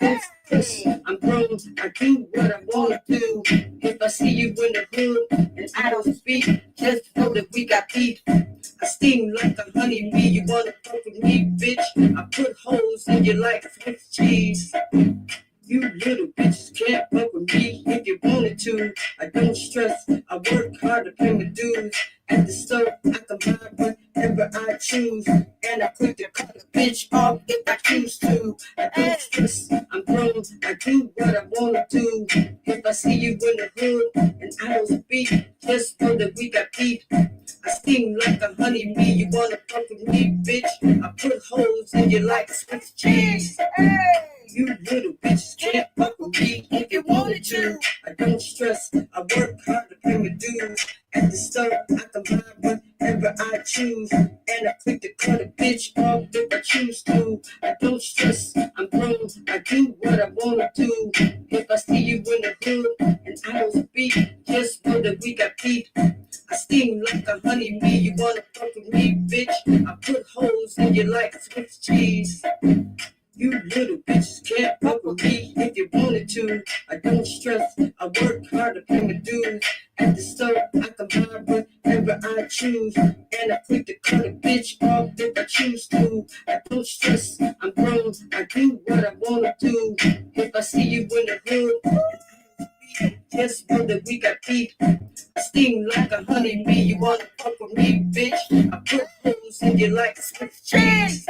I'm grown, I do what I wanna do. If I see you in the hood and I don't speak, just know that we got beef. I sting like a honeybee. You wanna fuck with me, bitch? I put holes in you like Swiss cheese. You little bitches can't fuck with me if you wanted to. I don't stress, I work hard to pay my dues. At the store, I can buy whatever I choose. And I quit to cut a bitch off if I choose to. I don't stress, I'm grown, I do what I wanna do. If I see you in the hood and I don't speak, just know that we got beef. I sting like a honeybee. You wanna fuck with me, bitch? I put holes in you like Swiss cheese. You little bitches can't fuck with me if you wanted to. I don't stress, I work hard to pay my dues. At the store, I can buy whatever I choose. And I quick to cut a bitch off if I choose to. I don't stress, I'm grown, I do what I wanna do. If I see you in the hood and I don't speak, just know that we got beef. I sting like a honeybee. You wanna fuck with me, bitch? I put holes in you like Swiss cheese. You little bitches can't fuck with me if you wanted to. I don't stress, I work hard to pay my dues. At the store, I can buy whatever I choose. And I quick to cut a bitch off if I choose to. I don't stress, I'm grown, I do what I wanna do. If I see you in the hood, just know that we got beef. I sting like a honeybee. You wanna fuck with me, bitch? I put holes in you like Swiss cheese.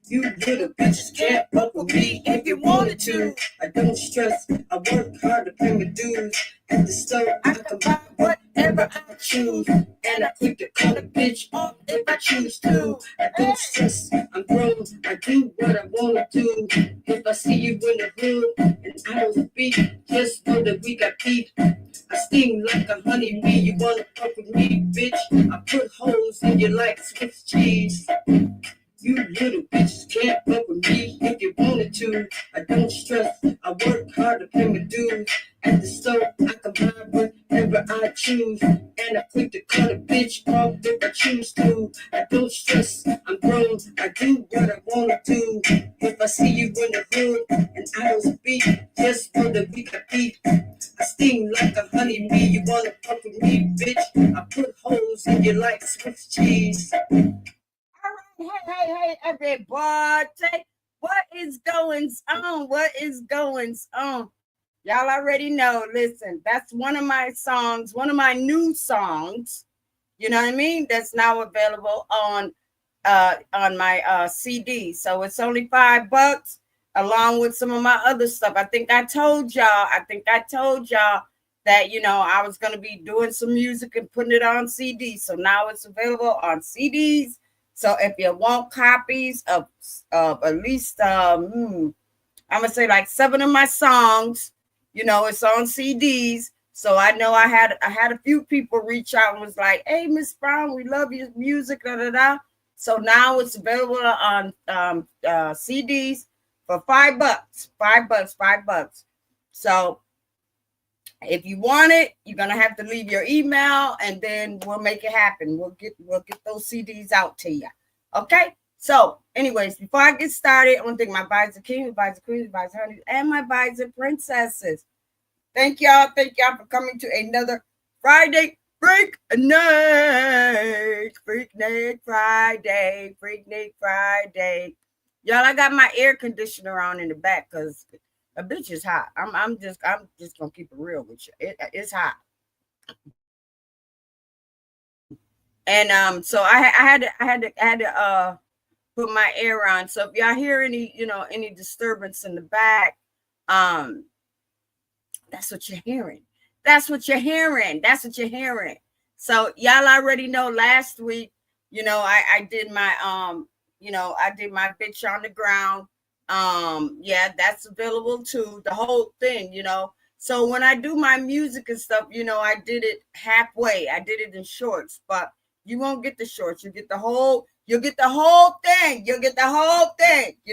You little bitches can't fuck with me if you wanted to. I don't stress, I work hard to pay my dues. At the store, I can buy whatever I choose. And I quick to cut a bitch off if I choose to. I don't stress, I'm grown, I do what I wanna do. If I see you in the hood and I don't speak, just know that we got beef. I sting like a honeybee. You wanna fuck with me, bitch? I put holes in you like Swiss cheese. You little bitches can't fuck with me if you wanted to. I don't stress, I work hard to pay my dues. At the store, I can buy whatever I choose. And I quick to cut a bitch off if I choose to. I don't stress, I'm grown, I do what I wanna do. If I see you in the hood and I don't speak, just know that we got beef. I sting like a honeybee. You wanna fuck with me, bitch? I put holes in you like Swiss cheese. Hey, everybody. What is going on? What is going on? Y'all already know. Listen, that's one of my songs, one of my new songs. You know what I mean? That's now available on my CD. So it's only $5 along with some of my other stuff. I think I told y'all that, you know, I was going to be doing some music and putting it on CD. So now it's available on CDs. So if you want copies of at least, I'm going to say like 7 of my songs, you know, it's on CDs. So I know I had a few people reach out and was like, hey, Miss Brown, we love your music, da, da, da. So now it's available on CDs for $5, $5. So if you want it, you're gonna have to leave your email, and then we'll make it happen. We'll get those CDs out to you. Okay. So, anyways, before I get started, I want to thank my advisor king, advisor queen, advisor honey, and my advisor princesses. Thank y'all for coming to another Friday freaknik Friday. Y'all, I got my air conditioner on in the back because a bitch is hot. I'm just gonna keep it real with you. It's hot. And so I had to put my air on. So if y'all hear any disturbance in the back, that's what you're hearing. So y'all already know last week, I did my I did my bitch on the ground. Yeah, that's available too, the whole thing. So when I do my music and stuff, I did it halfway. I did it in shorts, but you won't get the shorts. You'll get the whole thing. You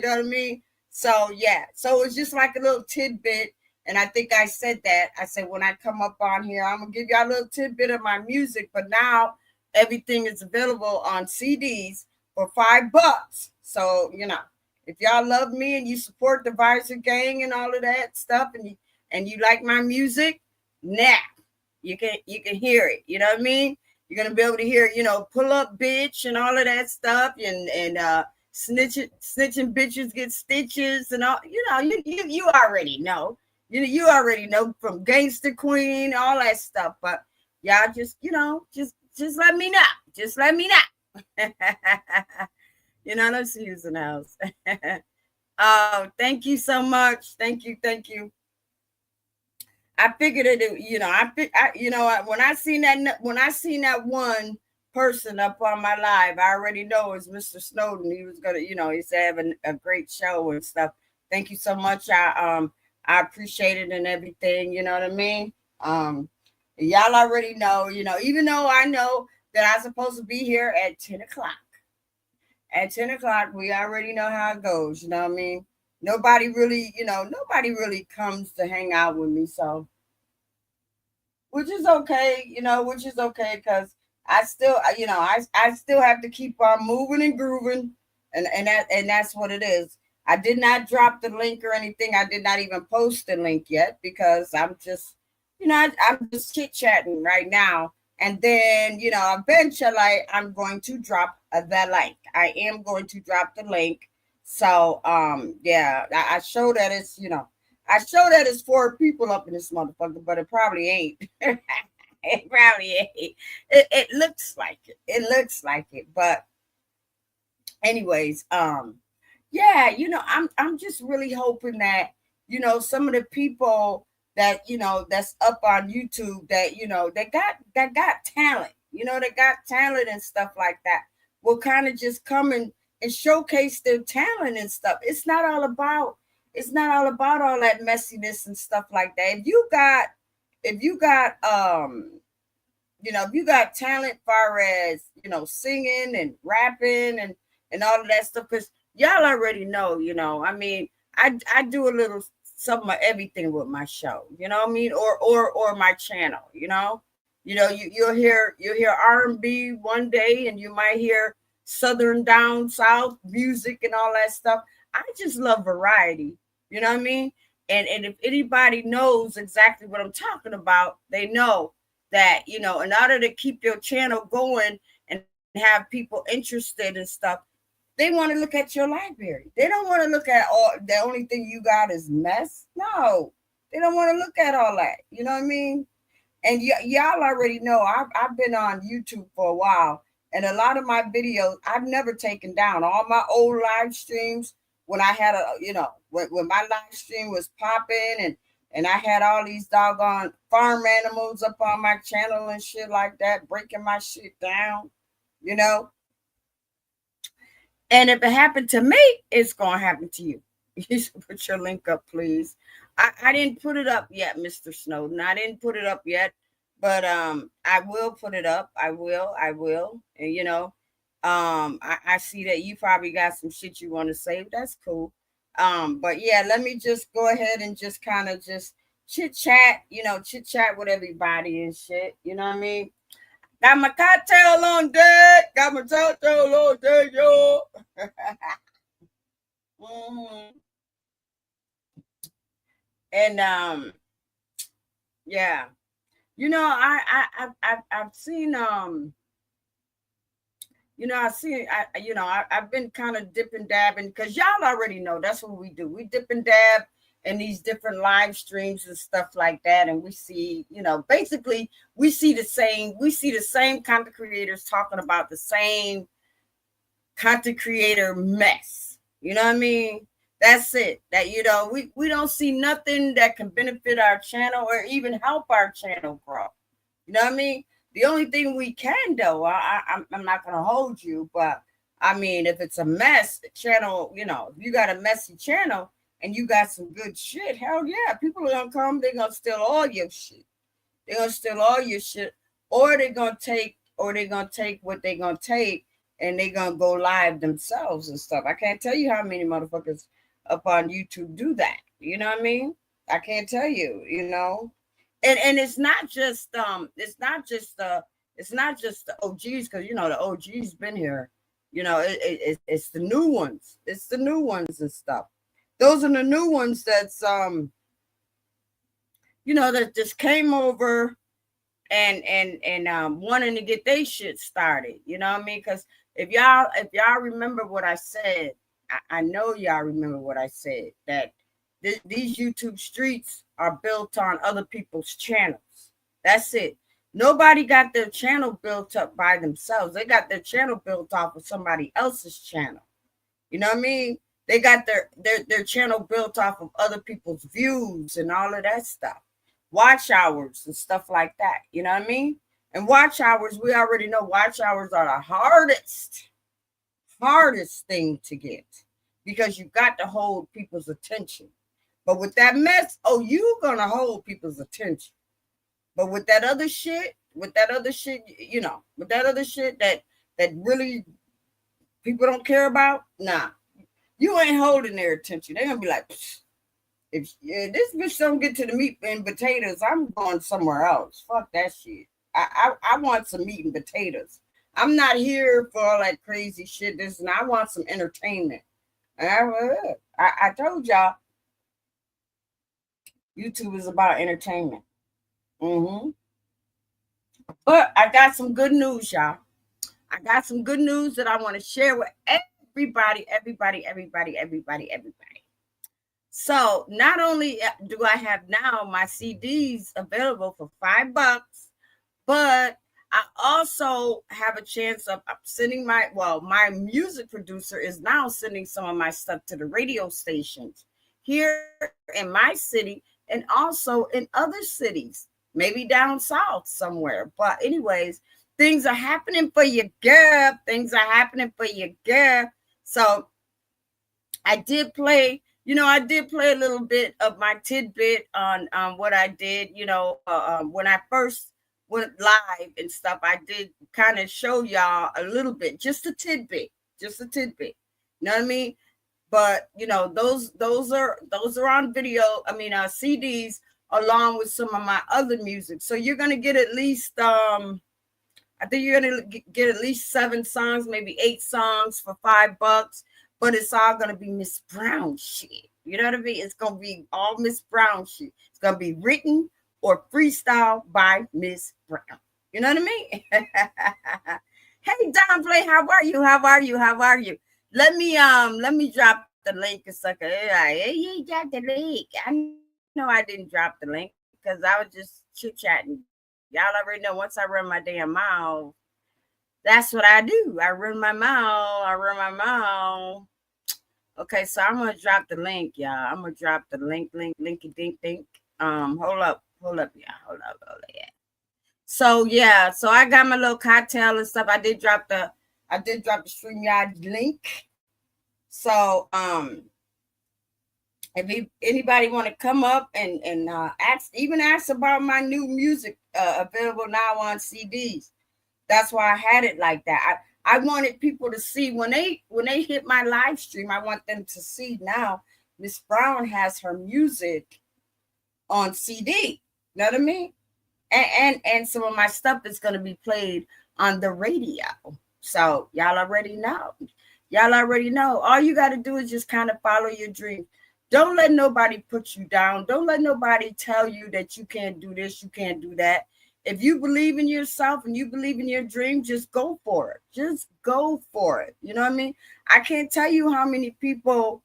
know what I mean? So yeah, so it's just like a little tidbit. And I think I said that. I said, when I come up on here, I'm going to give y'all a little tidbit of my music. But now everything is available on CDs for $5. So, If y'all love me and you support the Visor Gang and all of that stuff, and you like my music, now you can hear it. You know what I mean? You're gonna be able to hear, pull up bitch and all of that stuff, and snitching bitches get stitches and all. You already know. You already know from Gangster Queen, all that stuff. But y'all just let me know. Just let me know. Let's use the house. Oh, thank you so much. Thank you. I figured it. When I seen that one person up on my live, I already know it's Mr. Snowden. He was gonna, he's having a great show and stuff. Thank you so much. I appreciate it and everything. You know what I mean? Y'all already know. Even though I know that I'm supposed to be here at 10 o'clock. At 10 o'clock, we already know how it goes. You know what I mean? Nobody really comes to hang out with me. So, which is okay, because I still, I still have to keep on moving and grooving. And that's what it is. I did not drop the link or anything. I did not even post the link yet because I'm just, I'm just chit chatting right now. And then, eventually I'm going to drop the link. I am going to drop the link. So, yeah, I show that it's, I show that it's 4 people up in this motherfucker, but it probably ain't. It probably ain't. It looks like it. It looks like it. But anyways, yeah, I'm just really hoping that, some of the people that, that's up on YouTube that, that got talent, that got talent and stuff like that will kind of just come and showcase their talent and stuff. It's not all about all that messiness and stuff like that. If you got if you got talent far as, singing and rapping and all of that stuff, because y'all already know, I mean, I do a little some of everything with my show, you know what I mean, or my channel, you'll hear R&B one day, and you might hear Southern down south music and all that stuff. I just love variety, you know what I mean. And if anybody knows exactly what I'm talking about, they know that, in order to keep your channel going and have people interested in stuff, they want to look at your library. They don't want to look at the only thing you got is mess. No, they don't want to look at all that. You know what I mean? And y'all already know I've been on YouTube for a while, and a lot of my videos I've never taken down. All my old live streams, when I had when my live stream was popping, and I had all these doggone farm animals up on my channel and shit like that, breaking my shit down, And if it happened to me, it's going to happen to you. You should put your link up, please. I didn't put it up yet, Mr. Snowden. I didn't put it up yet, but I will put it up. I will. And I see that you probably got some shit you want to save. That's cool. But yeah, let me just go ahead and just kind of just chit chat with everybody and shit. You know what I mean? Got my cocktail on deck. Yo. Mm-hmm. And yeah, I've seen I've been kind of dip and dabbing, because y'all already know that's what we do. We dip and dab in these different live streams and stuff like that, and we see, basically we see the same content creators talking about the same content creator mess. You know what I mean? That's it. That we don't see nothing that can benefit our channel or even help our channel grow. You know what I mean? The only thing we can do, I'm not gonna hold you, but I mean, if it's a mess channel, if you got a messy channel and you got some good shit, hell yeah, people are gonna come. They're gonna steal all your shit. They're gonna steal all your shit, or they're gonna take what they're gonna take, and they're gonna go live themselves and stuff. I can't tell you how many motherfuckers up on YouTube do that. You know what I mean? I can't tell you. And it's not just the OGs, because the OGs been here. It's the new ones. It's the new ones and stuff. Those are the new ones that just came over and wanting to get their shit started. You know what I mean? Because if y'all remember what I said, I know y'all remember what I said, that these YouTube streets are built on other people's channels. That's it. Nobody got their channel built up by themselves. They got their channel built off of somebody else's channel. You know what I mean? They got their channel built off of other people's views and all of that stuff. Watch hours and stuff like that. You know what I mean? And watch hours, we already know watch hours are the hardest thing to get, because you got to hold people's attention. But with that mess, you gonna hold people's attention. But with that other shit, with that other shit that really people don't care about, nah, you ain't holding their attention. They're gonna be like, if this bitch don't get to the meat and potatoes, I'm going somewhere else. Fuck that shit. I want some meat and potatoes. I'm not here for all that crazy shit. I want some entertainment. I told y'all, YouTube is about entertainment. But I got some good news, y'all. I got some good news that I want to share with everybody. So not only do I have now my CDs available for $5, but I also have a chance of sending my music producer is now sending some of my stuff to the radio stations here in my city and also in other cities, maybe down south somewhere. But anyways, things are happening for your girl. So I did play a little bit of my tidbit on what I did, when I first went live and stuff. I did kind of show y'all a little bit, just a tidbit. You know what I mean? But those are on video. CDs along with some of my other music. So you're gonna get at least I think you're gonna get at least 7 songs, maybe 8 songs for $5. But it's all gonna be Miss Brown shit. You know what I mean? It's gonna be all Miss Brown shit. It's gonna be written or freestyle by Miss Brown. You know what I mean? Hey, Don Play, how are you? Let me drop the link, sucker. Hey, you got the link. I know I didn't drop the link because I was just chit-chatting. Y'all already know once I run my damn mouth, that's what I do. I run my mouth. Okay, so I'm gonna drop the link, y'all. I'm gonna drop the linky dink. Hold up, y'all. Hold up, yeah. So I got my little cocktail and stuff. I did drop the StreamYard link. So if anybody want to come up and ask about my new music available now on CDs. That's why I had it like that. I wanted people to see when they hit my live stream. I want them to see now Miss Brown has her music on CD. You know what I mean? And some of my stuff is going to be played on the radio. So y'all already know. All you got to do is just kind of follow your dream. Don't let nobody put you down. Don't let nobody tell you that you can't do this, you can't do that. If you believe in yourself and you believe in your dream, just go for it. Just go for it. You know what I mean? I can't tell you how many people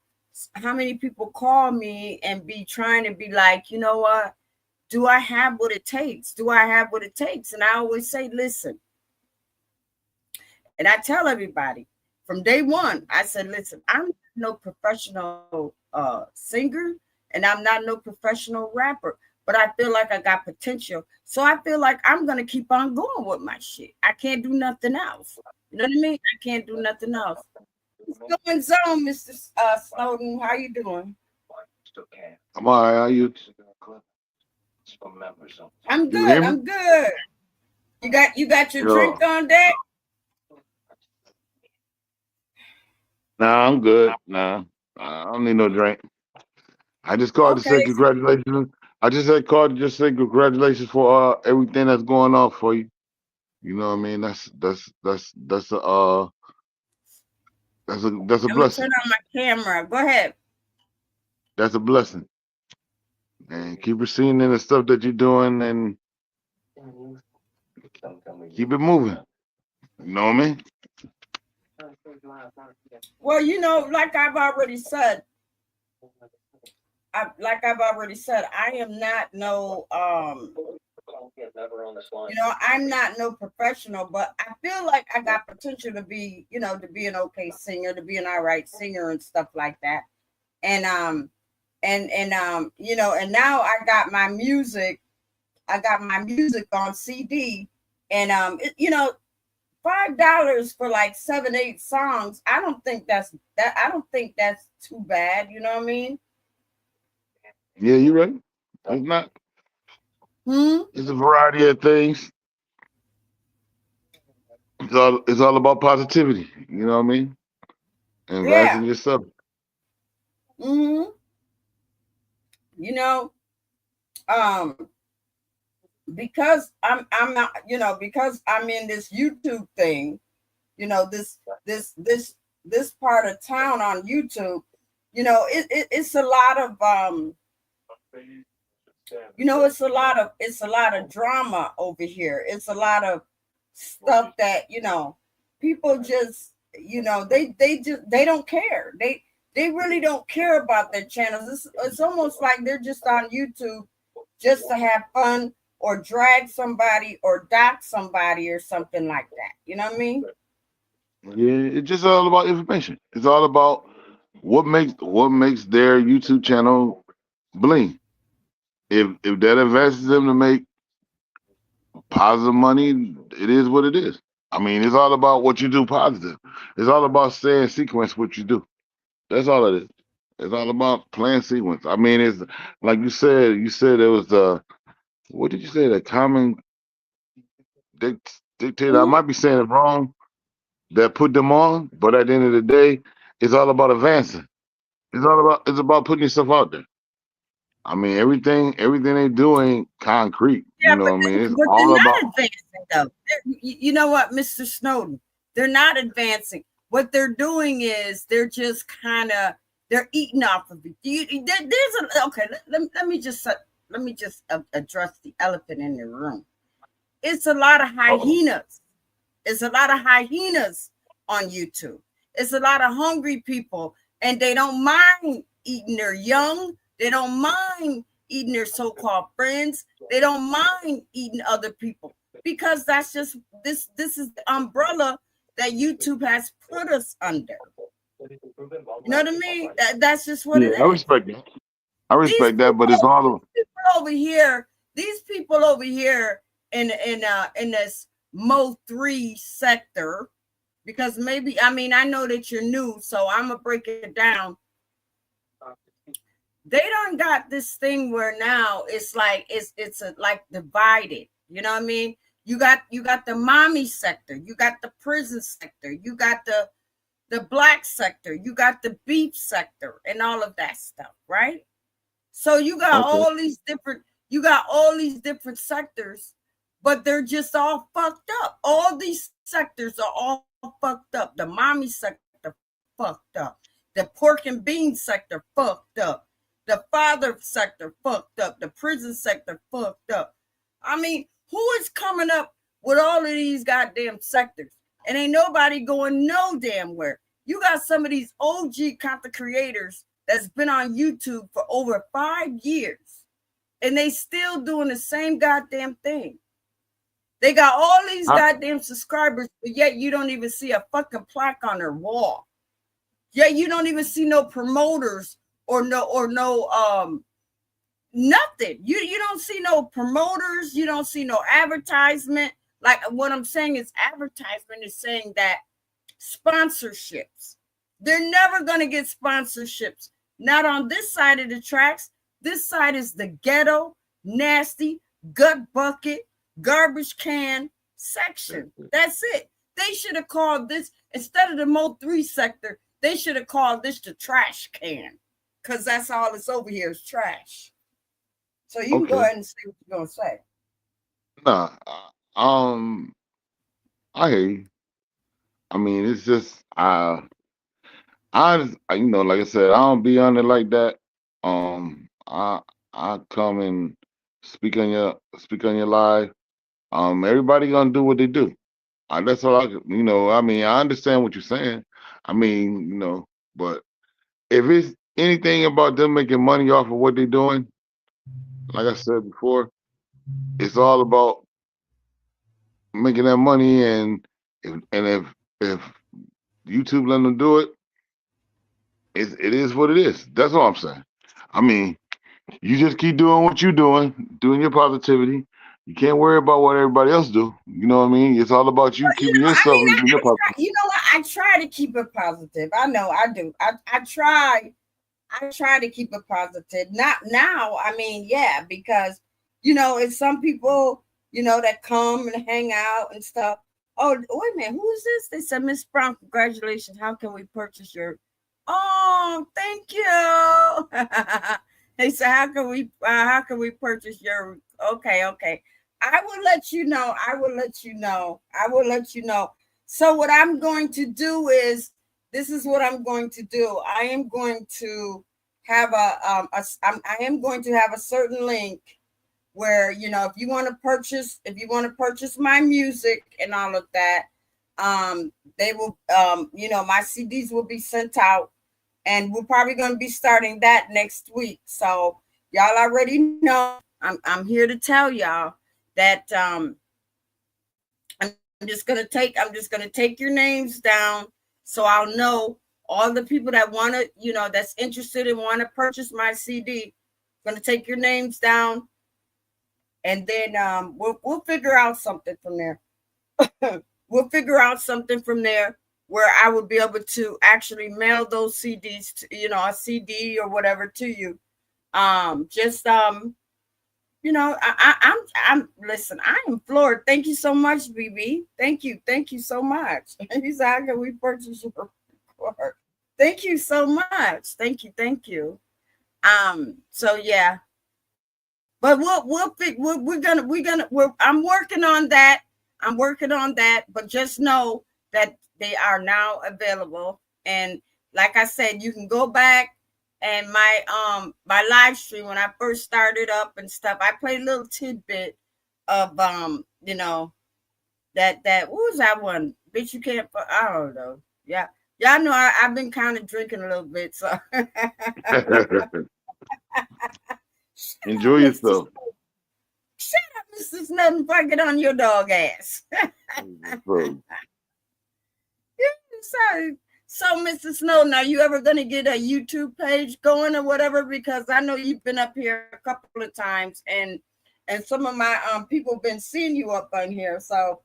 call me and be trying to be like, you know what? Do I have what it takes? And I always say, listen. And I tell everybody from day one, I said, listen, I'm no professional singer and I'm not no professional rapper. But I feel like I got potential. So I feel like I'm going to keep on going with my shit. I can't do nothing else. You know what I mean? I can't do nothing else. What's going on, Mr. Snowden? How you doing? I'm all right. How you? I'm good. You got your drink on deck? Nah, I'm good. Nah, I don't need no drink. I just called to say congratulations. I just had called to just say congratulations for everything that's going on for you. You know what I mean? That's That's a I'm gonna turn blessing. on my camera. Go ahead. That's a blessing. And keep receiving the stuff that you're doing and keep it moving. You know what I mean? Well, like I've already said, I am not no I'm not no professional, but I feel like I got potential to be, to be an okay singer, to be an all right singer and stuff like that. And and now I got my music on CD, and $5 for like 7, 8 songs. I don't think that's too bad. You know what I mean? Yeah, you're right. It's not. Hmm. It's a variety of things. It's all about positivity. You know what I mean? Invest Yeah. in yourself. Hmm. You know, um, because I'm not, because I'm in this YouTube thing, this part of town on YouTube, it's a lot of it's a lot of drama over here. It's a lot of stuff that people just they don't care. They really don't care about their channels. It's almost like they're just on YouTube just to have fun or drag somebody or dock somebody or something like that. You know what I mean? Yeah, it's just all about information. It's all about what makes their YouTube channel bling. If that advances them to make positive money, it is what it is. I mean, it's all about what you do positive. It's all about staying sequence what you do. That's all it is. It's all about playing sequence. I mean, it's like you said it was the what did you say? The common dictator. I Mhm. might be saying it wrong that put them on, but at the end of the day, it's all about advancing. It's about putting yourself out there. I mean, everything they do ain't concrete. You Yeah, know what I mean? It's but they're all not about advancing though. You know what, Mr. Snowden? They're not advancing. What they're doing is they're just kind of they're eating off of it. There's a okay. Let me just address the elephant in the room. It's a lot of uh-oh. hyenas. It's a lot of hyenas on YouTube. It's a lot of hungry people, and they don't mind eating their young. They don't mind eating their so-called friends. They don't mind eating other people because that's just this is the umbrella that YouTube has put us under. You know what I mean? That's just what Yeah, it I is. respect that. I These respect that, but it's people, all these people over here in this Mo 3 sector, because maybe I know that you're new, so I'm gonna break it down. They don't got this thing where now it's like like divided. You know what I mean? You got the mommy sector, you got the prison sector, you got the black sector, you got the beef sector, and all of that stuff, right? So okay. you got all these different sectors, but they're just all fucked up. All these sectors are all fucked up. The mommy sector fucked up. The pork and bean sector fucked up. The father sector fucked up. The prison sector fucked up. I mean, who is coming up with all of these goddamn sectors? And ain't nobody going no damn where. You got some of these OG content creators that's been on YouTube for over 5 years, and they still doing the same goddamn thing. They got all these I, goddamn subscribers, but yet you don't even see a fucking plaque on their wall. Yet you don't even see no promoters or no nothing. You don't see no promoters, you don't see no advertisement. Like what I'm saying is advertisement is saying that sponsorships. They're never going to get sponsorships. Not on this side of the tracks. This side is the ghetto, nasty, gut bucket, garbage can section. That's it. They should have called this, instead of the Mo 3 sector, they should have called this the trash can. Because that's all that's over here is trash. So you can go okay. ahead and say what you're going to say. Nah. I hear you. I mean, it's just like I said, I don't be on it like that. I come and speak on your live. Everybody gonna do what they do. That's all I mean, I understand what you're saying. I mean, but if it's anything about them making money off of what they're doing, like I said before, it's all about making that money, and if YouTube let them do it, it is what it is. That's all I'm saying. I mean, you just keep doing what you're doing your positivity. You can't worry about what everybody else do. You know what I mean? It's all about you You keeping know, I yourself mean, and doing your I try, positivity. you know what? I try to keep it positive. I know I do. I try. I try to keep it positive. Not now. I mean, yeah, because it's some people, that come and hang out and stuff. Oh, wait a minute, who is this? They said, Miss Brown, congratulations. How can we purchase your? Oh, thank you. They said, how can we purchase your? Okay, okay. I will let you know. I will let you know. I will let you know. So what I'm going to do is, this is what I'm going to do. I am going to have I am going to have a certain link where if you want to purchase my music and all of that, they will my CDs will be sent out, and we're probably going to be starting that next week. So y'all already know. I'm here to tell y'all that I'm just gonna take your names down, so I'll know all the people that want to, that's interested and want to purchase my CD. I'm gonna take your names down, and then we'll figure out something from there. We'll figure out something from there where I would be able to actually mail those CDs to, a CD or whatever to you. Just I'm listen, I am floored. Thank you so much, BB. Thank you so much. He said, how can we purchase your report? Thank you so much. Thank you. So yeah. But I'm working on that. I'm working on that, but just know that they are now available. And like I said, you can go back and my live stream when I first started up and stuff. I played a little tidbit of that what was that one? Bitch, you can't. I don't know. Yeah, y'all know I've been kind of drinking a little bit, so Enjoy Mr. yourself. Shut up, Mr. Snowden, before I get on your dog ass. Bro. Sorry. So, Mr. Snowden, are you ever going to get a YouTube page going or whatever? Because I know you've been up here a couple of times, and some of my people have been seeing you up on here. So,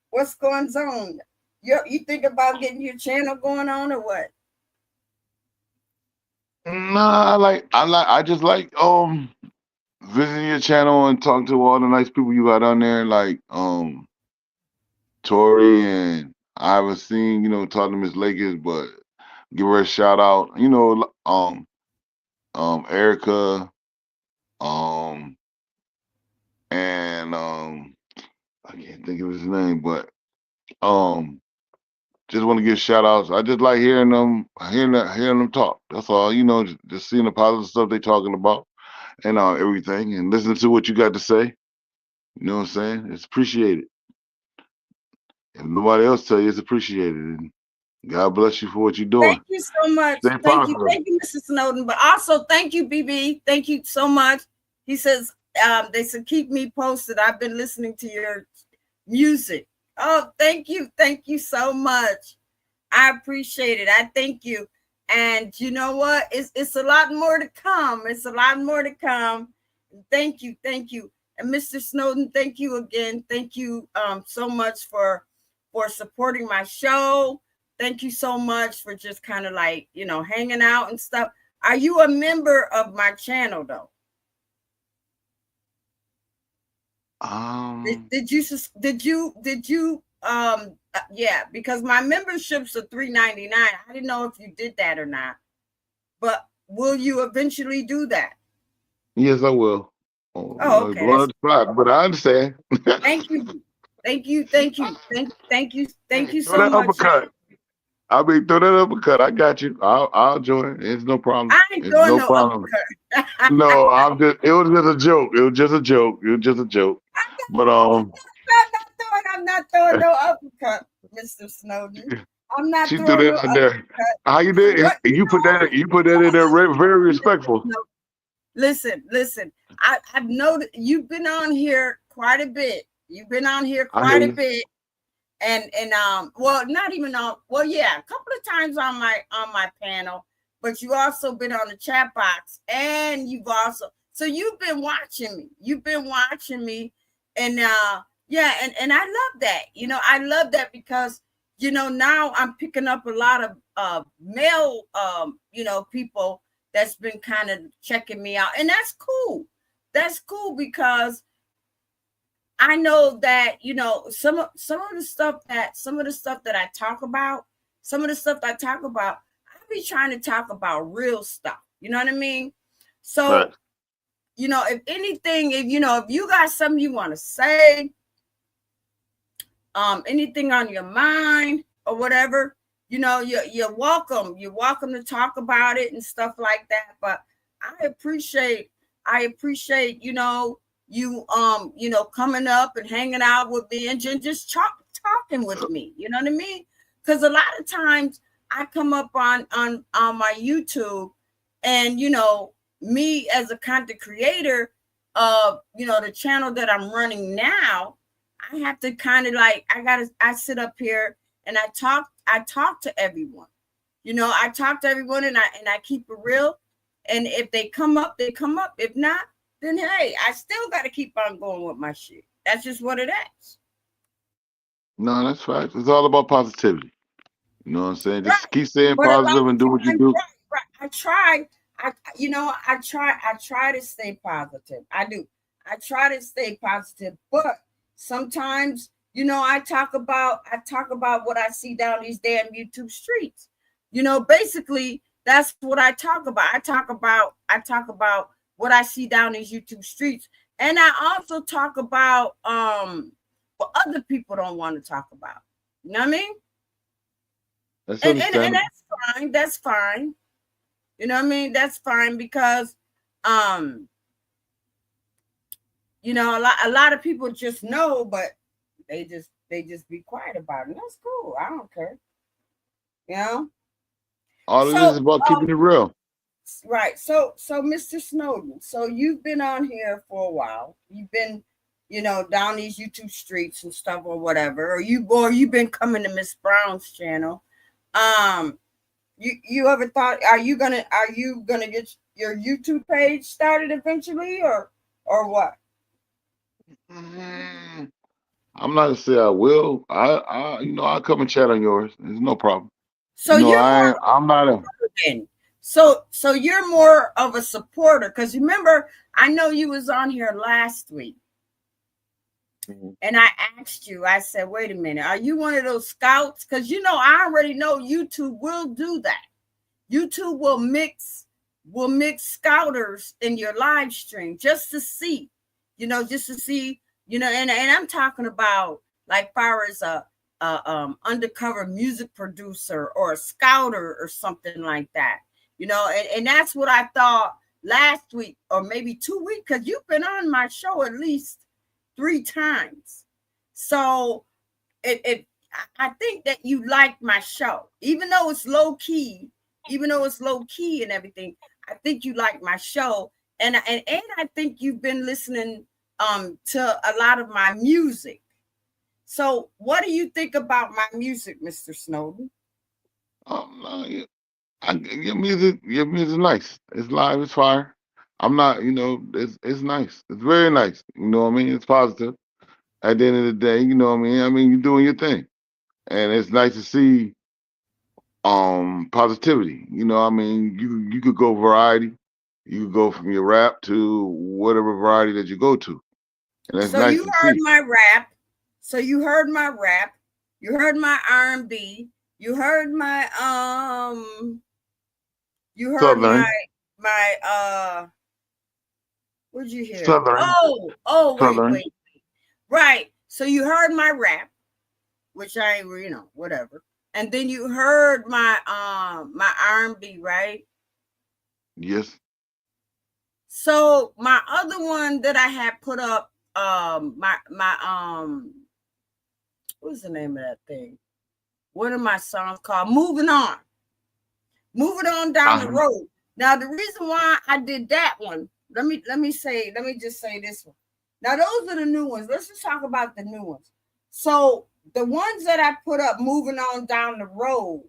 what's going on? You think about getting your channel going on or what? Nah, I just like visiting your channel and talking to all the nice people you got on there, like Tori, and I haven't seen, talking to Miss Lakers, but give her a shout out. Erica, um, and I can't think of his name, but um, just want to give shout outs. I just like hearing them talk. That's all. Just seeing the positive stuff they talking about and everything, and listening to what you got to say. You know what I'm saying? It's appreciated. If nobody else tell you, it's appreciated. And God bless you for what you're doing. Thank you so much. Stay positive. Thank you, Mrs. Snowden. But also, thank you, BB. Thank you so much. He says they said keep me posted. I've been listening to your music. Oh, thank you so much. I appreciate it. I thank you. And you know what? It's a lot more to come. It's a lot more to come. Thank you. And Mr. Snowden, thank you again. Thank you so much for supporting my show. Thank you so much for just kind of like, hanging out and stuff. Are you a member of my channel though? Did you yeah, because my memberships are $3.99. I didn't know if you did that or not. But will you eventually do that? Yes, I will. Oh, okay. Blood spot, but I understand. Thank you so much. Uppercut. I mean, throw that uppercut. I got you. I'll join. It's no problem. I ain't It's doing no no problem. uppercut. No, I'm just. It was just a joke. It was just a joke. It was just a joke. But I'm not throwing no uppercut, Mr. Snowden. I'm not she threw throwing no that in there. uppercut. How you did? But You put that. You put that in there. Very respectful. listen. I've noticed you've been on here quite a bit. You've been on here I hear quite a you. bit, and well, not even on. Well, yeah, a couple of times on my panel, but you also been on the chat box, and you've been watching me. You've been watching me, and yeah, and I love that. I love that because now I'm picking up a lot of male people that's been kind of checking me out, and that's cool. That's cool because I know that some of the stuff that I talk about, I be trying to talk about real stuff. You know what I mean? So Right. if anything, if you got something you want to say, anything on your mind or whatever, you're welcome. You're welcome to talk about it and stuff like that. But I appreciate you coming up and hanging out with me and just talking with me. You know what I mean? Because a lot of times I come up on my YouTube, and me as a content creator of the channel that I'm running now, I have to kind of I sit up here and I talk to everyone. I talk to everyone, and I keep it real. And if they come up, they come up. If not, then hey, I still got to keep on going with my shit. That's just what it is. No, that's right. It's all about positivity. You know what I'm saying? Right. Just keep staying But a lot positive of and do what you times, do. right. I try to stay positive. I do. I try to stay positive, but sometimes, I talk about what I see down these damn YouTube streets. Basically, that's what I talk about. I talk about what I see down these YouTube streets. And I also talk about what other people don't want to talk about. You know what I mean? That's And understandable. that's fine. That's fine. You know what I mean? That's fine because a lot of people just know, but they just be quiet about it. That's cool. I don't care. All it is So about keeping it real. right. So Mr. Snowden, so you've been on here for a while. You've been, down these YouTube streets and stuff or whatever, or you've been coming to Miss Brown's channel. You ever thought, are you gonna get your YouTube page started eventually, or what? Mm, I'm not gonna say I will. I'll come and chat on yours. There's no problem. So you're I'm not a. in. So you're more of a supporter, because remember, I know you was on here last week, and I asked you, I said, wait a minute, are you one of those scouts? Because I already know YouTube will do that. YouTube will mix scouters in your live stream just to see, and I'm talking about like far as a undercover music producer or a scouter or something like that, and that's what I thought last week or maybe 2 weeks, because you've been on my show at least 3 times. So I think that you like my show, even though it's low key and everything. I think you like my show, and I think you've been listening to a lot of my music. So what do you think about my music, Mr. Snowden? No, your music nice. It's live. It's fire. I'm not. It's nice. It's very nice. You know what I mean? It's positive. At the end of the day, you know what I mean. You're doing your thing, and it's nice to see positivity. You could go variety. You could go from your rap to whatever variety that you go to, and that's So nice you to heard see. my rap. You heard my R&B. You heard my Southern, what'd you hear? southern, Wait. Right. So you heard my rap, which I, whatever. And then you heard my my R&B, right? Yes. So my other one that I had put up, my what's the name of that thing? What are my songs called? Moving On. Moving on down the road. Now, the reason why I did that one, let me just say this one. Now, those are the new ones. Let's just talk about the new ones. So the ones that I put up, moving on down the road,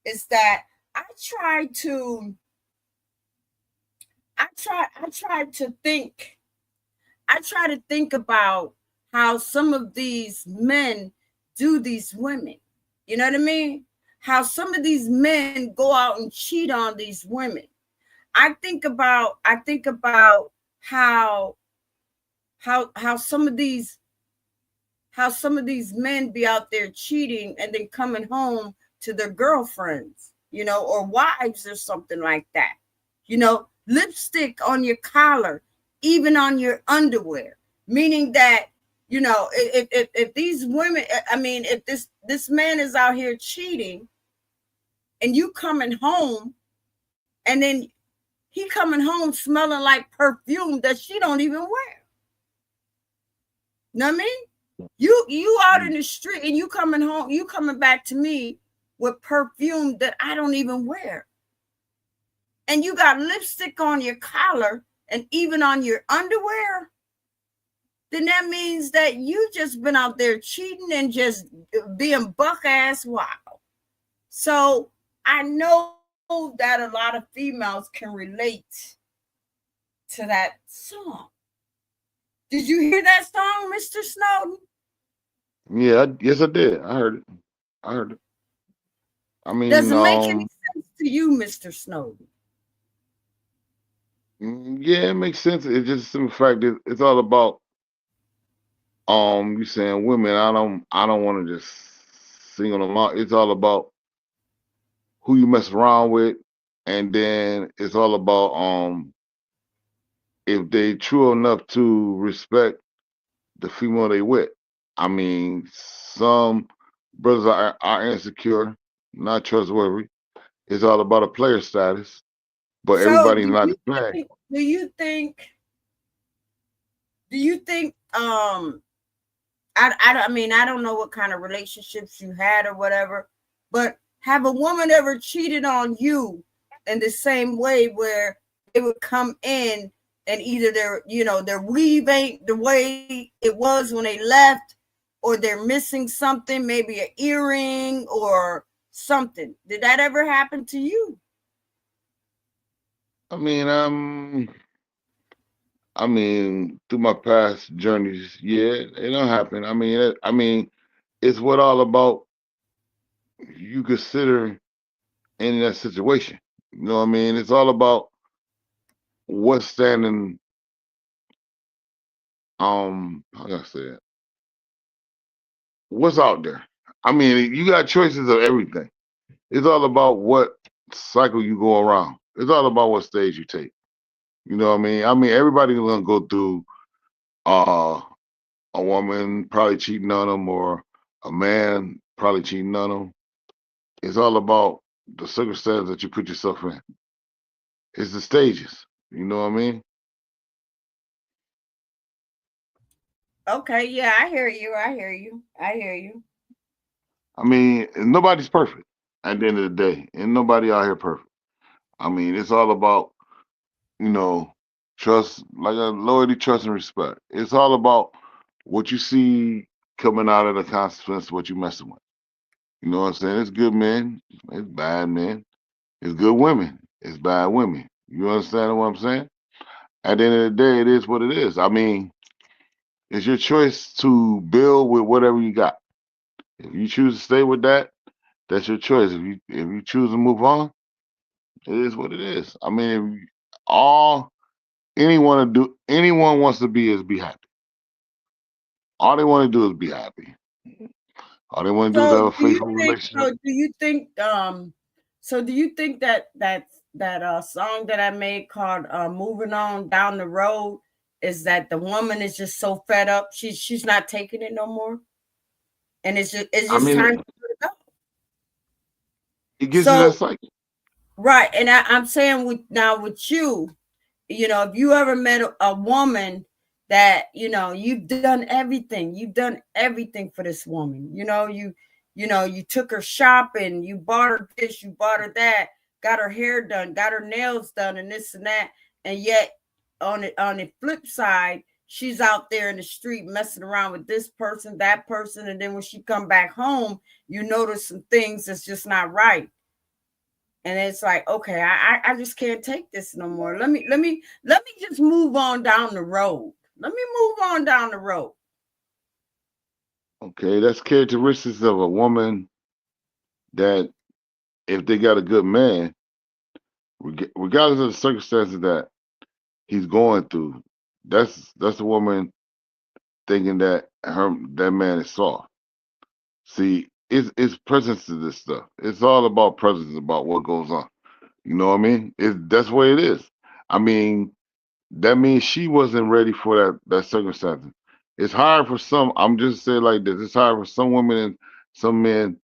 is that I try to think about how some of these men do these women. You know what I mean? How some of these men go out and cheat on these women. I think about how some of these men be out there cheating and then coming home to their girlfriends, you know, or wives or something like that. You know, lipstick on your collar, even on your underwear, meaning that, you know, if these women, I mean, if this man is out here cheating and you coming home and then he coming home smelling like perfume that she don't even wear. Know what I mean? You out in the street and you coming home, you coming back to me with perfume that I don't even wear. And you got lipstick on your collar and even on your underwear, then that means that you just been out there cheating and just being buck ass wild. So I know that a lot of females can relate to that song. Did you hear that song, Mr. Snowden? Yeah, yes, I did. I heard it. I mean, does it make any sense to you, Mr. Snowden? Yeah, it makes sense. It's just the fact that it's all about you saying women. I don't want to just single them out. It's all about who you mess around with, and then it's all about if they true enough to respect the female they with. I mean, some brothers are insecure, not trustworthy. It's all about a player status, but So everybody's not the player. Do you think I mean, I don't know what kind of relationships you had or whatever, but have a woman ever cheated on you in the same way where they would come in and either their weave ain't the way it was when they left, or they're missing something, maybe an earring or something? Did that ever happen to you? I mean, through my past journeys, yeah, it don't happen. I mean, it's what all about you consider in that situation. You know what I mean? It's all about what's standing. How can I say it? What's out there? I mean, you got choices of everything. It's all about what cycle you go around. It's all about what stage you take. You know what I mean? I mean, everybody's gonna go through uh a woman probably cheating on them or a man probably cheating on them. It's all about the circumstance that you put yourself in. It's the stages. You know what I mean? Okay, yeah, I hear you. I mean, nobody's perfect at the end of the day. And nobody out here perfect. I mean, it's all about, you know, trust, like a loyalty, trust, and respect. It's all about what you see coming out of the consequence of what you messing with. You know what I'm saying? It's good men, it's bad men, it's good women, it's bad women. You understand what I'm saying? At the end of the day, it is what it is. I mean, it's your choice to build with whatever you got. If you choose to stay with that, that's your choice. If you choose to move on, it is what it is. I mean, if you, all anyone wants to be is be happy. All they want to do is be happy. All they want to do is have So a faithful relationship. Do you think that song that I made called Moving On Down the Road is that the woman is just so fed up, she's not taking it no more, and it's I just time mean, to let it go? It gives you that cycle. Right. And I'm saying with you, you know, if you ever met a woman that, you know, you've done everything for this woman, you know, you took her shopping, you bought her this, you bought her that, got her hair done, got her nails done, and this and that, and yet on the flip side, she's out there in the street messing around with this person, that person, and then when she come back home, you notice some things that's just not right. And it's like, okay, I just can't take this no more. Let me just move on down the road. Let me move on down the road. Okay, that's characteristics of a woman that if they got a good man, regardless of the circumstances that he's going through, that's a woman thinking that that man is soft. See, it's presence to this stuff. It's all about presence, about what goes on. You know what I mean? That's what it is. I mean, that means she wasn't ready for that circumstance. It's hard for some. I'm just saying like this. It's hard for some women and some men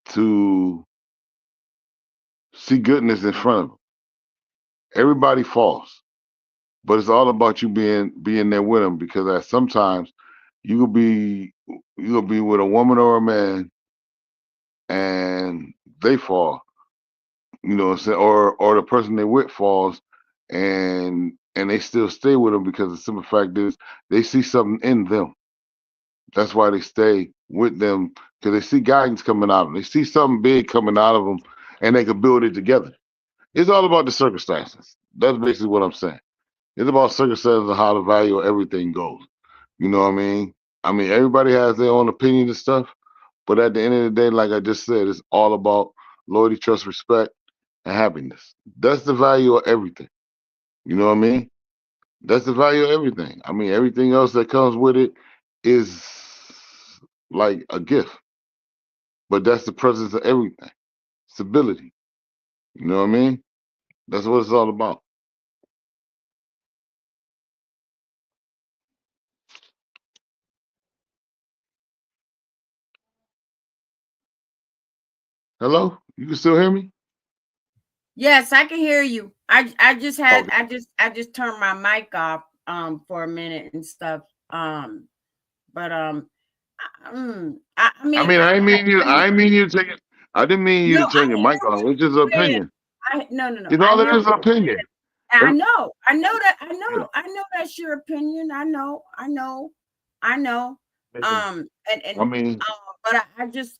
to see goodness in front of them. Everybody falls, but it's all about you being there with them because sometimes you'll be with a woman or a man and they fall. You know what I'm saying? Or the person they with falls and they still stay with them because the simple fact is they see something in them. That's why they stay with them because they see guidance coming out of them. They see something big coming out of them and they can build it together. It's all about the circumstances. That's basically what I'm saying. It's about circumstances and how the value of everything goes. You know what I mean? I mean, everybody has their own opinion and stuff, but at the end of the day, like I just said, it's all about loyalty, trust, respect, and happiness. That's the value of everything. You know what I mean? That's the value of everything. I mean, everything else that comes with it is like a gift, but that's the presence of everything. Stability. You know what I mean? That's what it's all about. Hello? You can still hear me? Yes, I can hear you. I just had Okay. I just turned my mic off for a minute and stuff. But I I mean mean, I ain't mean you to take it. I didn't mean you no, to I turn your hear mic what off. It's just an you're saying. opinion. No. It's I all it hear is, what an you're saying. opinion. I Every- know. yeah. I know that's your opinion. I know. And I mean, but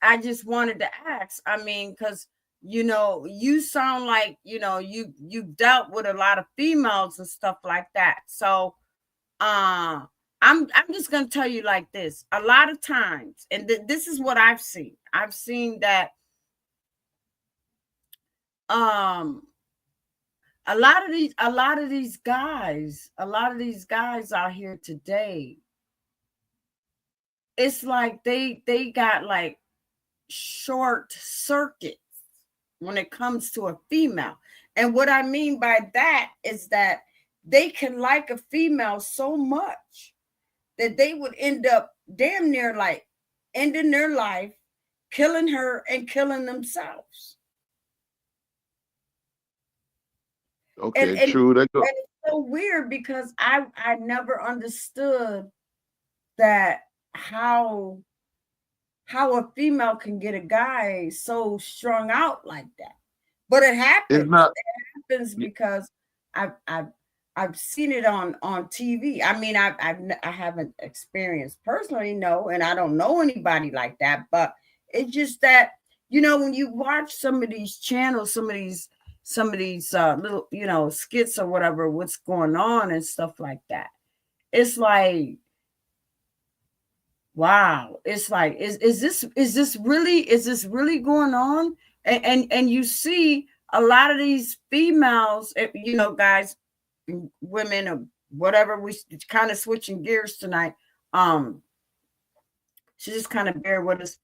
I just wanted to ask. I mean, because you know, you sound like you've dealt with a lot of females and stuff like that. So I'm just gonna tell you like this. A lot of times, and this is what I've seen. I've seen that um a lot of these guys out here today, it's like they got like short circuits when it comes to a female. And what I mean by that is that they can like a female so much that they would end up damn near like ending their life, killing her and killing themselves. And okay, and, and true. That go. it's so weird because I never understood that how a female can get a guy so strung out like that. But it It's happens. not. It happens because I've I've I've seen it on TV. I mean, I haven't experienced personally, no, and I don't know anybody like that. But it's just that when you watch some of these channels, some of these little skits or whatever, what's going on and stuff like that. It's like wow, it's like is this really going on? And you see a lot of these females, guys, women, or whatever. We kind of switching gears tonight. Um, so just kind of bear with us,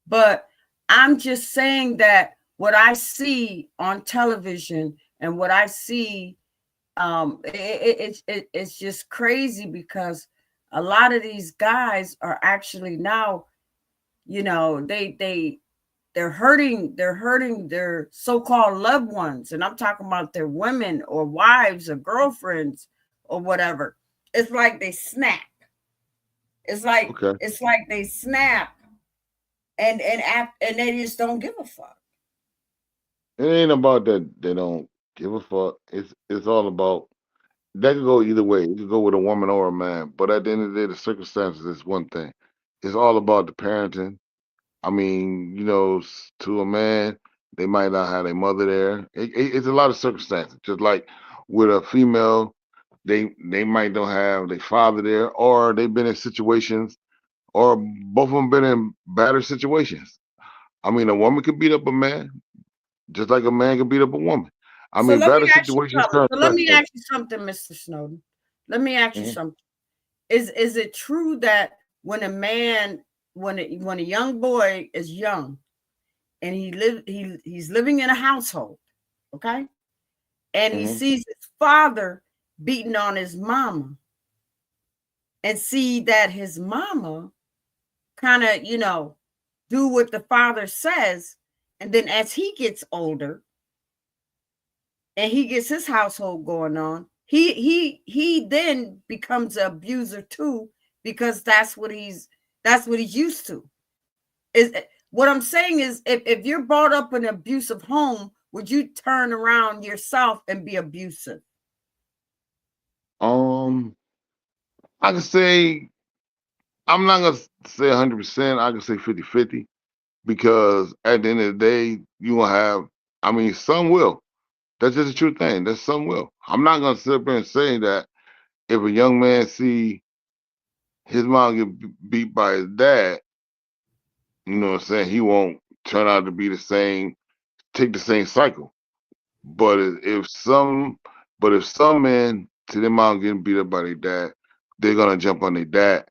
but I'm just saying that what I see on television and what I see, it's just crazy because a lot of these guys are actually now, they're hurting their so-called loved ones, and I'm talking about their women or wives or girlfriends or whatever. It's like they snap. Okay. It's like they snap and they just don't give a fuck. It ain't about that they don't give a fuck. It's all about that could go either way. It could go with a woman or a man. But at the end of the day, the circumstances is one thing. It's all about the parenting. I mean, to a man, they might not have their mother there. It's a lot of circumstances. Just like with a female, they might don't have their father there, or they've been in situations, or both of them been in better situations. I mean, a woman could beat up a man, just like a man could beat up a woman. I So mean, let me better ask you situations something. turn So let best me for them. ask you something, Mr. Snowden. Let me ask you Mhm. something. Is it true that when a man, when a young boy is young and he's living in a household, okay, and he Mhm. sees his father beating on his mama, and see that his mama kind of, do what the father says, and then as he gets older and he gets his household going on, he then becomes an abuser too, because that's what he's used to. Is what I'm saying is, if you're brought up in an abusive home, would you turn around yourself and be abusive? Um, I can say I'm not gonna say 100%. I can say 50-50 because at the end of the day, you gonna have. I mean, some will. That's just a true thing. That's some will. I'm not gonna sit up there and say that if a young man see his mom get beat by his dad, you know what I'm saying, he won't turn out to be the same, take the same cycle. But if some men see their mom getting beat up by their dad, they're gonna jump on their dad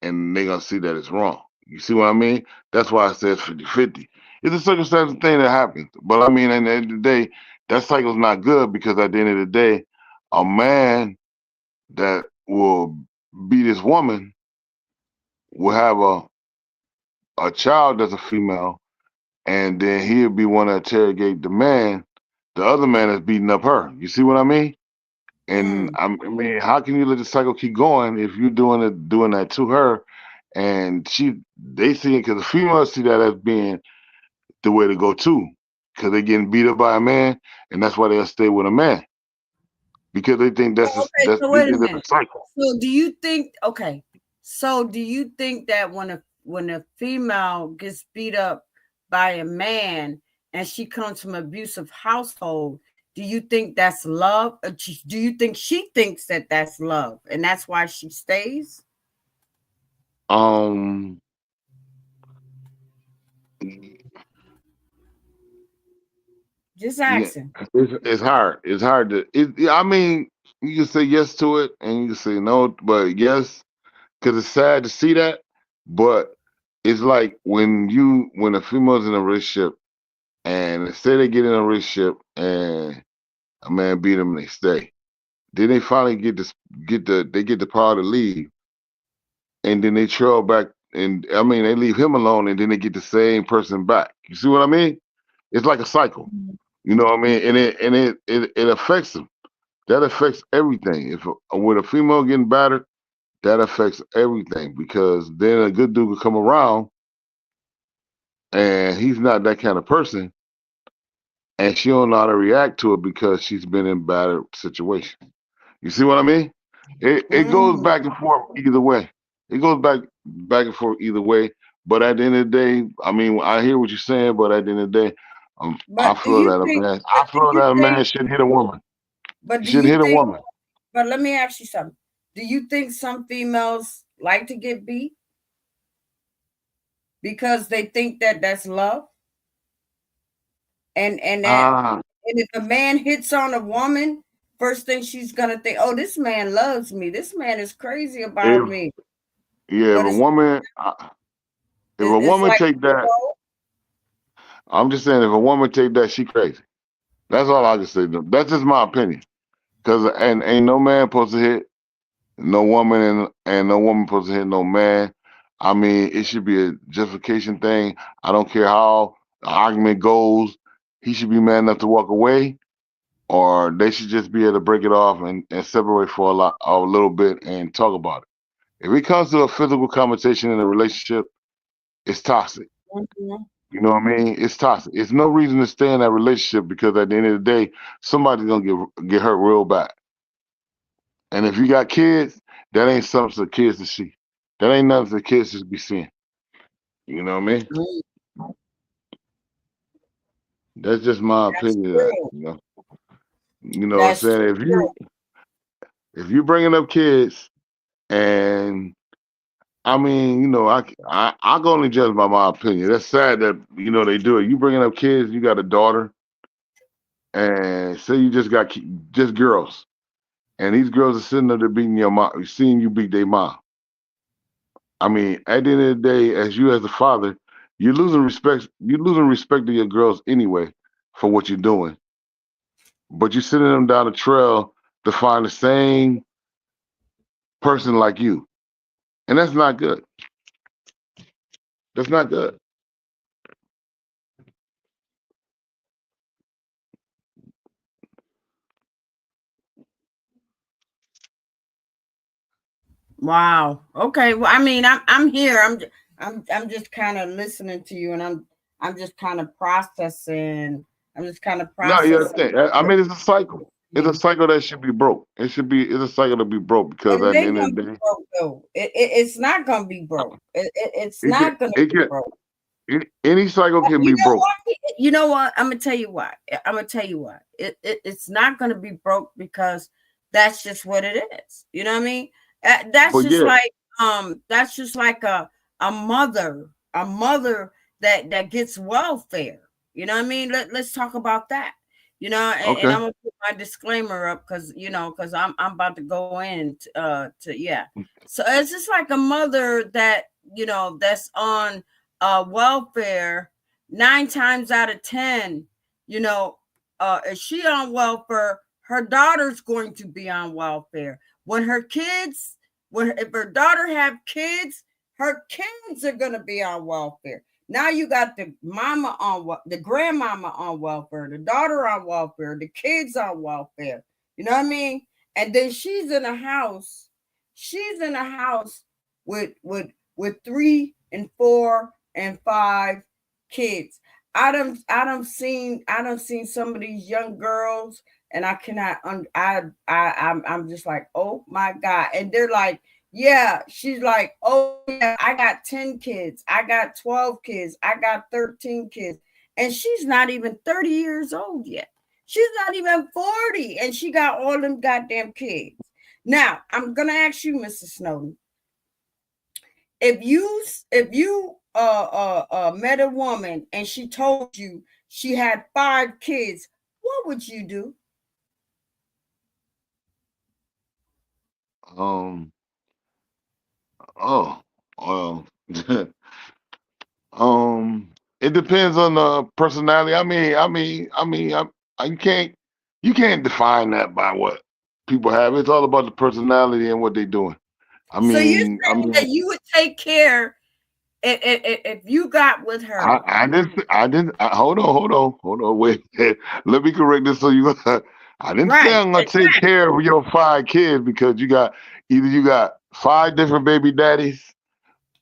and they're gonna see that it's wrong. You see what I mean? That's why I said 50-50. It's a circumstantial thing that happens. But I mean, at the end of the day, that cycle's not good because at the end of the day, a man that will beat his woman will have a child that's a female, and then he'll be one to interrogate the other man that's beating up her. You see what I mean? And Mm. I mean, how can you let the cycle keep going if you're doing that to her, and they see it because the females see that as being the way to go too, because they're getting beat up by a man, and that's why they'll stay with a man because they think So, okay, that's so they wait a think that's a minute. cycle. So do you think, okay, so do you think that when a female gets beat up by a man and she comes from an abusive household, do you think that's love? Or do you think she thinks that that's love and that's why she stays? Um, Just yeah, asking. it's hard. It's hard to. Yeah, I mean, you can say yes to it, and you can say no, but yes, because it's sad to see that. But it's like when a female's in a relationship, and say they get in a relationship, and a man beat them, and they stay. Then they finally get the power to leave, and then they trail back, and I mean they leave him alone, and then they get the same person back. You see what I mean? It's like a cycle. You know what I mean? And it affects them. That affects everything. If with a female getting battered, that affects everything because then a good dude could come around and he's not that kind of person, and she don't know how to react to it because she's been in battered situation. You see what I mean? It goes Mm. back and forth either way. It goes back and forth either way. But at the end of the day, I mean, I hear what you're saying, but at the end of the day, I But do feel you that a think, man, but I do feel you that a man think, shouldn't hit a woman. but He do shouldn't you hit a think, woman. but let me ask you something. Do you think some females like to get beat because they think that that's love? And Ah, if a man hits on a woman, first thing she's gonna think, "Oh, this man loves me. This man is crazy about if me." yeah, But if a it's woman like, take that, oh, I'm just saying, if a woman take that, she crazy. That's all I can say. That's just my opinion. Cause and ain't no man supposed to hit no woman, and no woman supposed to hit no man. I mean, it should be a justification thing. I don't care how argument goes, he should be man enough to walk away, or they should just be able to break it off and separate for a little bit and talk about it. If it comes to a physical conversation in a relationship, it's toxic. Mhm. You know what I mean? It's toxic. It's no reason to stay in that relationship because at the end of the day, somebody's gonna get hurt real bad. And if you got kids, that ain't something for kids to see. That ain't nothing for kids to be seeing. You know what I mean? Mm, That's just my that's opinion of that. true. You know what I'm That's saying? true. If you bringing up kids, and I mean, I can only judge by my opinion. That's sad that they do it. You bringing up kids, you got a daughter, and say you just got just girls, and these girls are sitting there beating your mom, seeing you beat their mom. I mean, at the end of the day, as you as a father, you're losing respect. You're losing respect to your girls anyway for what you're doing. But you're sending them down the trail to find the same person like you, and that's not good. That's not good. Wow. Okay. Well, I mean, I'm here. I'm just kind of listening to you, and I'm just kind of processing. I'm just kind of No, you processing understand. I what mean, it's a cycle. It's a you. cycle that should be broke. It's a cycle to be broke because It at the ain't end gonna of the be day, broke though. It's not gonna be broke. It's it can, not gonna it be can, broke. any cycle can You be know broke. what? You know what? I'm gonna tell you why. I'm gonna tell you why. It's not gonna be broke because that's just what it is. You know what I mean? That's But just yeah, like that's just like a mother that gets welfare. You know what I mean? Let's talk about that. And okay. I'm gonna put my disclaimer up because I'm about to go in to yeah. So it's just like a mother that's on welfare. 9 times out of 10, you know, if she on welfare, her daughter's going to be on welfare. When her kids, if her daughter have kids, her kids are gonna be on welfare. Now you got the mama on the grandmama on welfare, the daughter on welfare, the kids on welfare. You know what I mean? And then she's in a house. She's in a house with 3 and 4 and 5 kids. I done seen some of these young girls, and I cannot. I'm just like, oh my god, and they're like, yeah. She's like, oh yeah, I got 10 kids, I got 12 kids, I got 13 kids, and she's not even 30 years old yet. She's not even 40, and she got all them goddamn kids. Now I'm gonna ask you, Mr. Snowden, if you met a woman and she told you she had 5 kids, what would you do? Um. Oh. Um. um. It depends on the personality. You can't define that by what people have. It's all about the personality and what they're doing. I So you're mean, I saying that mean, you would take care if you got with I, her, I didn't. I didn't. Hold on. Wait. Let me correct this. So you, I didn't say right? I'm gonna take Exactly. care of your 5 kids because you got 5 different baby daddies,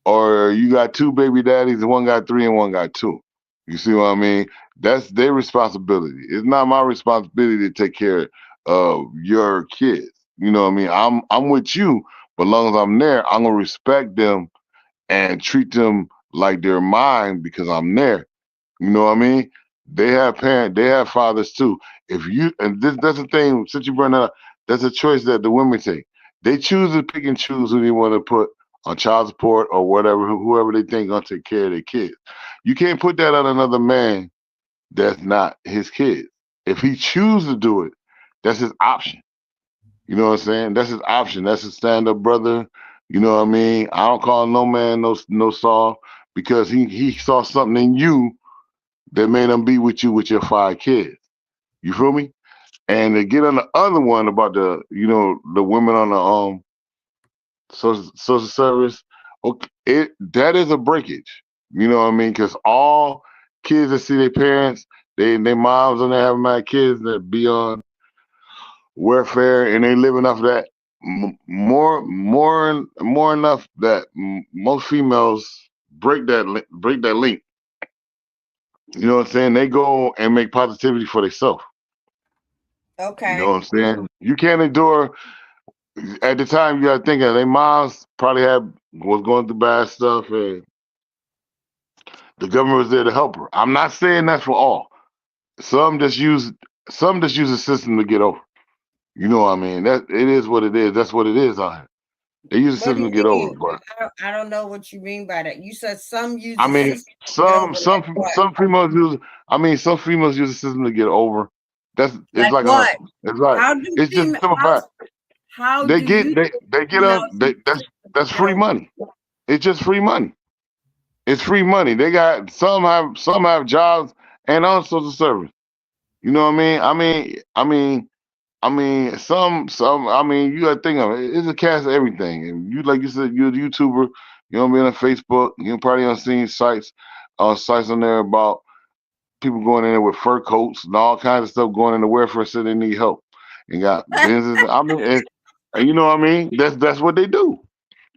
or you got 2 baby daddies and one got 3 and one got 2. You see what I mean? That's their responsibility. It's not my responsibility to take care of your kids. You know what I mean? I'm with you, but as long as I'm there, I'm gonna respect them and treat them like they're mine because I'm there. You know what I mean? They have fathers too. If you and this that's the thing, since you bring that up, that's a choice that the women take. They choose to pick and choose who they want to put on child support or whatever, whoever they think gonna take care of their kids. You can't put that on another man that's not his kid. If he chooses to do it, that's his option. You know what I'm saying? That's his option. That's his stand up brother. You know what I mean? I don't call no man no Saul because he saw something in you that made him be with you with your 5 kids. You feel me? And to get on the other one about the women on the social service, okay, that is a breakage. You know what I mean? Because all kids that see their parents, their moms and they have mad kids that be on welfare and they living off that more enough that most females break that link. You know what I'm saying? They go and make positivity for themselves. You know what Okay. I'm saying? You can't endure. At the time, you gotta think of their moms probably was going through bad stuff, and the government was there to help her. I'm not saying that's for all. Some just use the system to get over. You know what I mean? That it is what it is. That's what it is out here. They use the What do system you to get over. mean? But I don't know what you mean by that. You said some use I the mean, system to get over, like what? some females use. I mean, some females use the system to get over. That's it's Like like a what? hustle. It's like How do it's just a female? simple fact. How do you They get females up. use the system That's to get free over? money. It's just free money. It's free money. They got some have jobs and all sorts of service. You know what I mean? Some. I mean, you got to think of it. It's a cast of everything. And you, like you said, you're a YouTuber. You don't be on Facebook. You probably on seen sites on there about people going in there with fur coats and all kinds of stuff going into welfare so they need help and got business. I mean, and you know what I mean? That's what they do.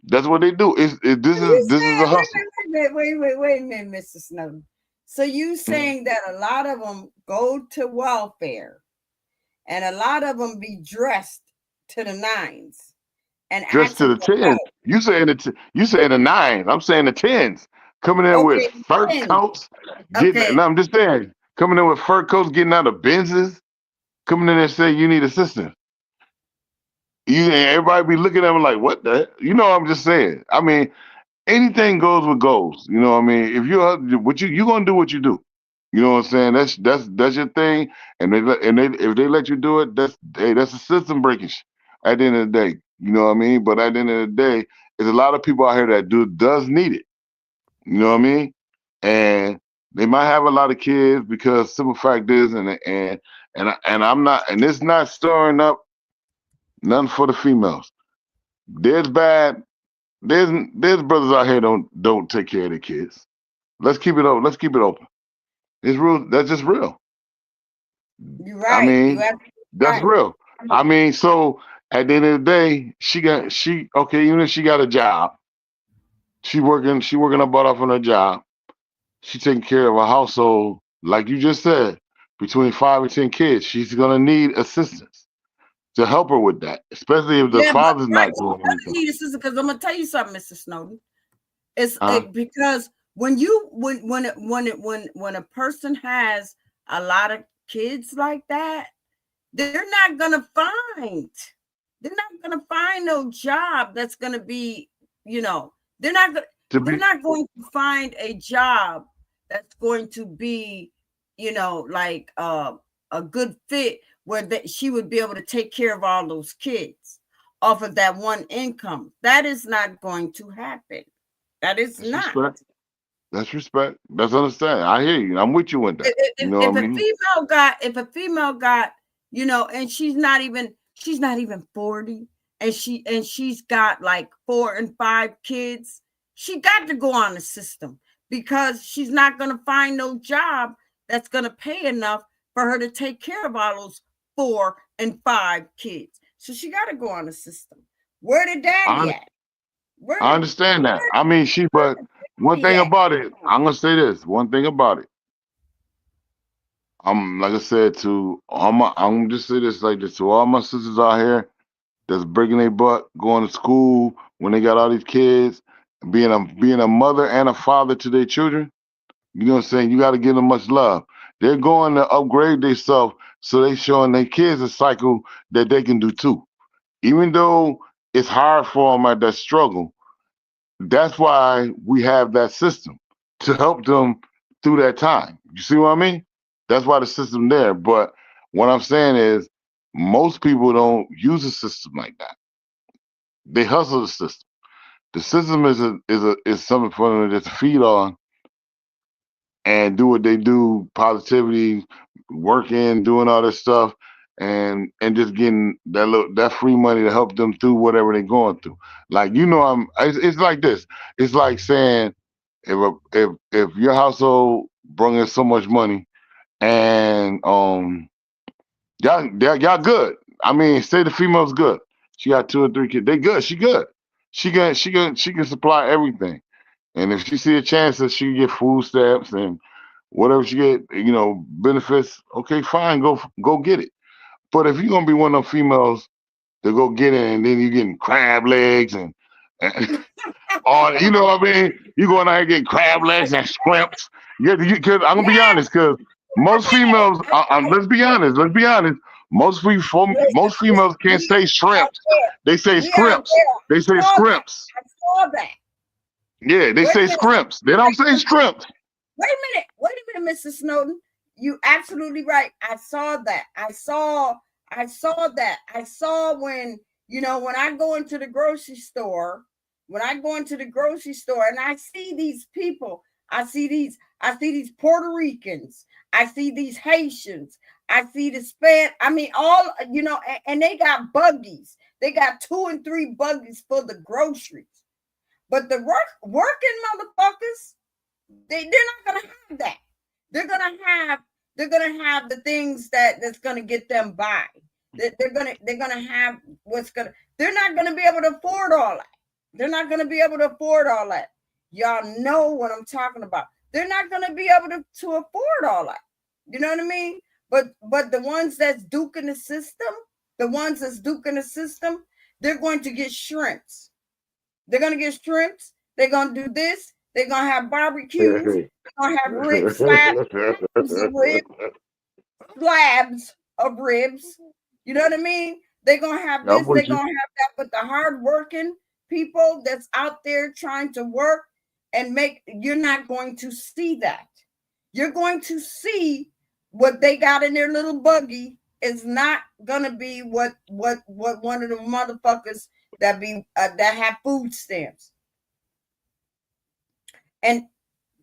That's what they do. So you This is a saying, hustle. wait a minute, Mr. Snowden. So you saying that a lot of them go to welfare and a lot of them be dressed to the nines and Just to asking the for tens. help. You saying the nines. I'm saying the tens. Coming in with Okay, fur then. coats, getting. Okay. No, I'm just saying. Coming in with fur coats, getting out of Benzes. Coming in there saying you need assistance. You and everybody be looking at them like, what the? You know, I'm just saying. I mean, anything goes with goals. You know what I mean? If you gonna do what you do. You know what I'm saying? That's your thing. And if they let you do it, that's a system breaking. At the end of the day, you know what I mean. But at the end of the day, there's a lot of people out here that does need it. You know what I mean? And they might have a lot of kids because simple fact is, and I'm not, and it's not stirring up nothing for the females. There's bad. There's brothers out here don't take care of their kids. Let's keep it open. Let's keep it open. It's real. That's just real. You're I right. You mean, have that's right. real. I mean, so at the end of the day, okay, even if she got a job, she working her butt off on her job. She taking care of a household, like you just said, between 5 and 10 kids. She's gonna need assistance to help her with that, especially if the Yeah, but father's right, not she doing doesn't anything. need a sister because I'm gonna tell you something, Mr. Snowden. Huh? Because when a person has a lot of kids like that, they're not gonna find no job that's gonna be, you know, To they're be not going to find a job that's going to be, you know, like a good fit where she would be able to take care of all those kids off of that one income. That is not going to happen. That is that's not. respect. That's respect. That's understanding. I hear you. I'm with you with that. You know If what I a mean? female got, you know, and she's not even 40, and she's got like 4 and 5 kids, she got to go on the system because she's not going to find no job that's going to pay enough for her to take care of all those 4 and 5 kids. So she got to go on the system. Where the daddy I at? Where I the understand that. I mean, but one thing daddy at? about it, I'm gonna say this. One thing about it. Like I said to I'm gonna just say this like this to all my sisters out here that's breaking their butt, going to school when they got all these kids, being a mother and a father to their children. You know what I'm saying? You got to give them much love. They're going to upgrade themselves, so they showing their kids a cycle that they can do too. Even though it's hard for them at that struggle, that's why we have that system to help them through that time. You see what I mean? That's why the system there. But what I'm saying is, most people don't use a system like that. They hustle the system. The system is something for them to just feed on and do what they do, positivity, working, doing all this stuff, and just getting that free money to help them through whatever they're going through. Like it's like this. It's like saying if your household bring in so much money, and y'all good. I mean, say the female's good. She got 2 or 3 kids. They good. She good. She can supply everything. And if she see a chance that she can get food stamps and whatever she get, benefits, okay, fine, go get it. But if you're gonna be one of them females to go get it and then you getting crab legs and all, you know what I mean? You going out here getting crab legs and shrimps. Yeah, cause I'm gonna be Yeah, honest, cause most females, let's be honest. Most females can't say out shrimps. there. They say Yeah, out scrimps. there. They say I saw that. scrimps. I saw that. Yeah, they Wait a say minute. scrimps. They don't say shrimps. Wait a minute, Mr. Snowden. You absolutely right. I saw that. I saw that. I saw when, when I go into the grocery store, and I see these people, I see these Puerto Ricans, I see these Haitians, I see the I mean, all, and they got buggies. They got 2 and 3 buggies for the groceries. But the working motherfuckers, they're not gonna have that. They're gonna have the things that's gonna get them by. They're gonna have they're not gonna be able to afford all that. They're not gonna be able to afford all that. Y'all know what I'm talking about. They're not gonna be able to afford all that. You know what I mean? But the ones that's duking the system, they're going to get shrimps. They're gonna get shrimps. They're gonna do this. They're gonna have barbecues. They're gonna have slabs of ribs. You know what I mean? They're gonna have I'm this. They're with you. gonna have that. But the hardworking people that's out there trying to work and make, you're not going to see that. You're going to see what they got in their little buggy is not gonna be what one of the motherfuckers that have food stamps. And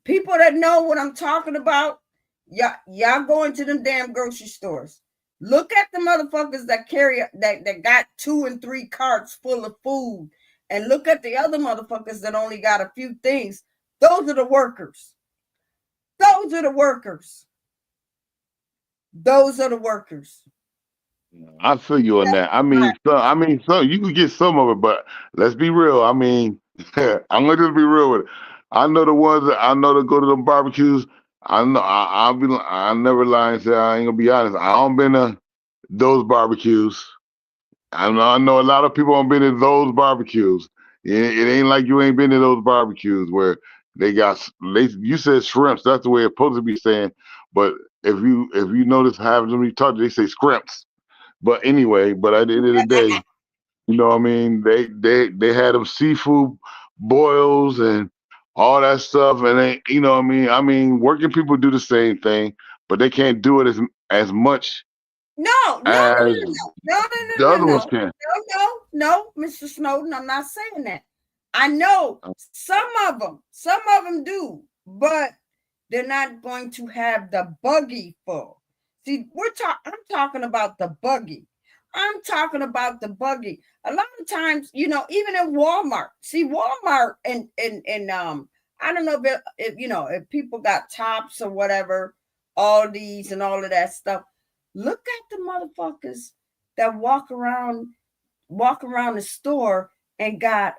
people that know what I'm talking about, y'all go into them damn grocery stores. Look at the motherfuckers that carry that got 2 and 3 carts full of food, and look at the other motherfuckers that only got a few things. Those are the workers. Those are the workers. Those are the workers. I feel you on that. Some you could get some of it, but let's be real. I mean, I'm gonna just be real with it. I know the ones that I know that go to them barbecues. I know I never lie and say I ain't gonna be honest. I don't been to those barbecues. I know a lot of people haven't been to those barbecues. It ain't like you ain't been to those barbecues where you said shrimps. That's the way it's supposed to be saying. But if you notice having them talk, they say scrimps. But anyway, but at the end of the day, you know what I mean? They had them seafood boils and all that stuff, and you know what I mean? I mean, working people do the same thing, but they can't do it as much No, as the other ones can. no, Mr. Snowden, I'm not saying that. I know some of them do, but they're not going to have the buggy full. See, I'm talking about the buggy. I'm talking about the buggy. A lot of times, even in Walmart. See, Walmart and I don't know if people got Tops or whatever, all these and all of that stuff. Look at the motherfuckers that walk around the store and got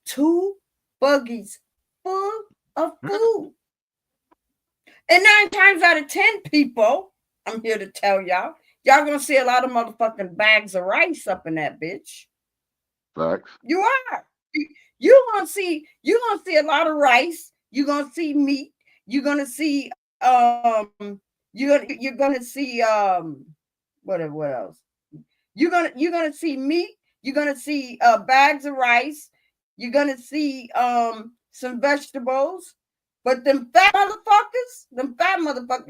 2 buggies full of food. And 9 times out of 10 people, I'm here to tell y'all gonna see a lot of motherfucking bags of rice up in that bitch. Facts. You are. You're gonna see a lot of rice. You're gonna see meat. You're gonna see you're gonna see what else? You're gonna see meat. You're gonna see bags of rice. You're gonna see some vegetables. But them fat motherfuckers,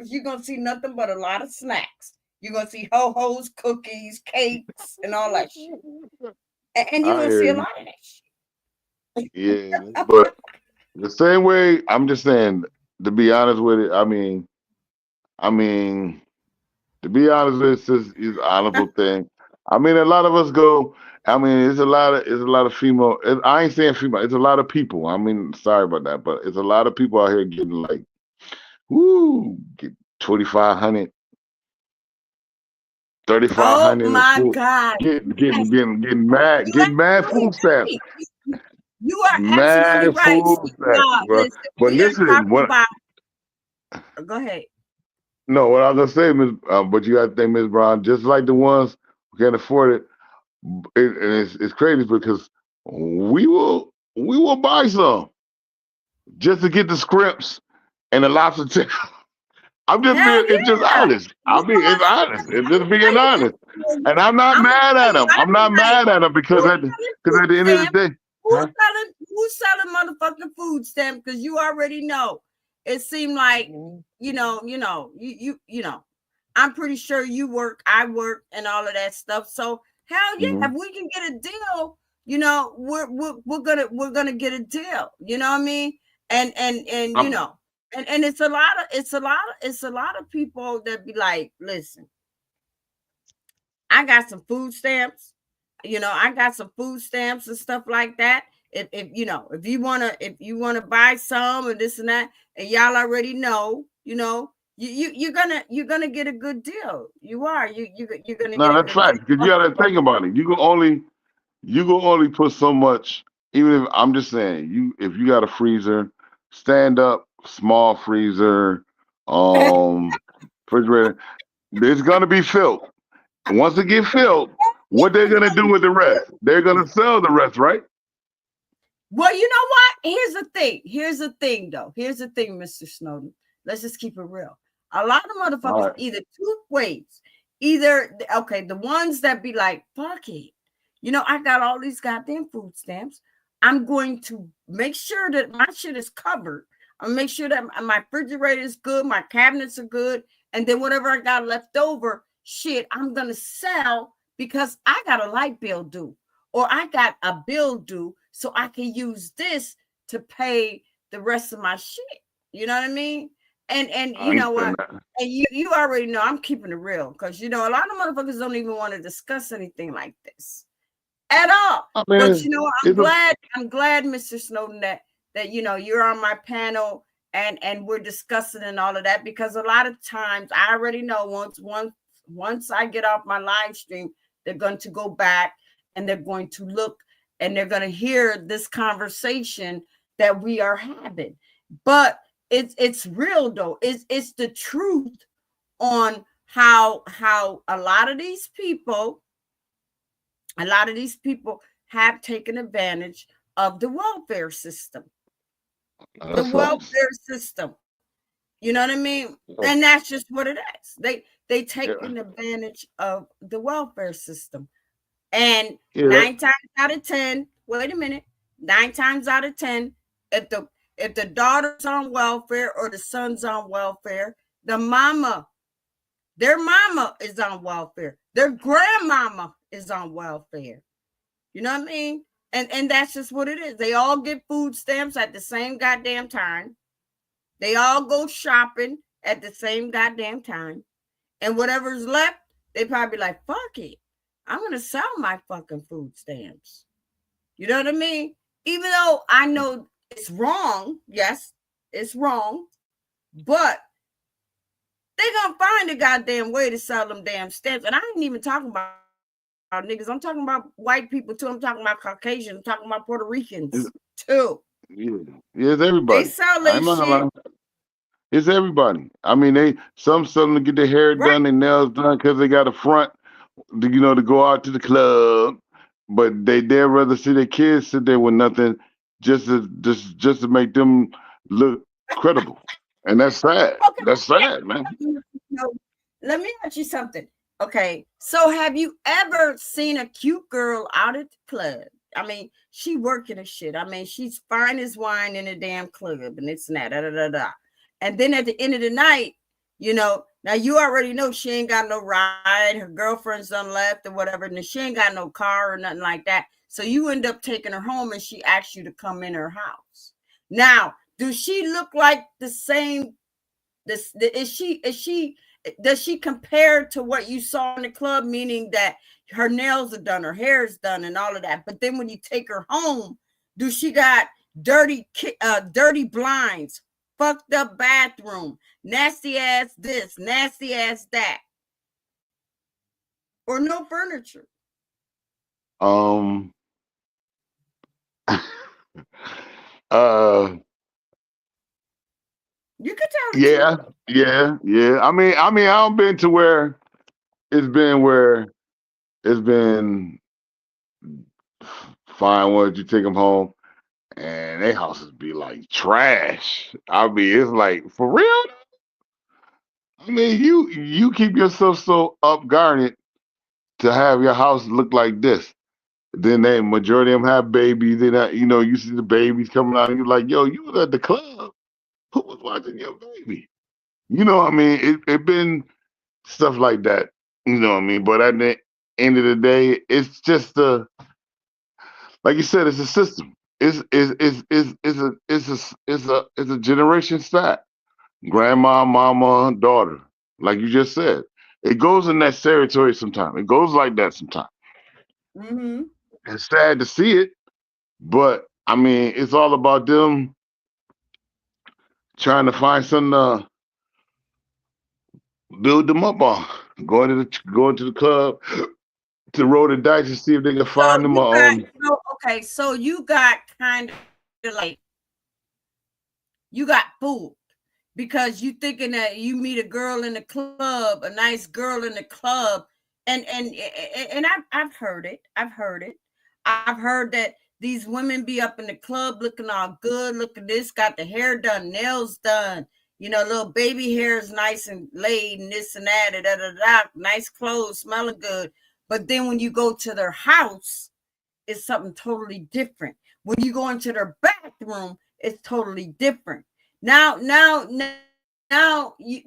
you're gonna see nothing but a lot of snacks. You're gonna see ho-hos, cookies, cakes, and all that shit. And you're I gonna hear see a you. lot of that shit. Yeah, but the same way, I'm just saying, to be honest with it, I mean, to be honest with it, it's an honorable thing. I mean, a lot of us go. I mean, it's a lot of female. I ain't saying female. It's a lot of people. I mean, sorry about that, but it's a lot of people out here getting like Woo, get 2,500, Oh 3,500 in the my food. God. Yes. You Getting mad absolutely food stamps. right. You are absolutely Mad right. food See, stamps, bro. listen, But we are listen, talking what about, go ahead. no, what I was gonna say, Miss, but you got to think, Miss Brown, just like the ones who can't afford it, and it's crazy because we will buy some just to get the scripts and the lobster tail. I'm just Hell being, it's just yeah. honest. You I mean, know it's what? honest. It's just Tell being you honest. this. And I'm not I'm gonna mad tell at you, him. I I'm not be like, mad at him because who's selling at food the end of the stamps? day, huh? Who's selling motherfucking food stamps? Because you already know. It seemed like, you know. I'm pretty sure you work, I work, and all of that stuff. So hell yeah, Mm-hmm. if we can get a deal, we're gonna get a deal. You know what I mean? And you I'm, know, and it's a lot of people that be like, listen, I got some food stamps. I got some food stamps and stuff like that. If if you wanna buy some and this and that, and y'all already know, you're gonna get a good deal. You are. You're gonna get no, a that's good deal. facts. Because you got to think about it. You can only put so much. Even if I'm just saying, if you got a freezer, stand up, small freezer, um, refrigerator, it's gonna be filled. Once it get filled, what they're gonna do with the rest? They're gonna sell the rest, right? Well, you know what? Here's the thing. Here's the thing, though. Here's the thing, Mr. Snowden. Let's just keep it real. A lot of All motherfuckers right. either two ways. Either, okay, the ones that be like, fuck it. I got all these goddamn food stamps. I'm going to make sure that my shit is covered. I'm gonna make sure that my refrigerator is good, my cabinets are good, and then whatever I got left over, shit, I'm gonna sell because I got a light bill due or I got a bill due, so I can use this to pay the rest of my shit. You know what I mean? And I you know understand what? that. And you already know I'm keeping it real because a lot of motherfuckers don't even want to discuss anything like this at all. I But mean, I'm it's a glad, Mr. Snowden, that you're on my panel and we're discussing and all of that, because a lot of times I already know once I get off my live stream, they're going to go back and they're going to look and they're going to hear this conversation that we are having. But it's real though. It's the truth on how a lot of these people have taken advantage of the welfare system. The that's facts. welfare system. You know what I mean? Yeah. And that's just what it is. They Yeah. taken advantage of the welfare system. And Yeah. 9 times out of 10, wait a minute, 9 times out of 10, if the daughter's on welfare or the son's on welfare, their mama is on welfare. Their grandmama is on welfare. You know what I mean? And that's just what it is. They all get food stamps at the same goddamn time. They all go shopping at the same goddamn time. And whatever's left, they probably like, fuck it. I'm going to sell my fucking food stamps. You know what I mean? Even though I know it's wrong. Yes, it's wrong. But they're going to find a goddamn way to sell them damn stamps. And I ain't even talking about niggas. I'm talking about white people too. I'm talking about Caucasians. I'm talking about Puerto Ricans too. Yeah. Yeah, it's They everybody. sell their I'm not gonna shit. lie. It's everybody. I mean, some them to get their hair Right. done, their nails done because they got a front, to go out to the club, but they'd rather see their kids sit there with nothing, just to make them look credible, and that's sad. Okay. That's sad, man. Let me ask you something. Okay. So have you ever seen a cute girl out at the club? I mean, she working a shit. I mean, she's fine as wine in a damn club and it's that, da, da, da, da. And then at the end of the night, now you already know she ain't got no ride. Her girlfriend's done left or whatever. And she ain't got no car or nothing like that. So you end up taking her home and she asks you to come in her house. Now, does she look like the same? Does she compare to what you saw in the club, meaning that her nails are done, her hair is done, and all of that? But then when you take her home, do she got dirty blinds fucked up bathroom, nasty ass this, nasty ass that, or no furniture? Um. You could tell the Yeah, truth. yeah. I don't been to where it's been fine once you take them home and their houses be like trash. I mean, it's like for real. I mean, you keep yourself so up guarded to have your house look like this. Then they majority of them have babies. Then you see the babies coming out, and you're like, yo, you was at the club. Who was watching your baby? You know what I mean? It been stuff like that. You know what I mean? But at the end of the day, it's just like you said, it's a system. It's a generation stack. Grandma, mama, daughter. Like you just said. It goes in that territory sometimes. It goes like that sometimes. Mm-hmm. It's sad to see it, but I mean, it's all about them trying to find something to build them up on. Going to the club to roll the dice and see if they can So find them. so you got kind of like you got fooled because you thinking that you meet a girl in the club, a nice girl in the club, and I've heard it. I've heard that these women be up in the club looking all good, look at this, got the hair done, nails done, little baby hair is nice and laid and this and that, nice clothes, smelling good. But then when you go to their house, it's something totally different. When you go into their bathroom, it's totally different. Now you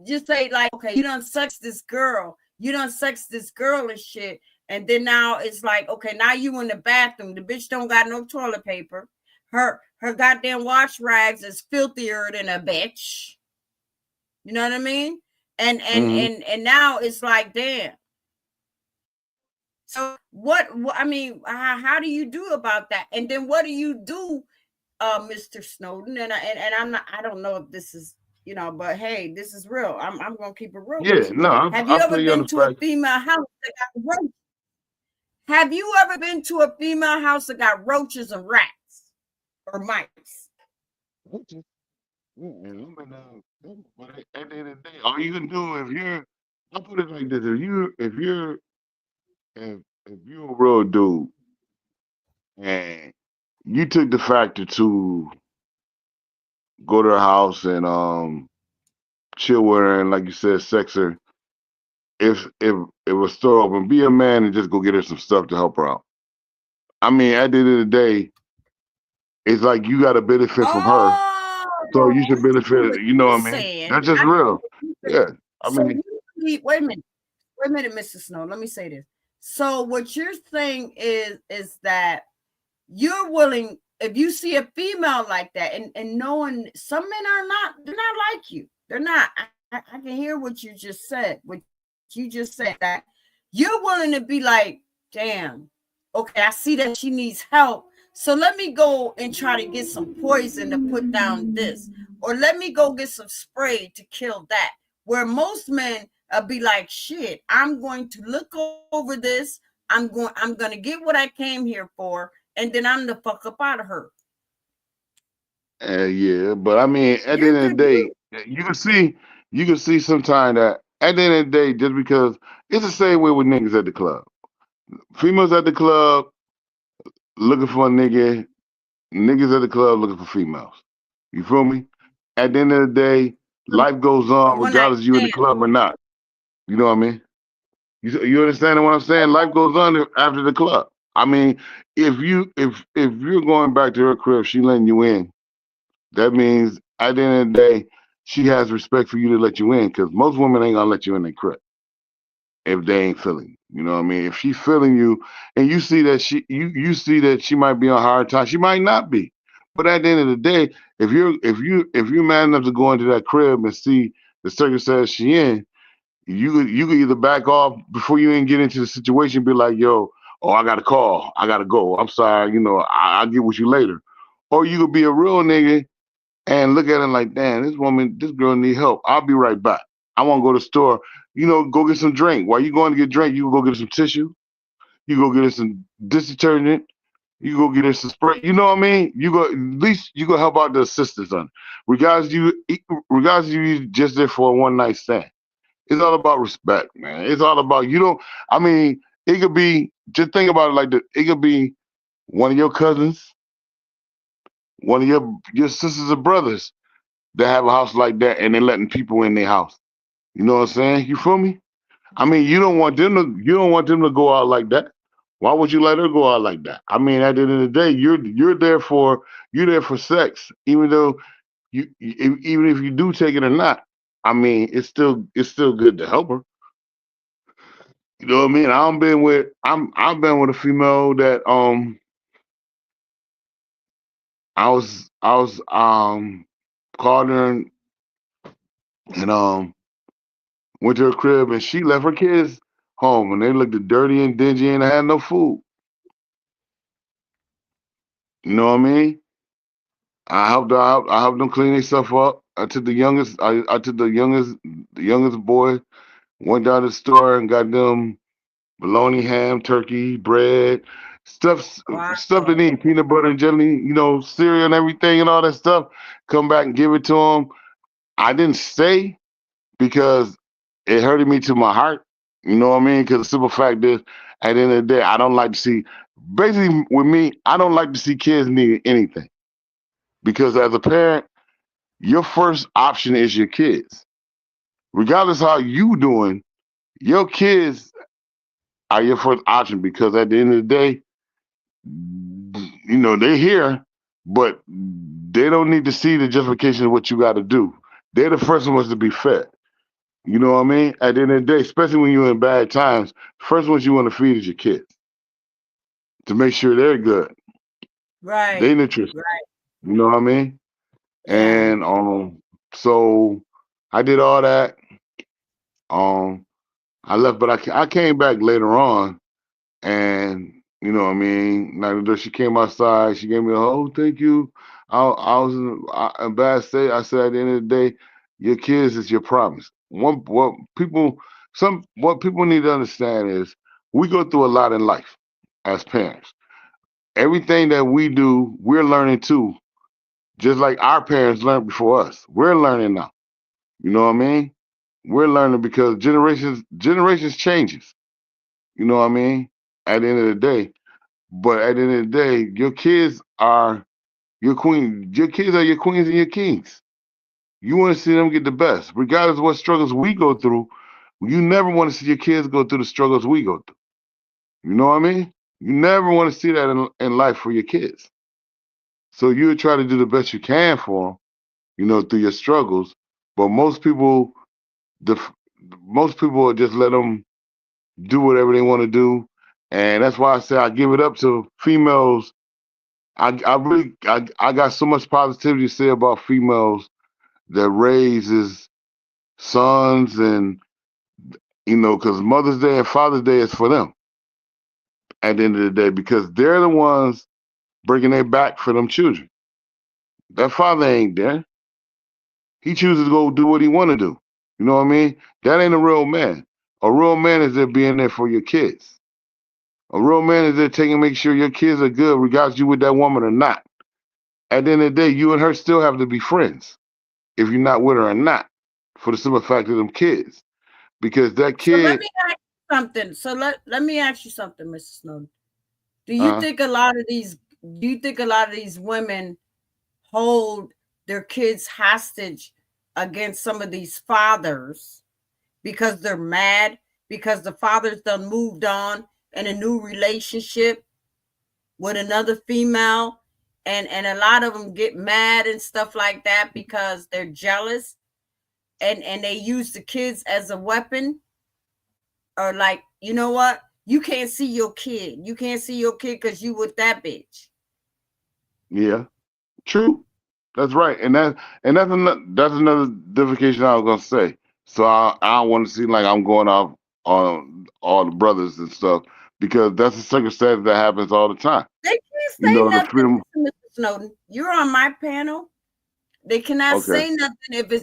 just say like, okay, you done sex this girl and shit. And then now it's like, okay, now you in the bathroom. The bitch don't got no toilet paper. Her goddamn wash rags is filthier than a bitch. You know what I mean? And now it's like, damn. So what I mean, how do you do about that? And then what do you do, Mr. Snowden? And I don't know if this is, but hey, this is real. I'm gonna keep it real with you. No, Have you I ever feel you on been the to a fact. female house that got roaches? Have you ever been to a female house that got roaches and rats or mice? But at the end of the day, all you can do I put it like this: if you're a real dude and you took the factor to go to her house and chill with her and like you said, sex her. If it was still open, be a man and just go get her some stuff to help her out. I mean, at the end of the day, it's like you got to benefit from her, Oh, so you should I see benefit. what You know you're what I mean? saying. That's just real. Yeah. I So mean, wait a minute, Mr. Snow. Let me say this. So what you're saying is that you're willing, if you see a female like that, and knowing some men they're not like you. They're not. I can hear what you just said. What you just said, that you're willing to be like, damn, okay, I see that she needs help. So let me go and try to get some poison to put down this, or let me go get some spray to kill that. Where most men be like, shit, I'm going to look over this. I'm going to get what I came here for, and then I'm the fuck up out of her. yeah, but I mean, at the You're end of good the day, dude. you can see sometimes that at the end of the day, just because it's the same way with niggas at the club. Females at the club looking for a nigga, niggas at the club looking for females. You feel me? At the end of the day, life goes on One night regardless of you in the stand. club or not. You know what I mean? You understand what I'm saying? Life goes on after the club. I mean, if you're going back to her crib, she letting you in. That means at the end of the day, she has respect for you to let you in because most women ain't gonna let you in their crib if they ain't feeling you. You know what I mean? If she's feeling you and you see that she might be on hard time, she might not be. But at the end of the day, if you're man enough to go into that crib and see the circumstance she in, you could either back off before you even get into the situation, be like, yo, oh, I got a call, I gotta go. I'm sorry, I'll get with you later. Or you could be a real nigga and look at it like, damn, this girl need help. I'll be right back. I want to go to the store, go get some drink. While you going to get drink, you go get some tissue. You go get her some dish detergent. You go get her some spray. You know what I mean? You go, at least you go help out the assistants on it. Regardless you just there for a one night stand. It's all about respect, man. It's all about I mean, it could be, just think about it like this. It could be one of your cousins, one of your sisters or brothers that have a house like that, and they're letting people in their house. You know what I'm saying? You feel me? I mean, you don't want them to go out like that. Why would you let her go out like that? I mean, at the end of the day, you're there for sex, even though even if you do take it or not. I mean, it's still good to help her. You know what I mean? I've been with a female that I was called her and went to her crib, and she left her kids home, and they looked dirty and dingy and had no food. You know what I mean? I helped her out. I helped them clean their stuff up. I took the youngest boy, went down to the store and got them bologna, ham, turkey, bread, stuff, Wow. stuff they need, peanut butter and jelly, cereal and everything and all that stuff. Come back and give it to them. I didn't stay because it hurted me to my heart. You know what I mean? Because the simple fact is, at the end of the day, I don't like to see. Basically, with me, I don't like to see kids need anything because as a parent, your first option is your kids. Regardless how you doing, your kids are your first option because at the end of the day, they're here, but they don't need to see the justification of what you got to do. They're the first ones to be fed. You know what I mean? At the end of the day, especially when you're in bad times, first ones you want to feed is your kids to make sure they're good. They Right. nutritious. Right. You know what I mean? Yeah. And so I did all that. Um, I left, but I came back later on, and you know what I mean. Now she came outside, she gave me a hug. Thank you. I was in a bad state. I said at the end of the day, your kids is your promise. What people need to understand is we go through a lot in life as parents. Everything that we do, we're learning too, just like our parents learned before us. We're learning now. You know what I mean? We're learning because generations changes. You know what I mean? At the end of the day. But at the end of the day, your kids are your queen. Your kids are your queens and your kings. You want to see them get the best, regardless of what struggles we go through. You never want to see your kids go through the struggles we go through. You know what I mean? You never want to see that in life for your kids. So you try to do the best you can for them, through your struggles. But the most people will just let them do whatever they want to do, and that's why I say I give it up to females. I got so much positivity to say about females that raises sons, and because Mother's Day and Father's Day is for them at the end of the day because they're the ones breaking their back for them children. That father ain't there. He chooses to go do what he want to do. You know what I mean? That ain't a real man. A real man is there being there for your kids. A real man is there taking make sure your kids are good, regardless you with that woman or not. At the end of the day, you and her still have to be friends if you're not with her or not, for the simple fact of them kids. Because that So let kid, me ask you something. Let me ask you something, Mr. Snowden. Do you uh, think a lot of these do you think a lot of these women hold their kids hostage against some of these fathers because they're mad because the father's done moved on in a new relationship with another female, and a lot of them get mad and stuff like that because they're jealous, and they use the kids as a weapon, or like, you know what, you can't see your kid, because you with that bitch. yeah, true. That's right, and that's another difficulty I was gonna say. So I don't want to seem like I'm going off on all the brothers and stuff because that's a circumstance that happens all the time. They can't You say know, the nothing. freedom. Listen, Mr. Snowden, you're on my panel. They cannot Okay. say nothing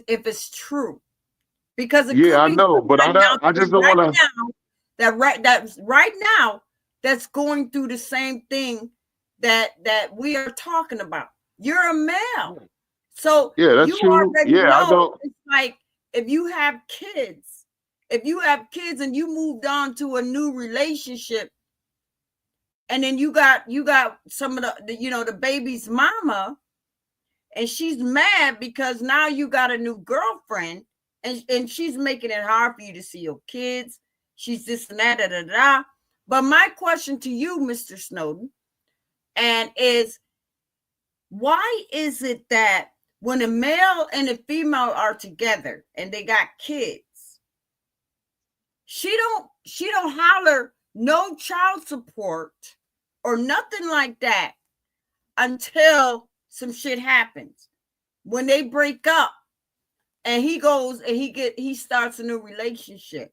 if it's true, because it Yeah, could I be know, true but right now. I just don't want to. That's right now that's going through the same thing that we are talking about. You're a male, so Yeah, that's you true. already Yeah, I know. don't. It's like if you have kids, and you moved on to a new relationship, and then you got some of the the baby's mama, and she's mad because now you got a new girlfriend, and she's making it hard for you to see your kids. She's this and that, da, da, da. But my question to you, Mr. Snowden, and is, why is it that when a male and a female are together and they got kids, she don't holler no child support or nothing like that until some shit happens? When they break up and he goes and he starts a new relationship,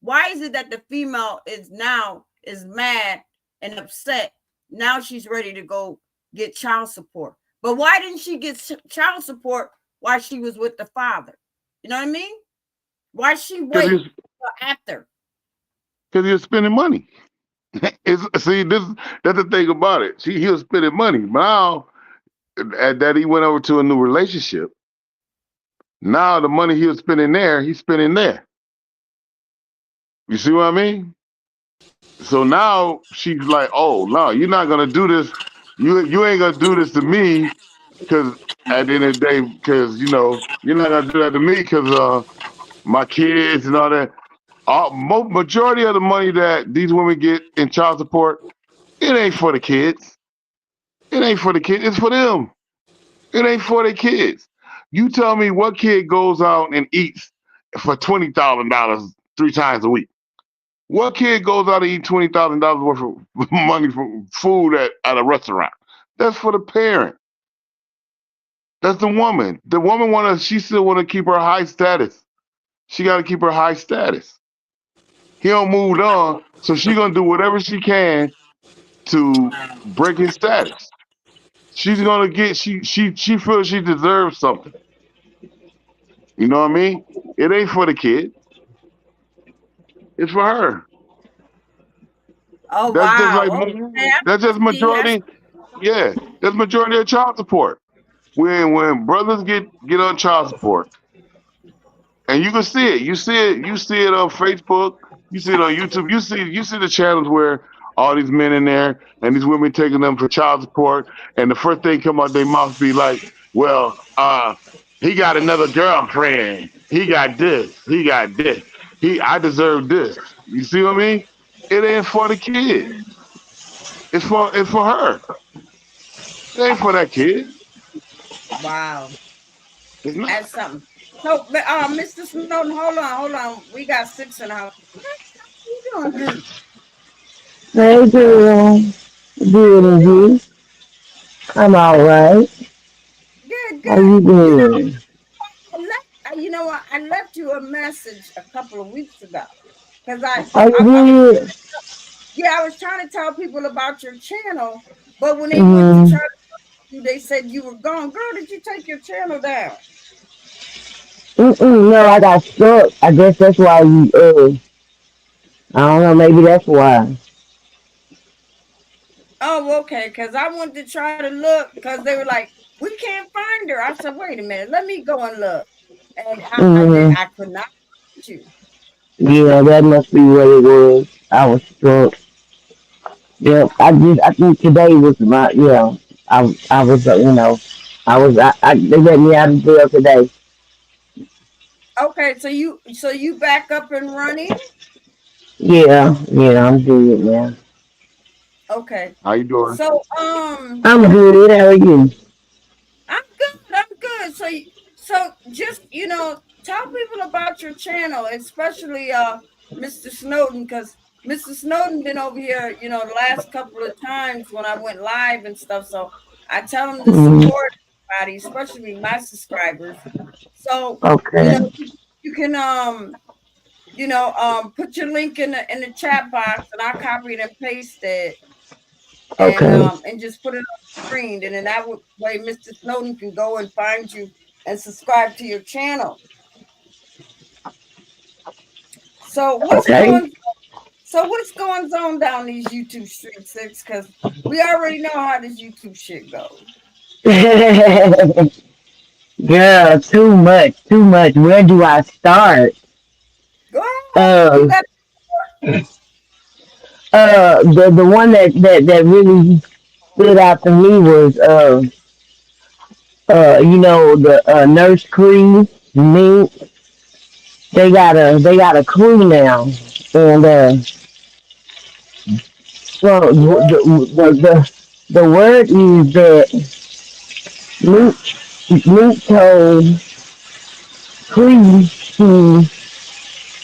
why is it that the female is mad and upset? Now she's ready to go get child support. But why didn't she get child support while she was with the father? You know what I mean? Why she wait Because till after? you're spending money. See, that's the thing about it. He was spending money. Now that he went over to a new relationship, now the money he was spending there, he's spending there. You see what I mean? So now she's like, "Oh no, you're not gonna do this. You ain't gonna do this to me, because at the end of the day, because you're not gonna do that to me, because my kids and all that. Majority of the money that these women get in child support, it ain't for the kids. It ain't for the kids. It's for them. It ain't for the kids. You tell me what kid goes out and eats for $20,000 3 times a week? What kid goes out and eat $20,000 worth of money for food at a restaurant? That's for the parent. That's the woman. The woman she still wanna keep her high status. She gotta keep her high status. He don't moved on, so she gonna do whatever she can to break his status. She's gonna get she feels she deserves something. You know what I mean? It ain't for the kid. It's for her. Oh That's just like wow. Okay. that's just majority. Yeah, that's majority of child support. When brothers get on child support, and you can see it. You see it on Facebook. You see it on YouTube. You see the channels where all these men in there and these women taking them for child support, and the first thing come out their mouth be like, "Well, he got another girlfriend. He got this. He got this. I deserve this." You see what I mean? It ain't for the kid. It's for her. It ain't for that kid. Wow. It's not. That's something. So, Mr. Snowden, hold on. We got 6 and a half. How you doing, good? Hey girl, good and you? I'm alright. Good, How good. you doing? You know what? I left you a message a couple of weeks ago because Are I was you good? yeah, I was trying to tell people about your channel, but when they went to try Mm-hmm. to you, they said you were gone. Girl, did you take your channel down? Mm-mm, no, I got stuck. I guess that's why you, I don't know, maybe that's why. Oh, okay. Because I wanted to try to look because they were like, we can't find her. I said, wait a minute, let me go and look, and Mm-hmm. I could not find you. Yeah, that must be what it was. I was stuck. Yep, I think today was I was, they let me out of jail today. Okay, so you back up and running. Yeah, yeah, I'm good now. Okay. How you doing? So I'm good, how are you? I'm good. I'm good. So just tell people about your channel, especially Mr. Snowden, because Mr. Snowden been over here, the last couple of times when I went live and stuff. So I tell him to Mm-hmm. support everybody, especially my subscribers. So Okay, you can put your link in the chat box, and I'll copy it and paste it, okay. and just put it on the screen, and then that way Mr. Snowden can go and find you and subscribe to your channel. So Okay. what's going on down these YouTube streets? Because we already know how this YouTube shit goes. Girl, too much, too much. Where do I start? Go ahead. You Um, got the one that really stood out to me was you know, the nurse crew, me. They got a crew now, and so the word is that Luke told Creed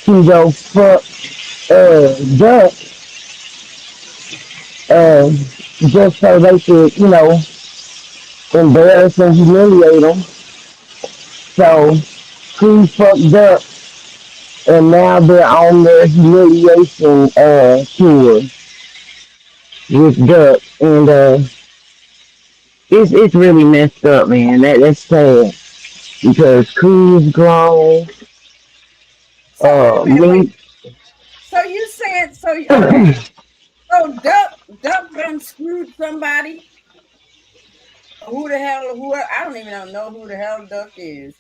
to go fuck Duck uh just so they could, you know, embarrass and humiliate him. So Creed fucked up, and now they're on their humiliation tour with Duck, and it's really messed up, man. That's sad because Creed's grown. so wait a minute, wait. Me. So you said so okay. So Duck done screwed somebody. Who the hell who I don't even know who the hell Duck is.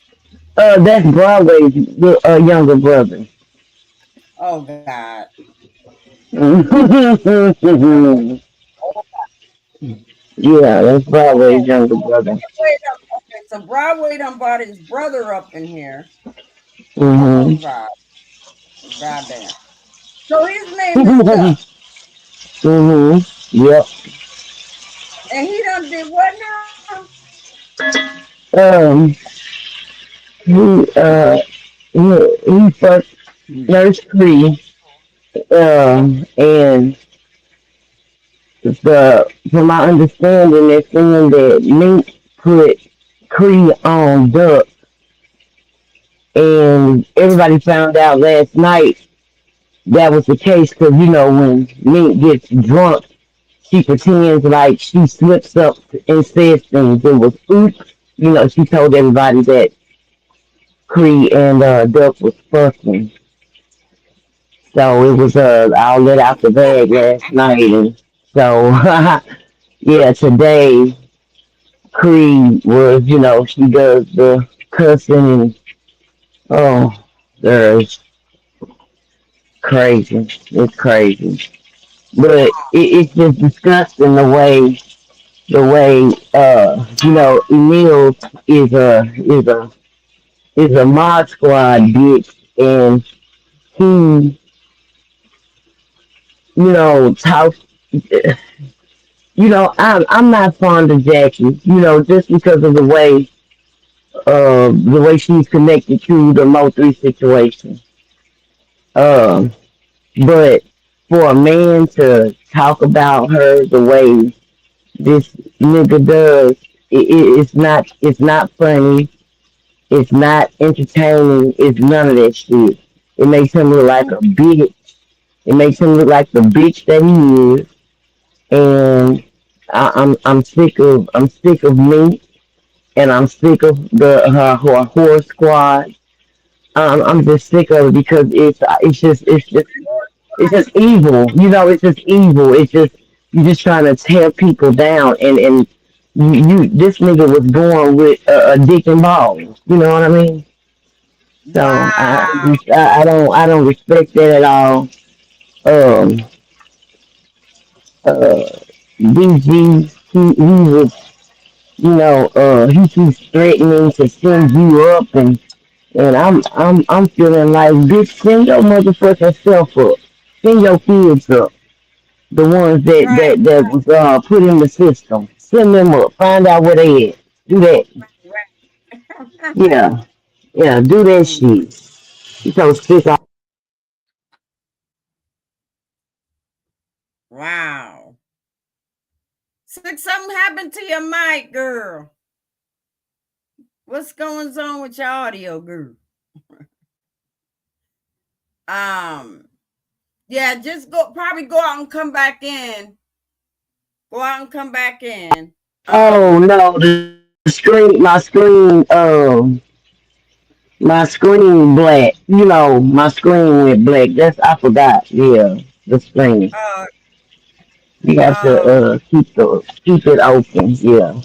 That's Broadway's younger brother. Oh God. Yeah, that's Okay. Broadway's younger brother. Wait up. Okay, so Broadway done brought his brother up in here. Oh Mm-hmm. God. Goddamn. So his name is Duck. Mm-hmm. Yep. And he done did what now? Um, he he fucked Nurse Cree. And from my understanding, they're saying that Mink put Cree on Duck, and everybody found out last night that was the case because you know when Mink gets drunk, she pretends like she slips up and says things. It was oops, you know. She told everybody that Cree and Duck was fucking, so it was all let out the bag last night, and so yeah, today Cree was, you know, she does the cussing and oh, girl, it's crazy. It's crazy. But it's just disgusting the way you know Emil is a mod squad bitch, and he you know talks, you know, I'm not fond of Jackie, you know, just because of the way she's connected to the Mo3 situation. um but for a man to talk about her the way this nigga does, it's not funny. It's not entertaining. It's none of that shit. It makes him look like a bitch. It makes him look like the bitch that he is. And I'm sick of me, and I'm sick of her horror squad. I'm just sick of it because it's just evil. You know, it's just evil. It's just you just trying to tear people down, and you this nigga was born with a dick and balls. You know what I mean? So Wow. I don't respect that at all. Um, uh, DG, he was, you know, he keeps threatening to send you up, and I'm feeling like, bitch, send your motherfucking self up, send your kids up, the ones that Right. that that was put in the system, send them up, find out where they at, do that, yeah, yeah, do that Mm. shit. So sick. Wow. Something happened to your mic, girl. What's going on with your audio, girl? Um, yeah, just probably go out and come back in. Go out and come back in. Oh no, screen, my screen black. You know, my screen went black. That's I forgot. Yeah, the screen. Uh, You have to um, keep it open. Yeah,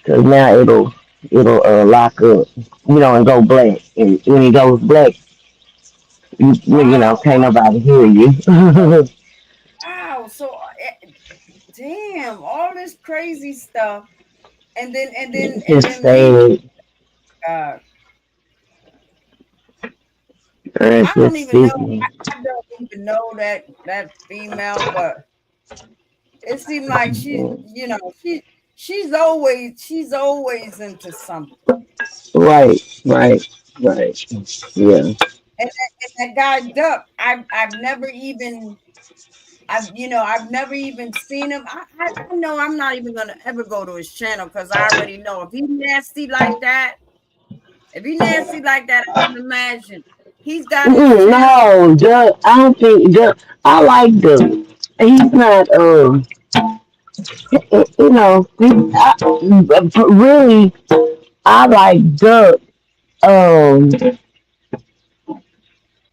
cause now it'll lock up. You know, and go black. And when it goes black, you know, wow, can't nobody hear you. wow. So, damn, all this crazy stuff, and Just then me. sad. Uh, It's I don't just even know. sickening. I don't even know that female, but it seemed like she's always into something. Right, right, right. Yeah. And that guy Duck, I've never even I've never even seen him. I know I'm not even gonna ever go to his channel because I already know if he nasty like that, I can imagine he's got his channel. No, Doug. I don't think Doug. I like Doug. He's not. You know. Really, I like Doug. Um,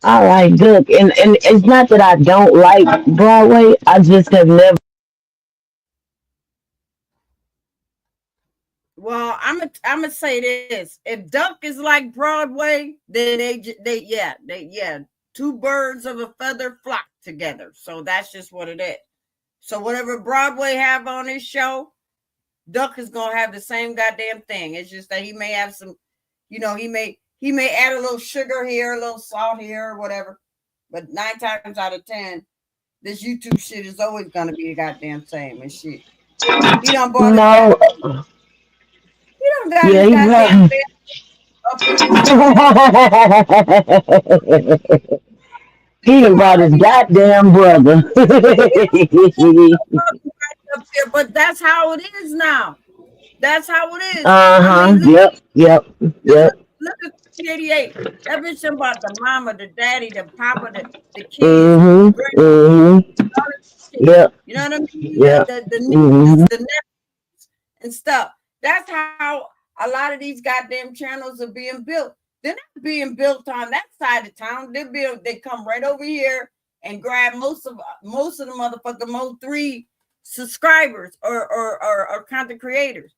I like Doug, and it's not that I don't like Broadway. I just have never. Well, I'm gonna say this: if Duck is like Broadway, then they two birds of a feather flock together. So that's just what it is. So whatever Broadway have on his show, Duck is gonna have the same goddamn thing. It's just that he may have some, he may add a little sugar here, a little salt here, or whatever. But 9 times out of 10, this YouTube shit is always gonna be the goddamn same and shit. He done bought his No. he done got Yeah, his he's goddamn right. family up in his channel. He He done brought his already got goddamn brother. he up there, but that's how it is now. That's how it is. I Uh-huh. mean, Yep. Yep. Yep. look at 388. That bitch about the mama, the daddy, the papa, the kids, the Mm-hmm. grand, Mm-hmm. all that shit. Yep. You know what I mean? Yep. The Mm-hmm. nieces, the nephews and stuff. That's how a lot of these goddamn channels are being built. They're not being built on that side of town. They come right over here and grab most of the motherfucking Mo 3 subscribers or content creators,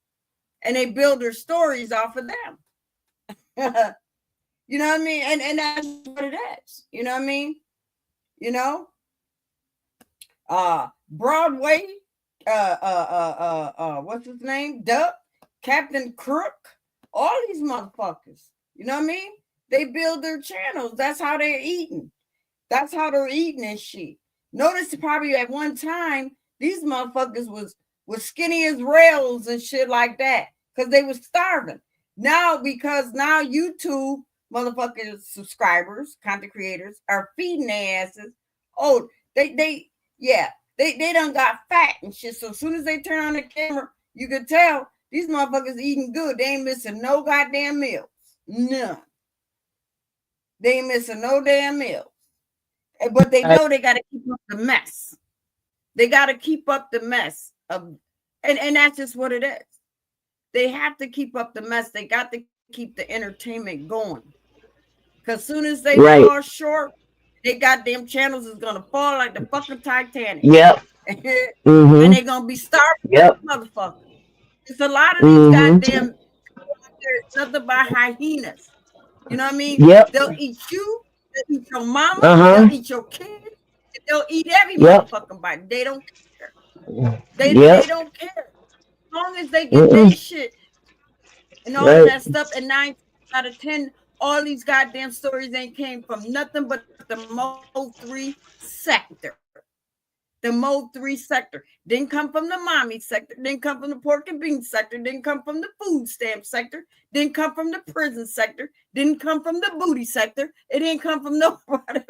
and they build their stories off of them. You know what I mean? And that's what it is. You know what I mean? You know, Broadway, what's his name? Duck, Captain Crook, all these motherfuckers. You know what I mean? They build their channels. That's how they're eating. That's how they're eating and shit. Notice probably at one time these motherfuckers was skinny as rails and shit like that because they was starving. Because now YouTube motherfuckers subscribers, content creators are feeding their asses. Oh, they done got fat and shit. So as soon as they turn on the camera, you could tell these motherfuckers eating good. They ain't missing no goddamn meals. None. They ain't missing no damn meals. But they know they got to keep up the mess. They got to keep up the mess of, and that's just what it is. They have to keep up the mess. They got to keep the entertainment going. Because soon as they Right. fall short, they goddamn channels is gonna fall like the fucking Titanic. Yep. And Mm-hmm. they're gonna be starving Yep. motherfuckers. It's a lot of these Mm-hmm. goddamn nothing but hyenas. You know what I mean? Yep. They'll eat you, they'll eat your mama, they'll Uh-huh. eat your kids, they'll eat every Yep. motherfucking bite. They don't care. They Yep. don't care. As long as they get their Mm-mm. shit and all of Right. that stuff. And 9 out of 10, all these goddamn stories ain't came from nothing but the Mo 3 sector. The Mo 3 sector didn't come from the mommy sector, didn't come from the pork and bean sector, didn't come from the food stamp sector, didn't come from the prison sector, didn't come from the booty sector. It didn't come from nobody.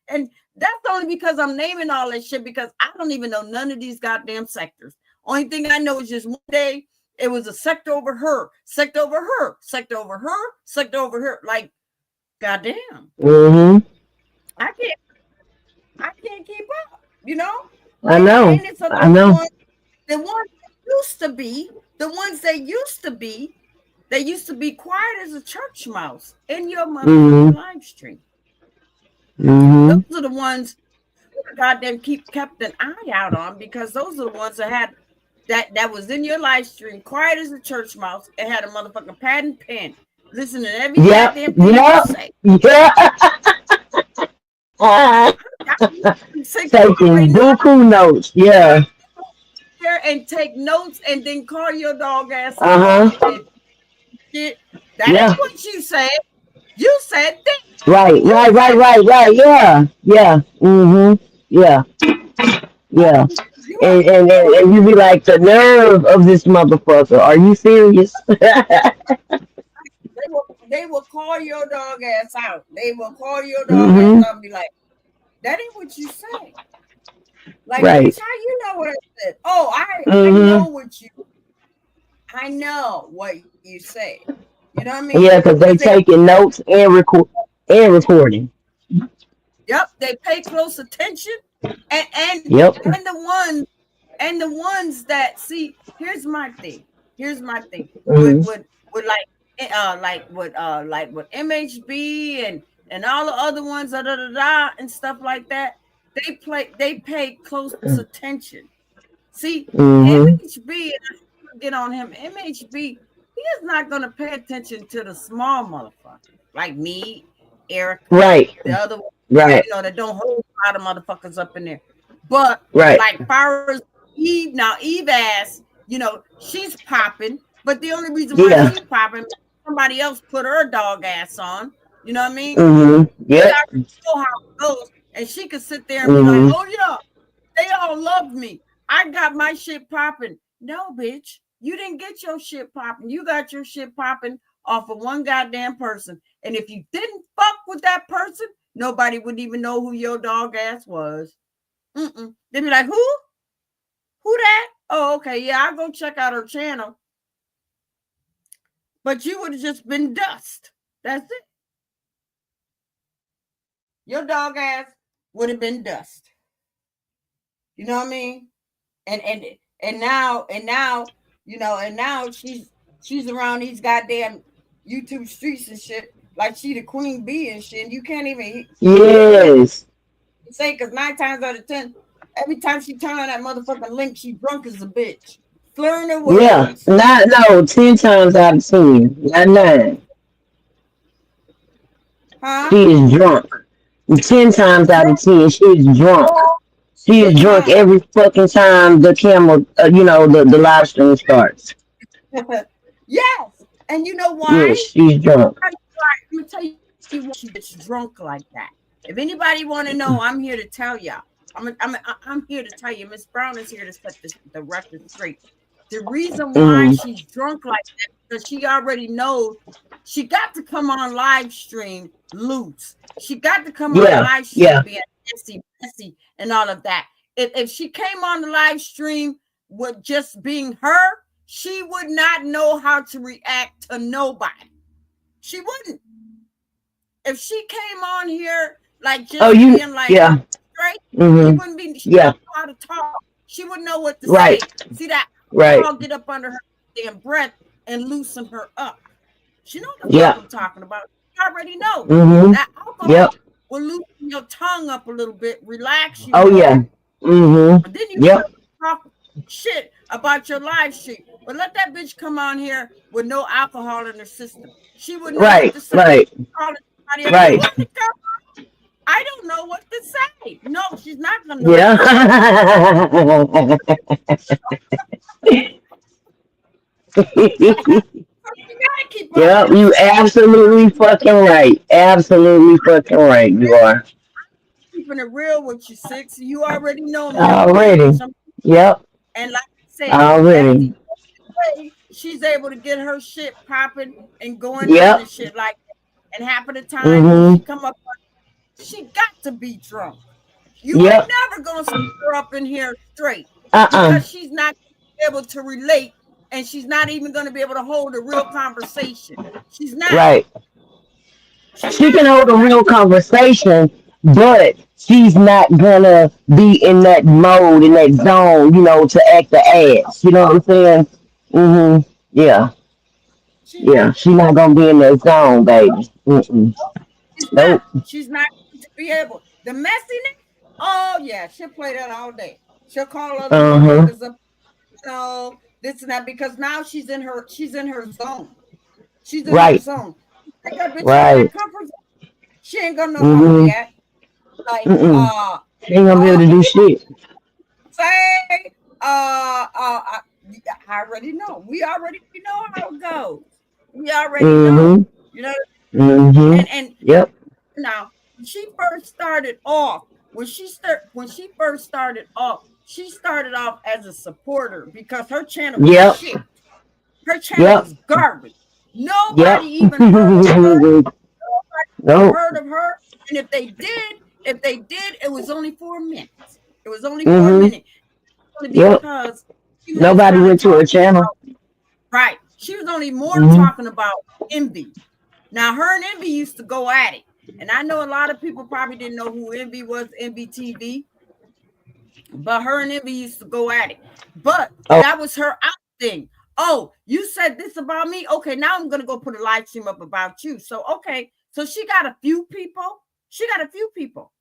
And that's only because I'm naming all that shit because I don't even know none of these goddamn sectors. Only thing I know is just one day it was a sector over her, sector over her, sector over her, sector over her. Like, goddamn, Mm-hmm. I can't keep up. You know, I know. and it's a I lot of know. ones. The ones that used to be The ones they used to be quiet as a church mouse in your Mm-hmm. motherfucking live stream. Mm-hmm. Those are the ones goddamn kept an eye out on, because those are the ones that had that was in your live stream, quiet as a church mouse, and had a motherfucking pad and pen, listening to every Yep. goddamn thing you Yep. say. Yeah. I say, Taking already know buku notes. Yeah. there and take notes and then call your dog ass Uh out huh. and shit. That Yeah. ain't what you said. You said that. Right. You Right. Right. said Right. Right. Yeah. Yeah. Mm-hmm. Yeah. Yeah. you And you be like, the nerve of this motherfucker. Are you serious? they will call your dog ass out. They will call your dog ass Mm-hmm. out and be like, that ain't what you say. Like, Right. bitch, how you know what I said? Oh, I Mm-hmm. know I know what you say. You know what I mean? Yeah, because they Because they taking notes and recording. yep, they pay close attention, and and Yep. and the ones that see. Here's my thing with Mm-hmm. with MHB and all the other ones and stuff like that. They pay close attention. See, Mm-hmm. MHB, and I get on him. MHB, he is not going to pay attention to the small motherfuckers like me, Erica, Right. the other one, Right. that don't hold a lot of motherfuckers up in there. But Right. like far as Eve, now Eve ass, she's popping, but the only reason why Yeah. she's popping, somebody else put her dog ass on. You know what I mean? Mm-hmm. We Yep. already know how it goes, and she could sit there and be like, Mm-hmm. "Oh yeah, they all love me. I got my shit popping." No, bitch, you didn't get your shit popping. You got your shit popping off of one goddamn person. And if you didn't fuck with that person, nobody would even know who your dog ass was. They'd be like, who? Who that? Oh, okay, yeah, I'll go check out her channel. But you would have just been dust. That's it. Your dog ass would have been dust. You know what I mean? And now she's around these goddamn YouTube streets and shit like she the queen bee and shit. And you can't even Yes. say, because 9 times out of 10, every time she turn on that motherfucking link, she drunk as a bitch, slurring her Yeah. words. Not no. 10 times out of 10. Not 9. Huh? She is drunk. 10 times out of 10, she is drunk. She is drunk Time. every fucking time the camera, the live stream starts. Yes. And you know why? Yes, she's drunk. I'm gonna tell you why she gets drunk like that. If anybody want to know, I'm here to tell y'all. I'm here to tell you. Miss Brown is here to set the record straight. The reason why she's drunk like that, because she already knows she got to come on live stream loose. She got to come on live stream being messy, and all of that. If she came on the live stream with just being her, she would not know how to react to nobody. She wouldn't. If she came on here like just being like straight, she wouldn't be. She wouldn't know how to talk. She wouldn't know what to say. See that? I'll get up under her damn breath and loosen her up. She knows what I'm talking about. She already knows that alcohol will loosen your tongue up a little bit, relax you. And then you talk shit about your live stream. But let that bitch come on here with no alcohol in her system. She would know what to say. I don't know what to say. No, she's not gonna know. Yep, you absolutely fucking right. Absolutely fucking right. You are. Keeping it real with you, Six. You already know me. Already. Yep. And like I said, already. She's able to get her shit popping and going on and shit like that. And half of the time when she come up, she got to be drunk. You ain't never gonna see her up in here straight because she's not able to relate, and she's not even gonna be able to hold a real conversation. She's not. Right. She can hold a real conversation, but she's not gonna be in that mode, in that zone, to act the ass. You know what I'm saying? Yeah. She's not. Yeah. She not gonna be in that zone, baby. Mm-mm. She's not. Nope. She's not going to be able. The messiness. Oh yeah, she'll play that all day. She'll call other Uh-huh. motherfuckers up. This and that because now she's in her. She's in her zone. She's in her Right. zone. Take that bitch out of Right. that comfort zone. She ain't gonna know how to Mm-hmm. react. Like Mm-mm. She ain't gonna be able to do people shit. say I already know. We already know how it goes. We already know. Mm-hmm. You know, Mm-hmm. and Yep. now when she first started off, she started off as a supporter because her channel was Yep. shit. Her channel Yep. was garbage. Nobody Yep. even heard of her. Nope. Heard of her. And if they did, it was only for a minute. It was only for a Mm-hmm. minute. Only Yep. because she was just Nobody kind of went to her talking channel. about right. She was only more Mm-hmm. talking about Envy. Now her and Envy used to go at it. And I know a lot of people probably didn't know who Envy was, Envy TV, but her and Envy used to go at it. But Oh, that was her out thing. Oh, you said this about me. Okay, now I'm gonna go put a live stream up about you. So okay, so she got a few people. She got a few people,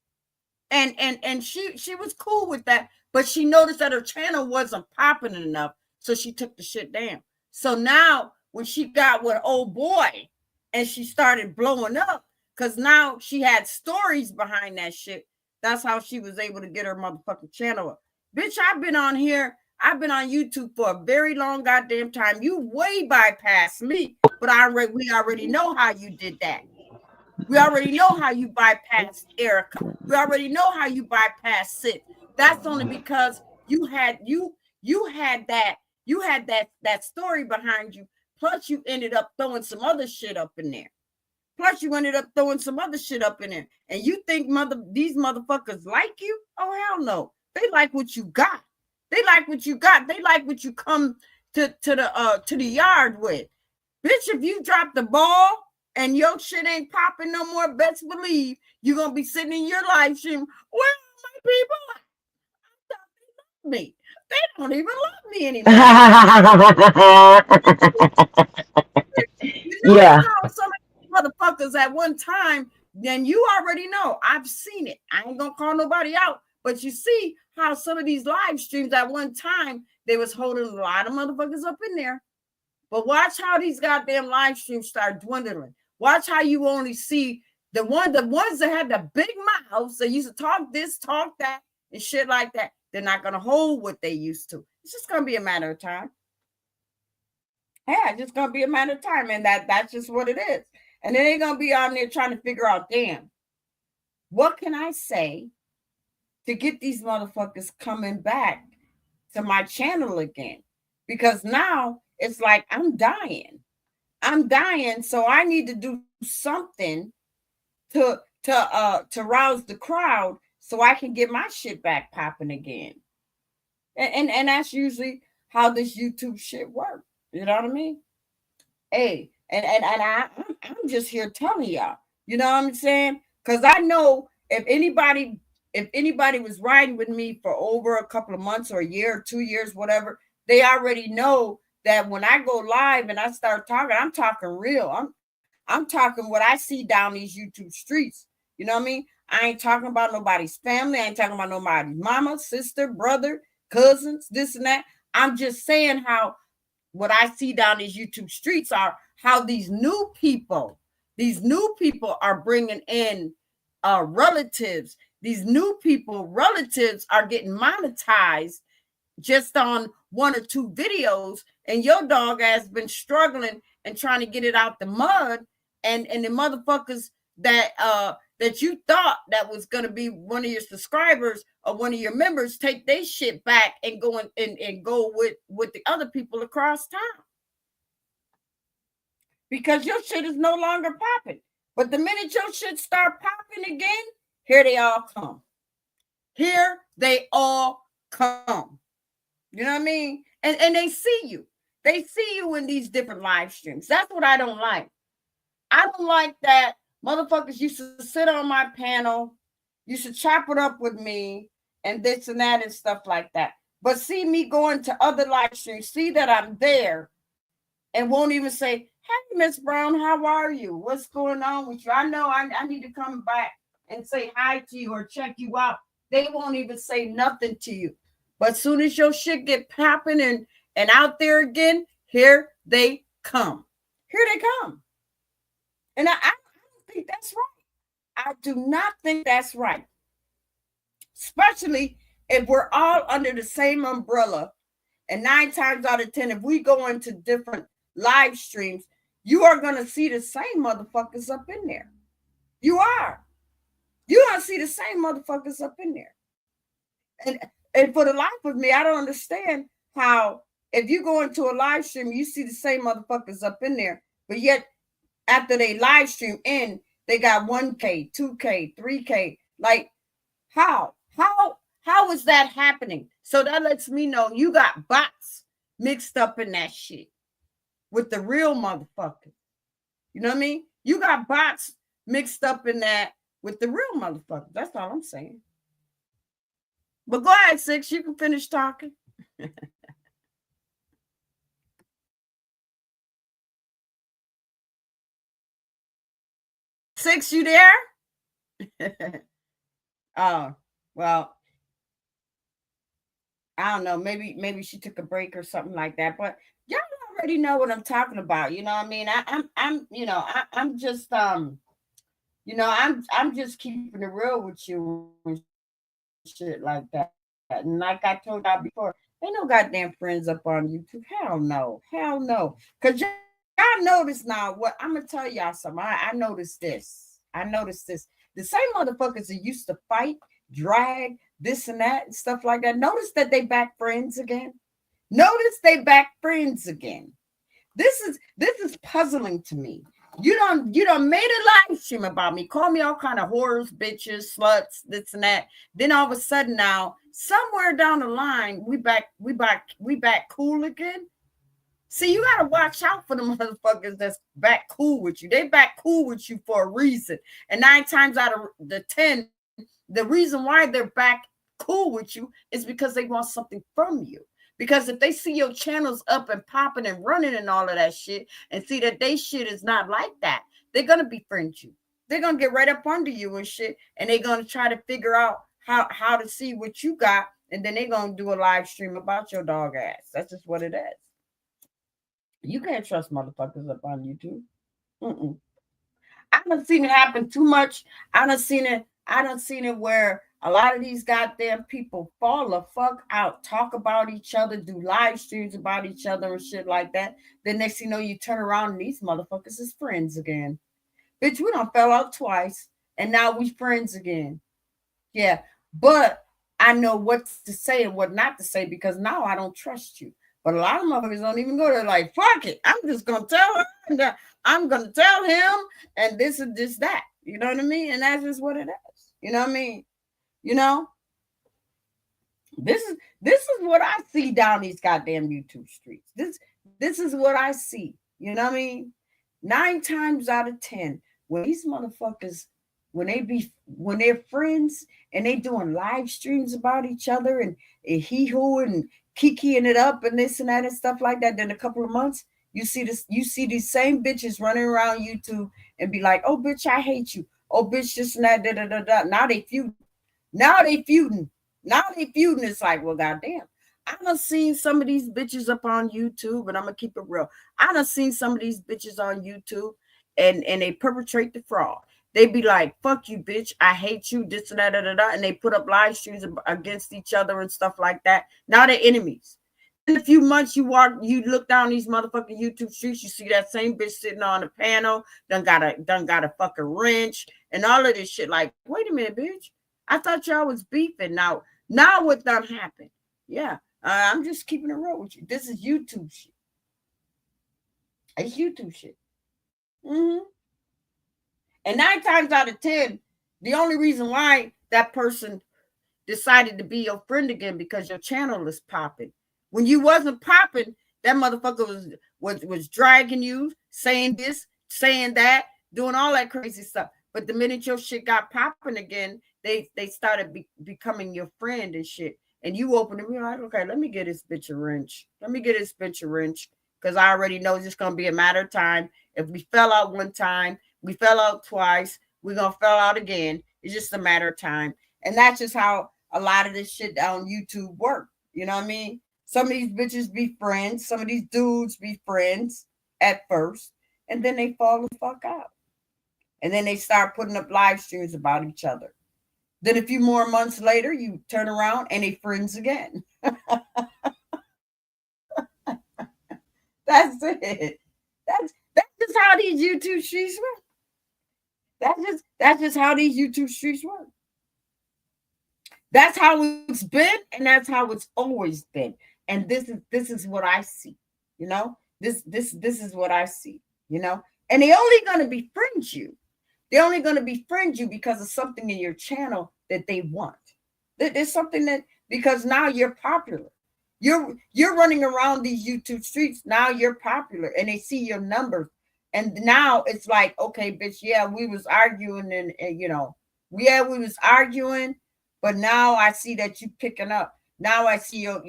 and she was cool with that. But she noticed that her channel wasn't popping enough, so she took the shit down. So now when she got with old boy, and she started blowing up, because now she had stories behind that shit. That's how she was able to get her motherfucking channel up. Bitch, I've been on here. I've been on YouTube for a very long goddamn time. You way bypassed me, but we already know how you did that. We already know how you bypassed Erica. We already know how you bypassed Sid. That's only because you had that story behind you. Plus, you ended up throwing some other shit up in there. And you think these motherfuckers like you? Oh hell no. They like what you got. They like what you got. They like what you come to the yard with. Bitch, if you drop the ball and your shit ain't popping no more, best believe you're gonna be sitting in your live stream. Where are my people? I thought they loved me. They don't even love me anymore. You yeah. notice how some of these motherfuckers at one time, then you already know. I've seen it. I ain't gonna call nobody out, but you see how some of these live streams at one time they was holding a lot of motherfuckers up in there. But watch how these goddamn live streams start dwindling. Watch how you only see the ones that had the big mouths that used to talk this, talk that, and shit like that. They're not gonna hold what they used to. It's just gonna be a matter of time. Yeah, it's just gonna be a matter of time, and that's just what it is. And then they're gonna be on there trying to figure out, damn, what can I say to get these motherfuckers coming back to my channel again? Because now it's like I'm dying. So I need to do something to rouse the crowd so I can get my shit back popping again. And that's usually how this YouTube shit works. You know what I mean? Hey, I'm just here telling y'all. You know what I'm saying? Because I know if anybody was riding with me for over a couple of months or a year or 2 years, whatever, they already know that when I go live and I start talking, I'm talking real. I'm talking what I see down these YouTube streets. You know what I mean? I ain't talking about nobody's family. I ain't talking about nobody's mama, sister, brother, cousins, this and that. I'm just saying how what I see down these YouTube streets are how these new people are bringing in relatives. These new relatives are getting monetized just on one or two videos, and your dog has been struggling and trying to get it out the mud, and the motherfuckers that you thought that was going to be one of your subscribers or one of your members take their shit back and go and go with the other people across town because your shit is no longer popping. But the minute your shit start popping again, here they all come. Here they all come. You know what I mean? And they see you. They see you in these different live streams. That's what I don't like. I don't like that motherfuckers used to sit on my panel, used to chop it up with me, and this and that and stuff like that. but see me going to other live streams, see that I'm there, and won't even say, "Hey, Miss Brown, how are you? What's going on with you? I know I need to come back and say hi to you or check you out." They won't even say nothing to you. But as soon as your shit get popping and out there again, here they come. Here they come. And I don't think that's right. I do not think that's right. Especially if we're all under the same umbrella. And 9 times out of 10, if we go into different live streams, you are going to see the same motherfuckers up in there. You are. You're going to see the same motherfuckers up in there. And for the life of me, I don't understand how if you go into a live stream, you see the same motherfuckers up in there, but yet after they live stream in, they got 1K, 2K, 3K. Like, how is that happening? So that lets me know you got bots mixed up in that shit with the real motherfuckers. You know what I mean? You got bots mixed up in that with the real motherfuckers. That's all I'm saying. But go ahead, Six. You can finish talking. Six, you there? Oh, well, I don't know. Maybe she took a break or something like that. But y'all already know what I'm talking about. You know what I mean? I'm just I'm just keeping it real with you and shit like that. And like I told y'all before, ain't no goddamn friends up on YouTube. Hell no. Cause y'all notice now what I'm gonna tell y'all something. I noticed this. The same motherfuckers that used to fight, drag, this and that and stuff like that. Notice that they back friends again. This is puzzling to me. You don't made a live stream about me. Call me all kind of whores, bitches, sluts, this and that. Then all of a sudden now, somewhere down the line, we back cool again. See, you gotta watch out for the motherfuckers that's back cool with you. They back cool with you for a reason. And 9 times out of the 10, the reason why they're back cool with you is because they want something from you. Because if they see your channels up and popping and running and all of that shit and see that they shit is not like that, they're going to befriend you. They're going to get right up under you and shit. And they're going to try to figure out how to see what you got. And then they're going to do a live stream about your dog ass. That's just what it is. You can't trust motherfuckers up on YouTube. I done seen it happen too much. I done seen it where a lot of these goddamn people fall the fuck out, talk about each other, do live streams about each other and shit like that. Then next thing you know, you turn around and these motherfuckers is friends again. Bitch, we done fell out twice and now we friends again. Yeah, but I know what to say and what not to say because now I don't trust you. But a lot of motherfuckers don't even go there like, fuck it. I'm just going to tell her and I'm going to tell him and this and this, that. You know what I mean? And that's just what it is. You know what I mean? You know? This is what I see down these goddamn YouTube streets. This is what I see. You know what I mean? 9 times out of 10, when these motherfuckers, when they're friends and they doing live streams about each other and hee-hoo and kikiing it up and this and that and stuff like that, then a couple of months, you see these same bitches running around YouTube and be like, oh, bitch, I hate you. Oh, bitch, this and that, da-da-da-da. Now they feuding. It's like, well, goddamn. I done seen some of these bitches up on YouTube, and I'm going to keep it real. I done seen some of these bitches on YouTube, and they perpetrate the fraud. They be like, fuck you, bitch. I hate you, this and that, da-da-da. And they put up live streams against each other and stuff like that. Now they're enemies. In a few months, you look down these motherfucking YouTube streets, you see that same bitch sitting on the panel, done got a fucking wrench, and all of this shit. Like, wait a minute, bitch. I thought y'all was beefing. Now what done happened? Yeah, I'm just keeping it real with you. This is YouTube shit. It's YouTube shit. And 9 times out of 10, the only reason why that person decided to be your friend again because your channel is popping. When you wasn't popping, that motherfucker was dragging you, saying this, saying that, doing all that crazy stuff. But the minute your shit got popping again, they started becoming your friend and shit. and you open it, you're like, okay, let me get this bitch a wrench. Let me get this bitch a wrench. Because I already know it's just going to be a matter of time. If we fell out one time, we fell out twice, we're going to fall out again. It's just a matter of time. And that's just how a lot of this shit on YouTube work. You know what I mean? Some of these bitches be friends. Some of these dudes be friends at first. And then they fall the fuck out. And then they start putting up live streams about each other. Then a few more months later, you turn around and they friends again. That's it. That's just how these YouTube streets work. That's just how these YouTube streets work. That's how it's been, and that's how it's always been. And this is what I see. You know, this is what I see. You know, and they only gonna befriend you. They're only gonna befriend you because of something in your channel that they want. There's something that, because now you're popular. You're running around these YouTube streets. Now you're popular, and they see your numbers. And now it's like, okay, bitch, yeah, we was arguing, and you know, yeah, we was arguing, but now I see that you picking up. Now I see your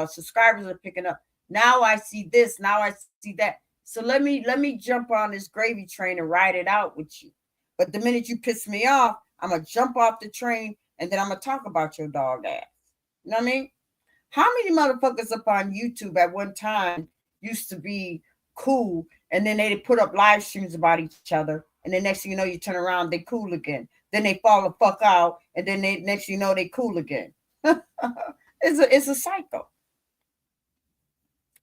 subscribers are picking up. Now I see this. Now I see that. So let me jump on this gravy train and ride it out with you. But the minute you piss me off, I'm gonna jump off the train, and then I'm gonna talk about your dog ass. You know what I mean? How many motherfuckers up on YouTube at one time used to be cool, and then they put up live streams about each other, and the next thing you know, you turn around, they cool again. Then they fall the fuck out, and then next thing you know, they cool again. It's a cycle.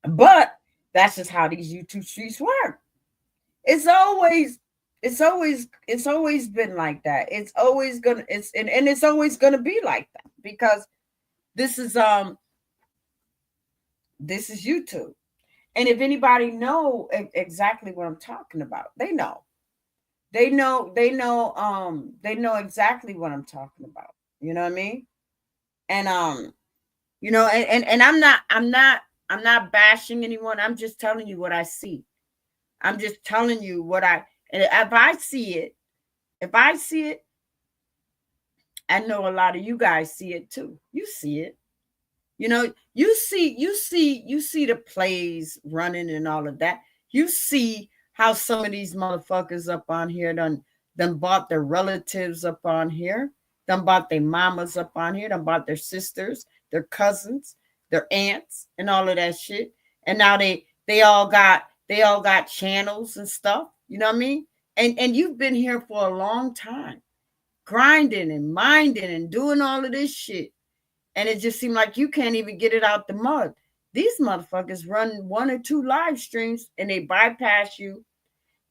But that's just how these YouTube streets work. It's always been like that. It's always gonna it's always gonna be like that, because this is YouTube. And if anybody know exactly what I'm talking about, they know exactly what I'm talking about. You know what I mean? And you know, and I'm not bashing anyone. I'm just telling you what I see. I'm just telling you what and if I see it, I know a lot of you guys see it too. You see it. You know, you see the plays running and all of that. You see how some of these motherfuckers up on here done bought their relatives up on here, done bought their mamas up on here, done bought their sisters, their cousins, their aunts, and all of that shit. And now they all got channels and stuff. You know what I mean? And you've been here for a long time, grinding and minding and doing all of this shit. And it just seemed like you can't even get it out the mud. These motherfuckers run 1 or 2 live streams and they bypass you.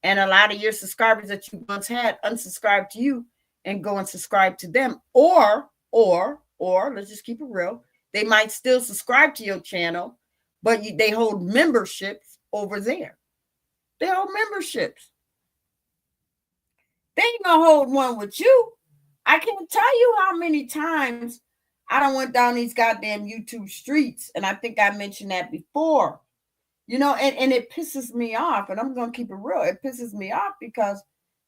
And a lot of your subscribers that you once had unsubscribe to you and go and subscribe to them. Or let's just keep it real, they might still subscribe to your channel, but they hold memberships over there. They hold memberships. They ain't gonna hold one with you. I can't tell you how many times I done went down these goddamn YouTube streets, and I think I mentioned that before. You know, and it pisses me off, and I'm gonna keep it real. It pisses me off because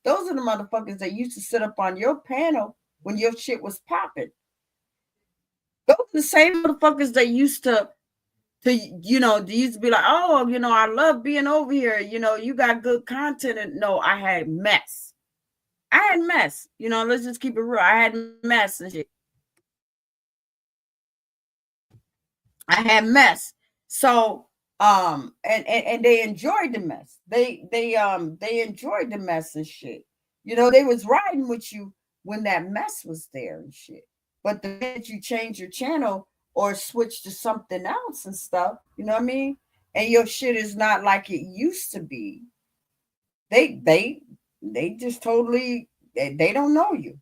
those are the motherfuckers that used to sit up on your panel when your shit was popping. Those are the same motherfuckers that used to you know, they used to be like, oh, you know, I love being over here. You know, you got good content. And no, I had mess. You know, let's just keep it real. I had mess and shit. I had mess. So and they enjoyed the mess. They enjoyed the mess and shit. You know, they was riding with you when that mess was there and shit. But the minute you change your channel or switch to something else and stuff, you know what I mean? And your shit is not like it used to be. They just totally they don't know you.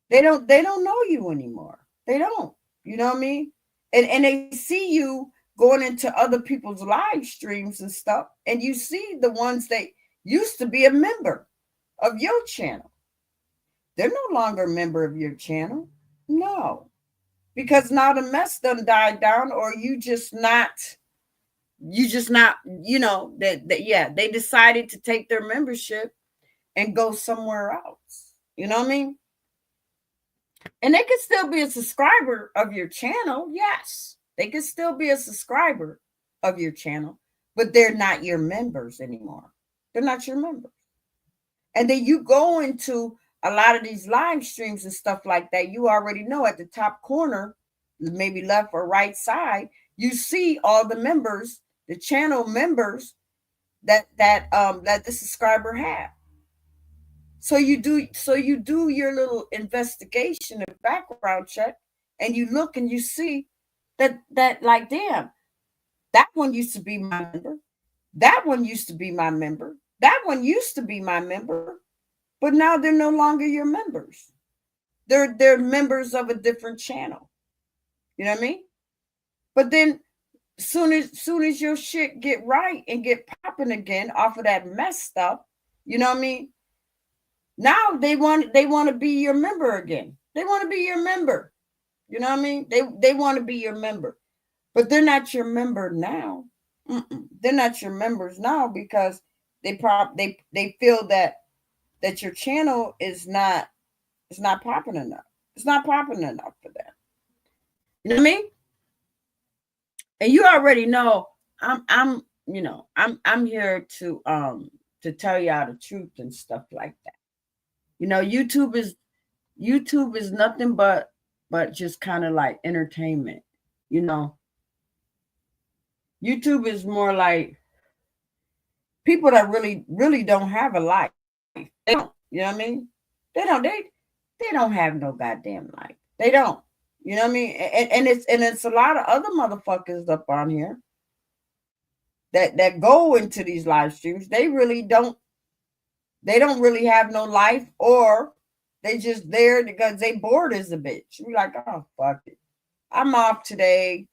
They don't know you anymore. They don't. You know what I mean? And they see you going into other people's live streams and stuff, and you see the ones that used to be a member of your channel. They're no longer a member of your channel. No. Because now the mess done died down, or you just not, you know, that they decided to take their membership and go somewhere else. You know what I mean? And they can still be a subscriber of your channel. Yes, they can still be a subscriber of your channel, but they're not your members anymore. They're not your members. And then you go into a lot of these live streams and stuff like that. You already know at the top corner, maybe left or right side, you see all the members, the channel members that the subscriber have. So you do your little investigation and background check, and you look and you see that like, damn, that one used to be my member. That one used to be my member. That one used to be my member, but now they're no longer your members. They're members of a different channel. You know what I mean? But then soon as your shit get right and get popping again off of that mess stuff, you know what I mean? Now they want to be your member again. They want to be your member. You know what I mean? They want to be your member, but they're not your member now. They're not your members now because they feel that your channel is not popping enough. It's not popping enough for them. You know what I mean? And you already know I'm here to tell y'all the truth and stuff like that. You know, YouTube is nothing but just kind of like entertainment. You know, YouTube is more like people that really don't have a life. They don't, you know what I mean? They don't have no goddamn life. They don't. You know what I mean? And it's a lot of other motherfuckers up on here that go into these live streams. They don't really have no life, or they just there because they bored as a bitch. You're like, oh, fuck it. I'm off today.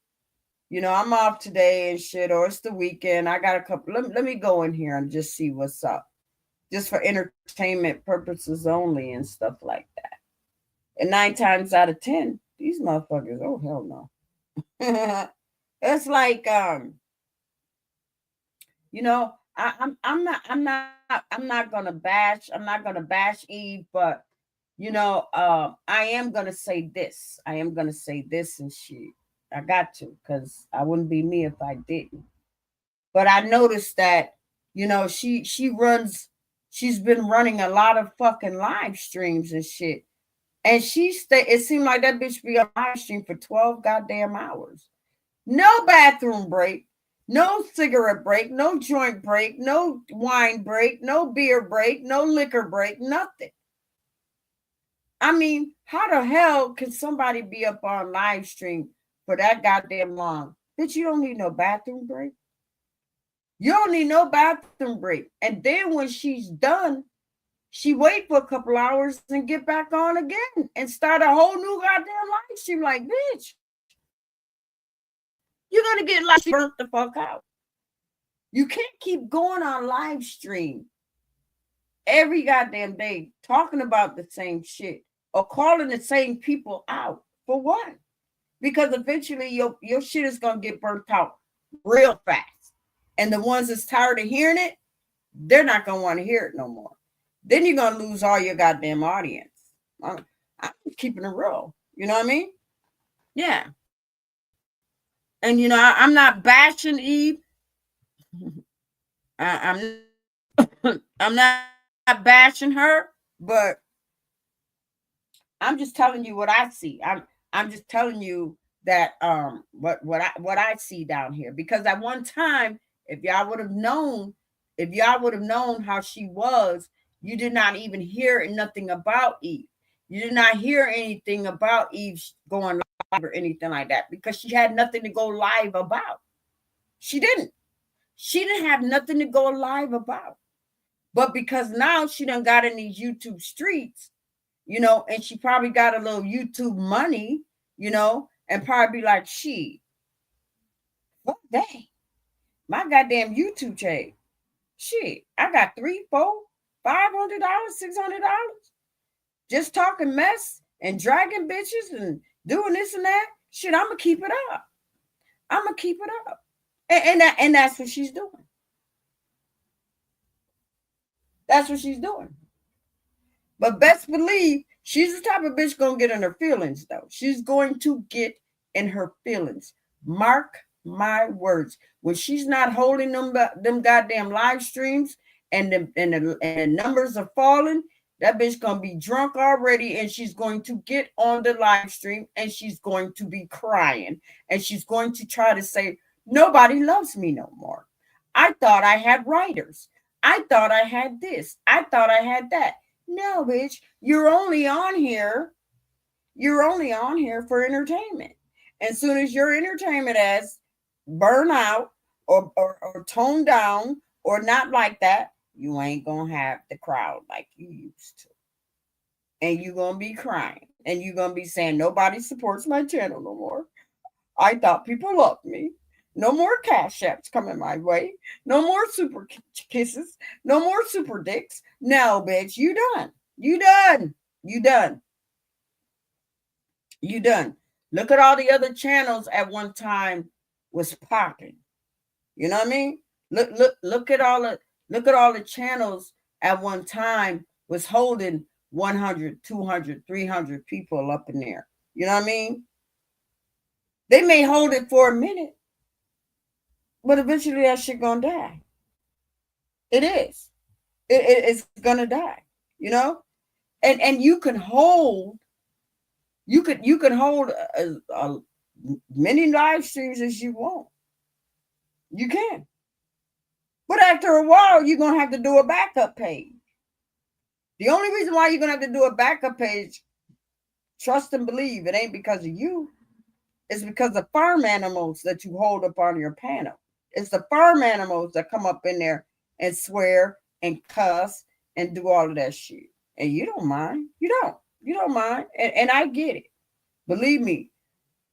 You know, I'm off today and shit, or it's the weekend. I got a couple. Let me go in here and just see what's up. Just for entertainment purposes only and stuff like that. And 9 times out of 10, these motherfuckers, oh, hell no. It's like, you know, I'm not gonna bash Eve, but you know, I am gonna say this. And I got to, because I wouldn't be me if I didn't. But I noticed that, you know, she's been running a lot of fucking live streams and shit. And it seemed like that bitch be on live stream for 12 goddamn hours. No bathroom break. No cigarette break, no joint break, no wine break, no beer break, no liquor break, nothing. I mean, how the hell can somebody be up on live stream for that goddamn long? Bitch, you don't need no bathroom break. You don't need no bathroom break. And then when she's done, she wait for a couple hours and get back on again and start a whole new goddamn live stream. Like, bitch, you're going to get like burnt the fuck out. You can't keep going on live stream every goddamn day talking about the same shit or calling the same people out. For what? Because eventually your shit is going to get burnt out real fast. And the ones that's tired of hearing it, they're not going to want to hear it no more. Then you're going to lose all your goddamn audience. I'm keeping it real. You know what I mean? Yeah. And, you know, I'm not bashing Eve. I'm not bashing her, but I'm just telling you what I see. I'm just telling you that what I see down here. Because at one time, if y'all would have known how she was, you did not even hear nothing about Eve. You did not hear anything about Eve going live or anything like that, because she had nothing to go live about. She didn't have nothing to go live about. But because now she done got in these YouTube streets, you know, and she probably got a little YouTube money, you know, and probably be like, fuck that. My goddamn YouTube channel. Shit, I got $300, $400, $500, $600 just talking mess and dragging bitches and doing this and that. Shit, I'm gonna keep it up. And that's what she's doing. That's what she's doing. But best believe She's the type of bitch gonna get in her feelings, though. She's going to get in her feelings. Mark my words. When she's not holding them goddamn live streams and the numbers are falling, that bitch gonna be drunk already, and she's going to get on the live stream and she's going to be crying, and she's going to try to say, nobody loves me no more. I thought I had writers. I thought I had this. I thought I had that. No, bitch, you're only on here. You're only on here for entertainment. As soon as your entertainment has burn out or toned down or not like that, you ain't gonna have the crowd like you used to. And you're gonna be crying. And you're gonna be saying, nobody supports my channel no more. I thought people loved me. No more cash apps coming my way. No more super kisses. No more super dicks. No, bitch, you done. You done. You done. You done. Look at all the other channels at one time was popping. You know what I mean? Look at all the channels at one time was holding 100, 200, 300 people up in there. You know what I mean? They may hold it for a minute, but eventually that shit gonna die. It is. It's gonna die. You know, and you can hold. You can hold many live streams as you want. You can. But after a while, you're going to have to do a backup page. The only reason why you're going to have to do a backup page, trust and believe, it ain't because of you. It's because of farm animals that you hold up on your panel. It's the farm animals that come up in there and swear and cuss and do all of that shit. And you don't mind. You don't mind. And I get it. Believe me,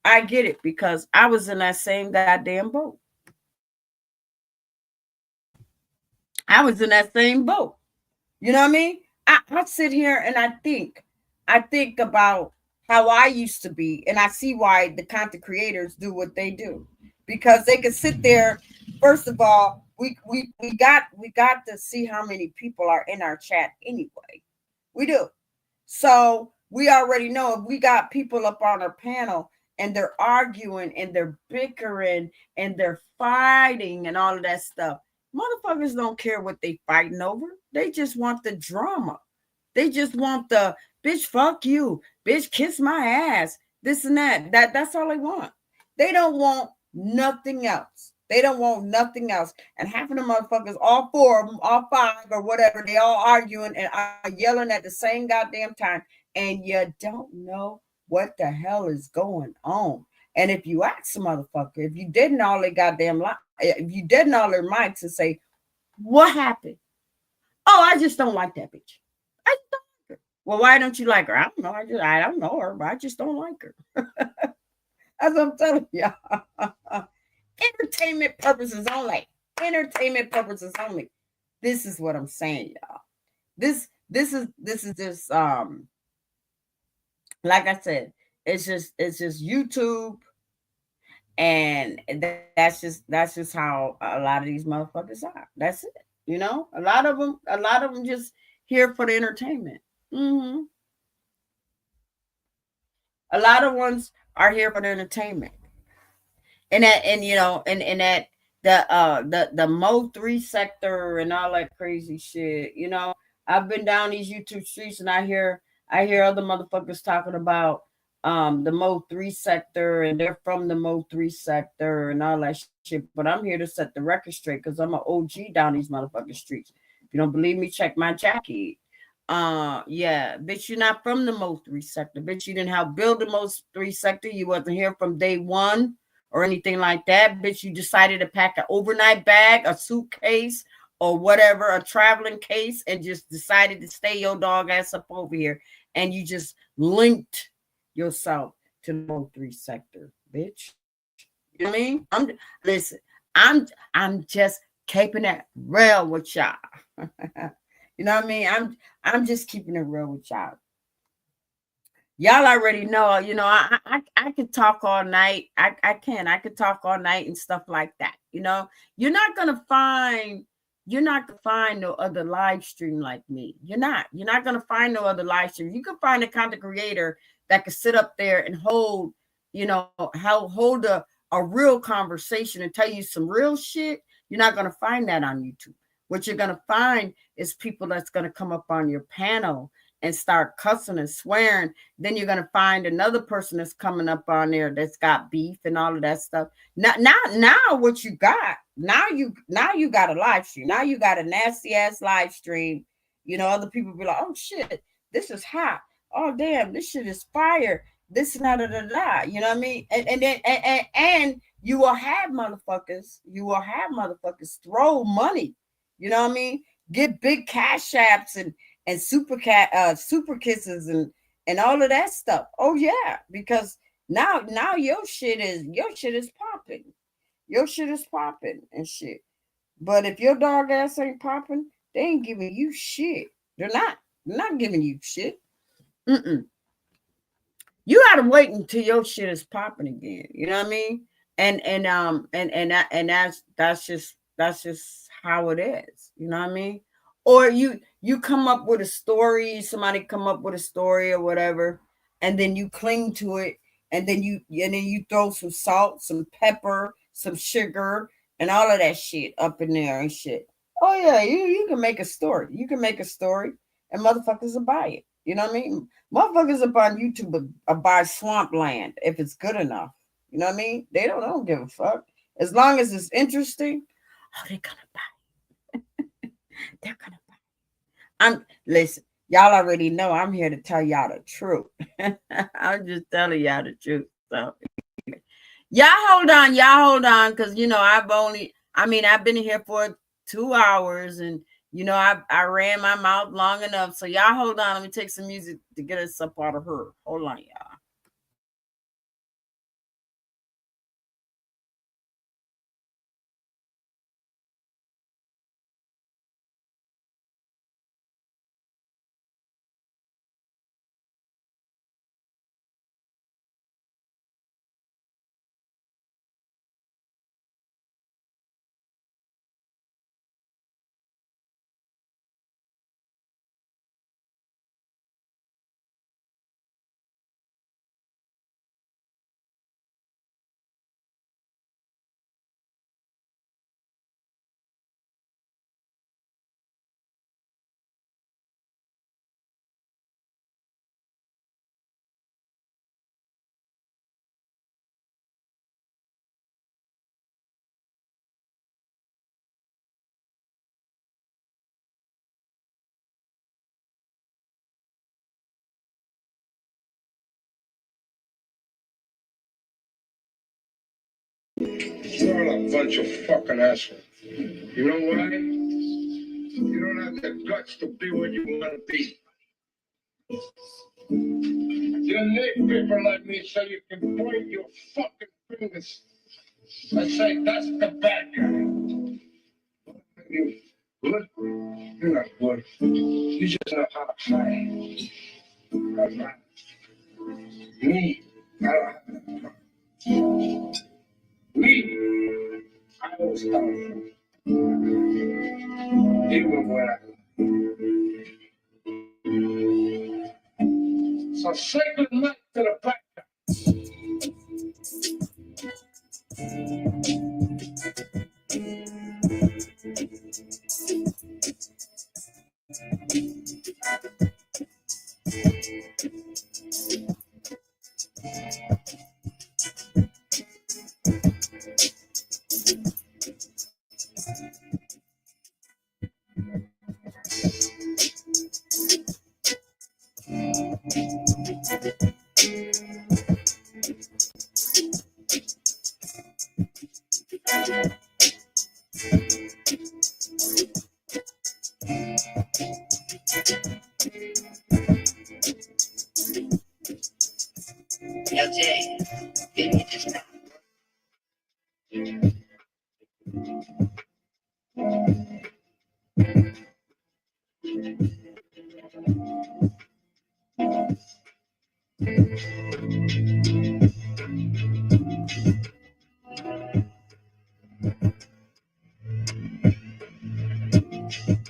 I get it because I was in that same goddamn boat. I was in that same boat. You know what I mean? I sit here and I think about how I used to be, and I see why the content creators do what they do. Because they can sit there. First of all, we got to see how many people are in our chat anyway. We do. So we already know if we got people up on our panel and they're arguing and they're bickering and they're fighting and all of that stuff, motherfuckers don't care what they fighting over. They just want the drama. They just want the bitch, fuck you, bitch, kiss my ass, this and that. That's all they want. They don't want nothing else. They don't want nothing else. And half of the motherfuckers, all four of them, all five or whatever, they all arguing and are yelling at the same goddamn time. And you don't know what the hell is going on. And if you ask a motherfucker, if you didn't all their goddamn if you didn't all their mics and say, what happened? Oh, I just don't like that bitch. I just don't like her. Well, why don't you like her? I don't know. I don't know her, but I just don't like her. That's what I'm telling y'all. Entertainment purposes only. Entertainment purposes only. This is what I'm saying, y'all. This is just like I said, it's just YouTube, and that's just how a lot of these motherfuckers are. That's it. You know, a lot of them just here for the entertainment. Mm-hmm. A lot of ones are here for the entertainment. And that, and you know, and that the Mo 3 sector and all that crazy shit, you know. I've been down these YouTube streets and I hear other motherfuckers talking about the Mo 3 sector and they're from the Mo 3 sector and all that shit. But I'm here to set the record straight because I'm an OG down these motherfucking streets. If you don't believe me, check my jacket. Yeah, bitch, you're not from the Mo 3 sector. Bitch, you didn't help build the Mo 3 sector. You wasn't here from day one or anything like that. Bitch, you decided to pack an overnight bag, a suitcase, or whatever, a traveling case, and just decided to stay your dog ass up over here. And you just linked yourself to the Mo 3 sector, bitch. You know what I mean? Listen, I'm just keeping it real with y'all. You know what I mean? I'm just keeping it real with y'all. Y'all already know, you know, I could talk all night. I could talk all night and stuff like that. You know, you're not gonna find you're not gonna find no other live stream like me. You're not gonna find no other live stream. You can find a content creator that can sit up there and hold, hold a real conversation and tell you some real shit. You're not gonna find that on YouTube. What you're gonna find is people that's gonna come up on your panel and start cussing and swearing. Then you're gonna find another person that's coming up on there that's got beef and all of that stuff. Now what you got? Now you got a live stream. Now you got a nasty ass live stream. Other people be like, oh shit, this is hot. Oh damn, this shit is fire. This and da. You know what I mean? And you will have motherfuckers. Throw money. You know what I mean? Get big cash apps and super kisses and all of that stuff. Oh yeah, because now your shit is popping. Your shit is popping and shit. But if your dog ass ain't popping, they ain't giving you shit. They're not giving you shit. You gotta wait until your shit is popping again. You know what I mean? And that's just how it is. You know what I mean? Or you come up with a story, somebody come up with a story or whatever, and then you cling to it, and then you throw some salt, some pepper, some sugar, and all of that shit up in there and shit. Oh yeah, you can make a story. You can make a story, and motherfuckers will buy it. You know what I mean? Motherfuckers up on YouTube will buy Swampland if it's good enough. You know what I mean? They don't give a fuck. As long as it's interesting, they're gonna buy it. They're gonna buy it. Listen, y'all already know I'm here to tell y'all the truth. I'm just telling y'all the truth. So y'all hold on, because I've been here for 2 hours, and I ran my mouth long enough. So y'all hold on. Let me take some music to get us up out of her. Hold on, y'all. You're all a bunch of fucking assholes. You know why? You don't have the guts to be what you want to be. You need people like me so you can point your fucking fingers and say, that's the bad guy. You good? You're not good. You just know how to hide. Right? Me, I don't have that problem. Me, I was powerful. Even when So say good night to the bad guy.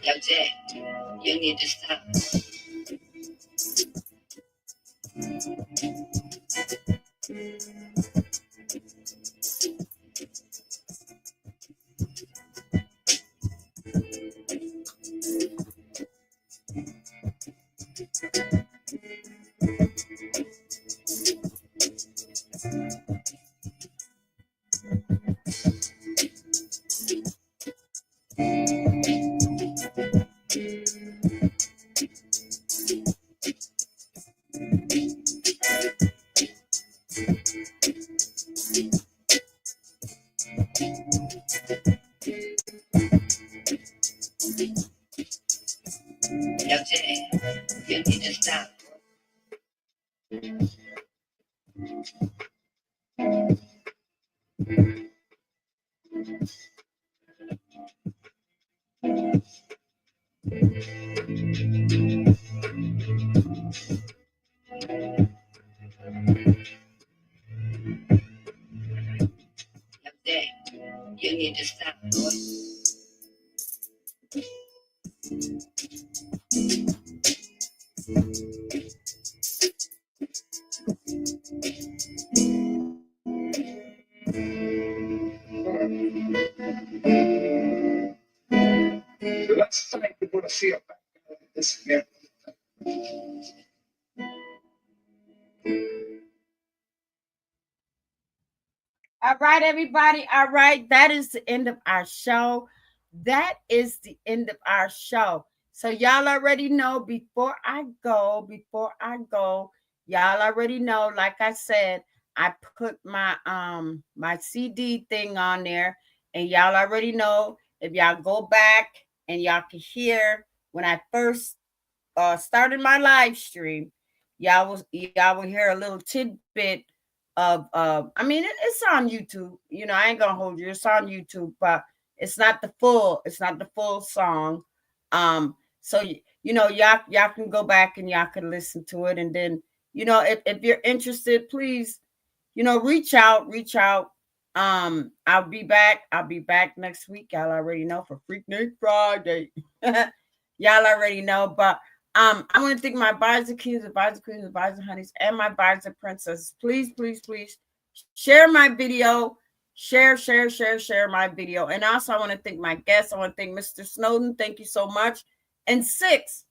Yo, Jay, you need to stop. Yo, Jay, you need to stop. Yo, Jay, you need to stop. All right, everybody. All right. That is the end of our show. That is the end of our show. So y'all already know before I go, y'all already know, like I said, I put my CD thing on there, and y'all already know if y'all go back and y'all can hear when I first started my live stream, y'all will hear a little tidbit of I mean it's on YouTube. You know, I ain't gonna hold you. It's on YouTube, but it's not the full song. So you know, y'all can go back and y'all can listen to it, and then you know if you're interested, please, you know, reach out. I'll be back next week. Y'all already know for Freaknik Friday. Y'all already know, but I want to thank my advisor kings, advisor queens, advisor honeys, and my advisor princesses. Please, please, please share my video. Share my video. And also I want to thank my guests. I want to thank Mr. Snowden. Thank you so much. And Six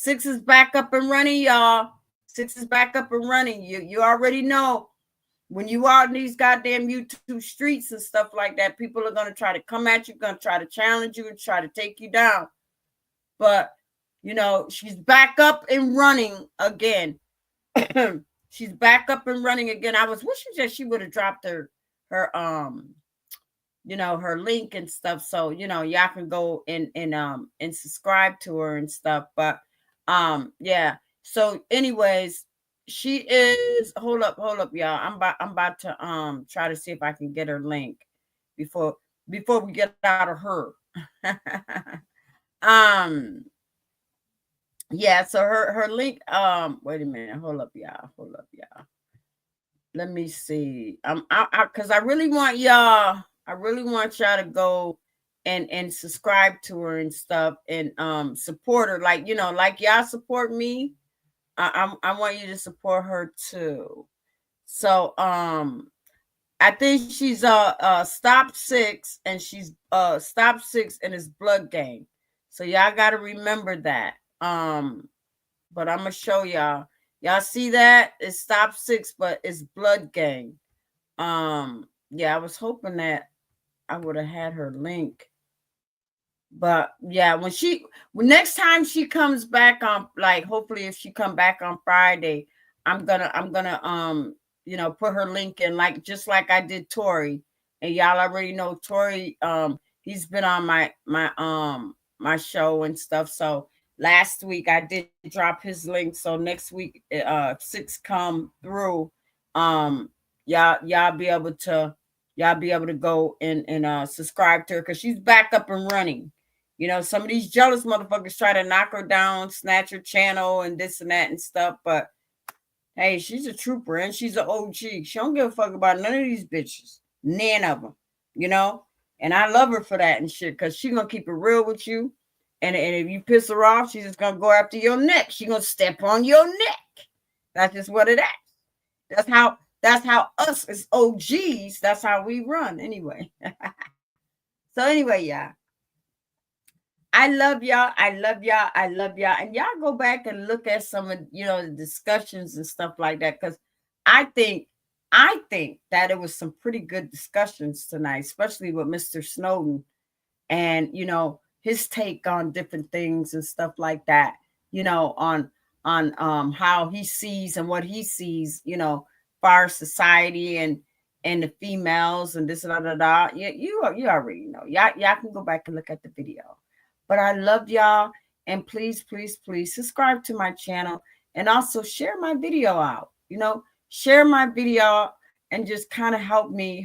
is back up and running, y'all. Six is back up and running. You already know when you out in these goddamn YouTube streets and stuff like that, people are going to try to come at you, going to try to challenge you and try to take you down. But you know, she's back up and running again. She's back up and running again. I was wishing that she would have dropped her you know, her link and stuff, so you know y'all can go and subscribe to her and stuff. But yeah. So anyways, she is hold up, y'all. I'm about to try to see if I can get her link before we get out of her. Yeah, so her link, wait a minute, hold up, y'all. Let me see. Because I really want y'all to go and subscribe to her and stuff, and support her, like, you know, like y'all support me. I want you to support her too. So I think she's Stop 6, and she's Stop 6 and it's Blood Gang. So y'all gotta remember that. But I'm gonna show y'all. Y'all see that? It's Stop 6, but it's Blood Gang. Yeah, I was hoping that I would have had her link. But yeah, when next time she comes back on, like, hopefully if she come back on Friday, I'm gonna you know, put her link in, like just like I did Tori. And y'all already know Tori, he's been on my show and stuff. So last week I did drop his link. So next week 6 come through, y'all be able to go and subscribe to her, because she's back up and running. You know, some of these jealous motherfuckers try to knock her down, snatch her channel and this and that and stuff. But hey, she's a trooper and she's an OG. She don't give a fuck about none of these bitches. None of them, you know? And I love her for that and shit, because she gonna keep it real with you. And if you piss her off, she's just gonna go after your neck. She's gonna step on your neck. That's just what it is. That's how us as OGs, that's how we run anyway. So anyway, yeah. I love y'all. I love y'all. I love y'all. And y'all go back and look at some of, the discussions and stuff like that. Because I think that it was some pretty good discussions tonight, especially with Mr. Snowden and, his take on different things and stuff like that, on how he sees and what he sees, far society and the females and this and da. You already know. Y'all can go back and look at the video. But I love y'all, and please, please, please subscribe to my channel and also share my video out. Share my video and just kind of help me,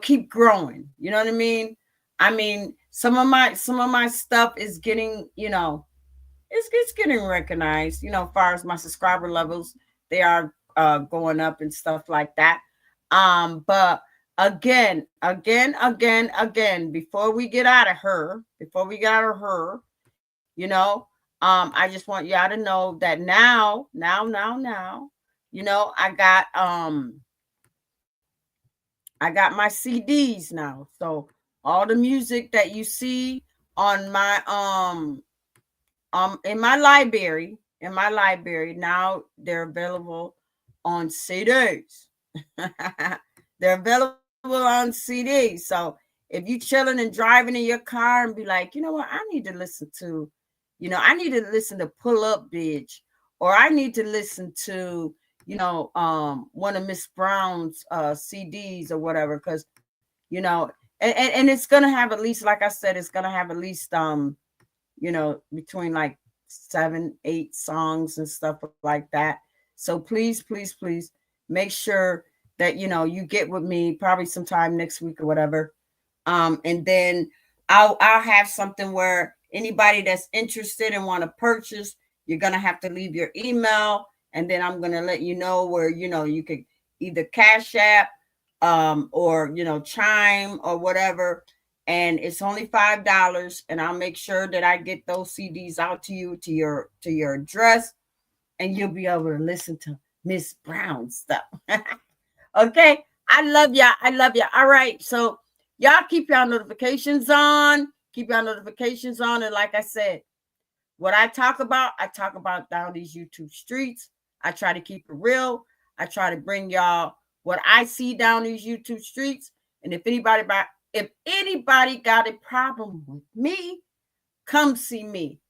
keep growing. You know what I mean? I mean, some of my stuff is getting, it's getting recognized. As far as my subscriber levels, they are going up and stuff like that. But again, before we get out of her, I just want y'all to know that now, I got my CDs now. So all the music that you see on my in my library, now they're available on CDs. They're available on CDs. So if you chilling and driving in your car and be like, you know what, I need to listen to, Pull Up Bitch, or I need to listen to, one of Miss Brown's CDs or whatever, because, and it's gonna have at least, like I said, it's gonna have at least between like 7-8 songs and stuff like that. So please, please, please make sure that you get with me probably sometime next week or whatever. And then I'll have something where anybody that's interested and want to purchase, you're gonna have to leave your email, and then I'm gonna let you know where you could either Cash App or Chime or whatever. And it's only $5, and I'll make sure that I get those CDs out to you to your address, and you'll be able to listen to Miss Brown stuff. Okay, I love y'all. All right, so y'all keep y'all notifications on. And like I said, what I talk about down these YouTube streets. I try to keep it real. I try to bring y'all what I see down these YouTube streets. And if anybody got a problem with me, come see me.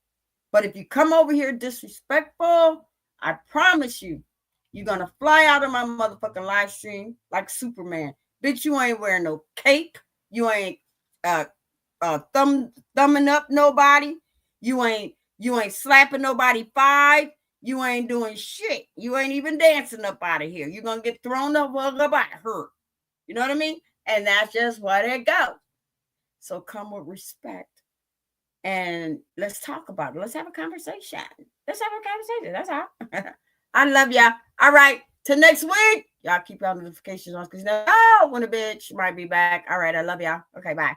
But if you come over here disrespectful, I promise you, you're going to fly out of my motherfucking live stream like Superman. Bitch, you ain't wearing no cape. You ain't thumbing up nobody. You ain't slapping nobody 5. You ain't doing shit. You ain't even dancing up out of here. You're going to get thrown up by her. You know what I mean? And that's just what it goes. So come with respect. And let's talk about it. Let's have a conversation. That's all. I love y'all. All right. Till next week. Y'all keep y'all notifications on because when a bitch might be back. All right. I love y'all. Okay. Bye.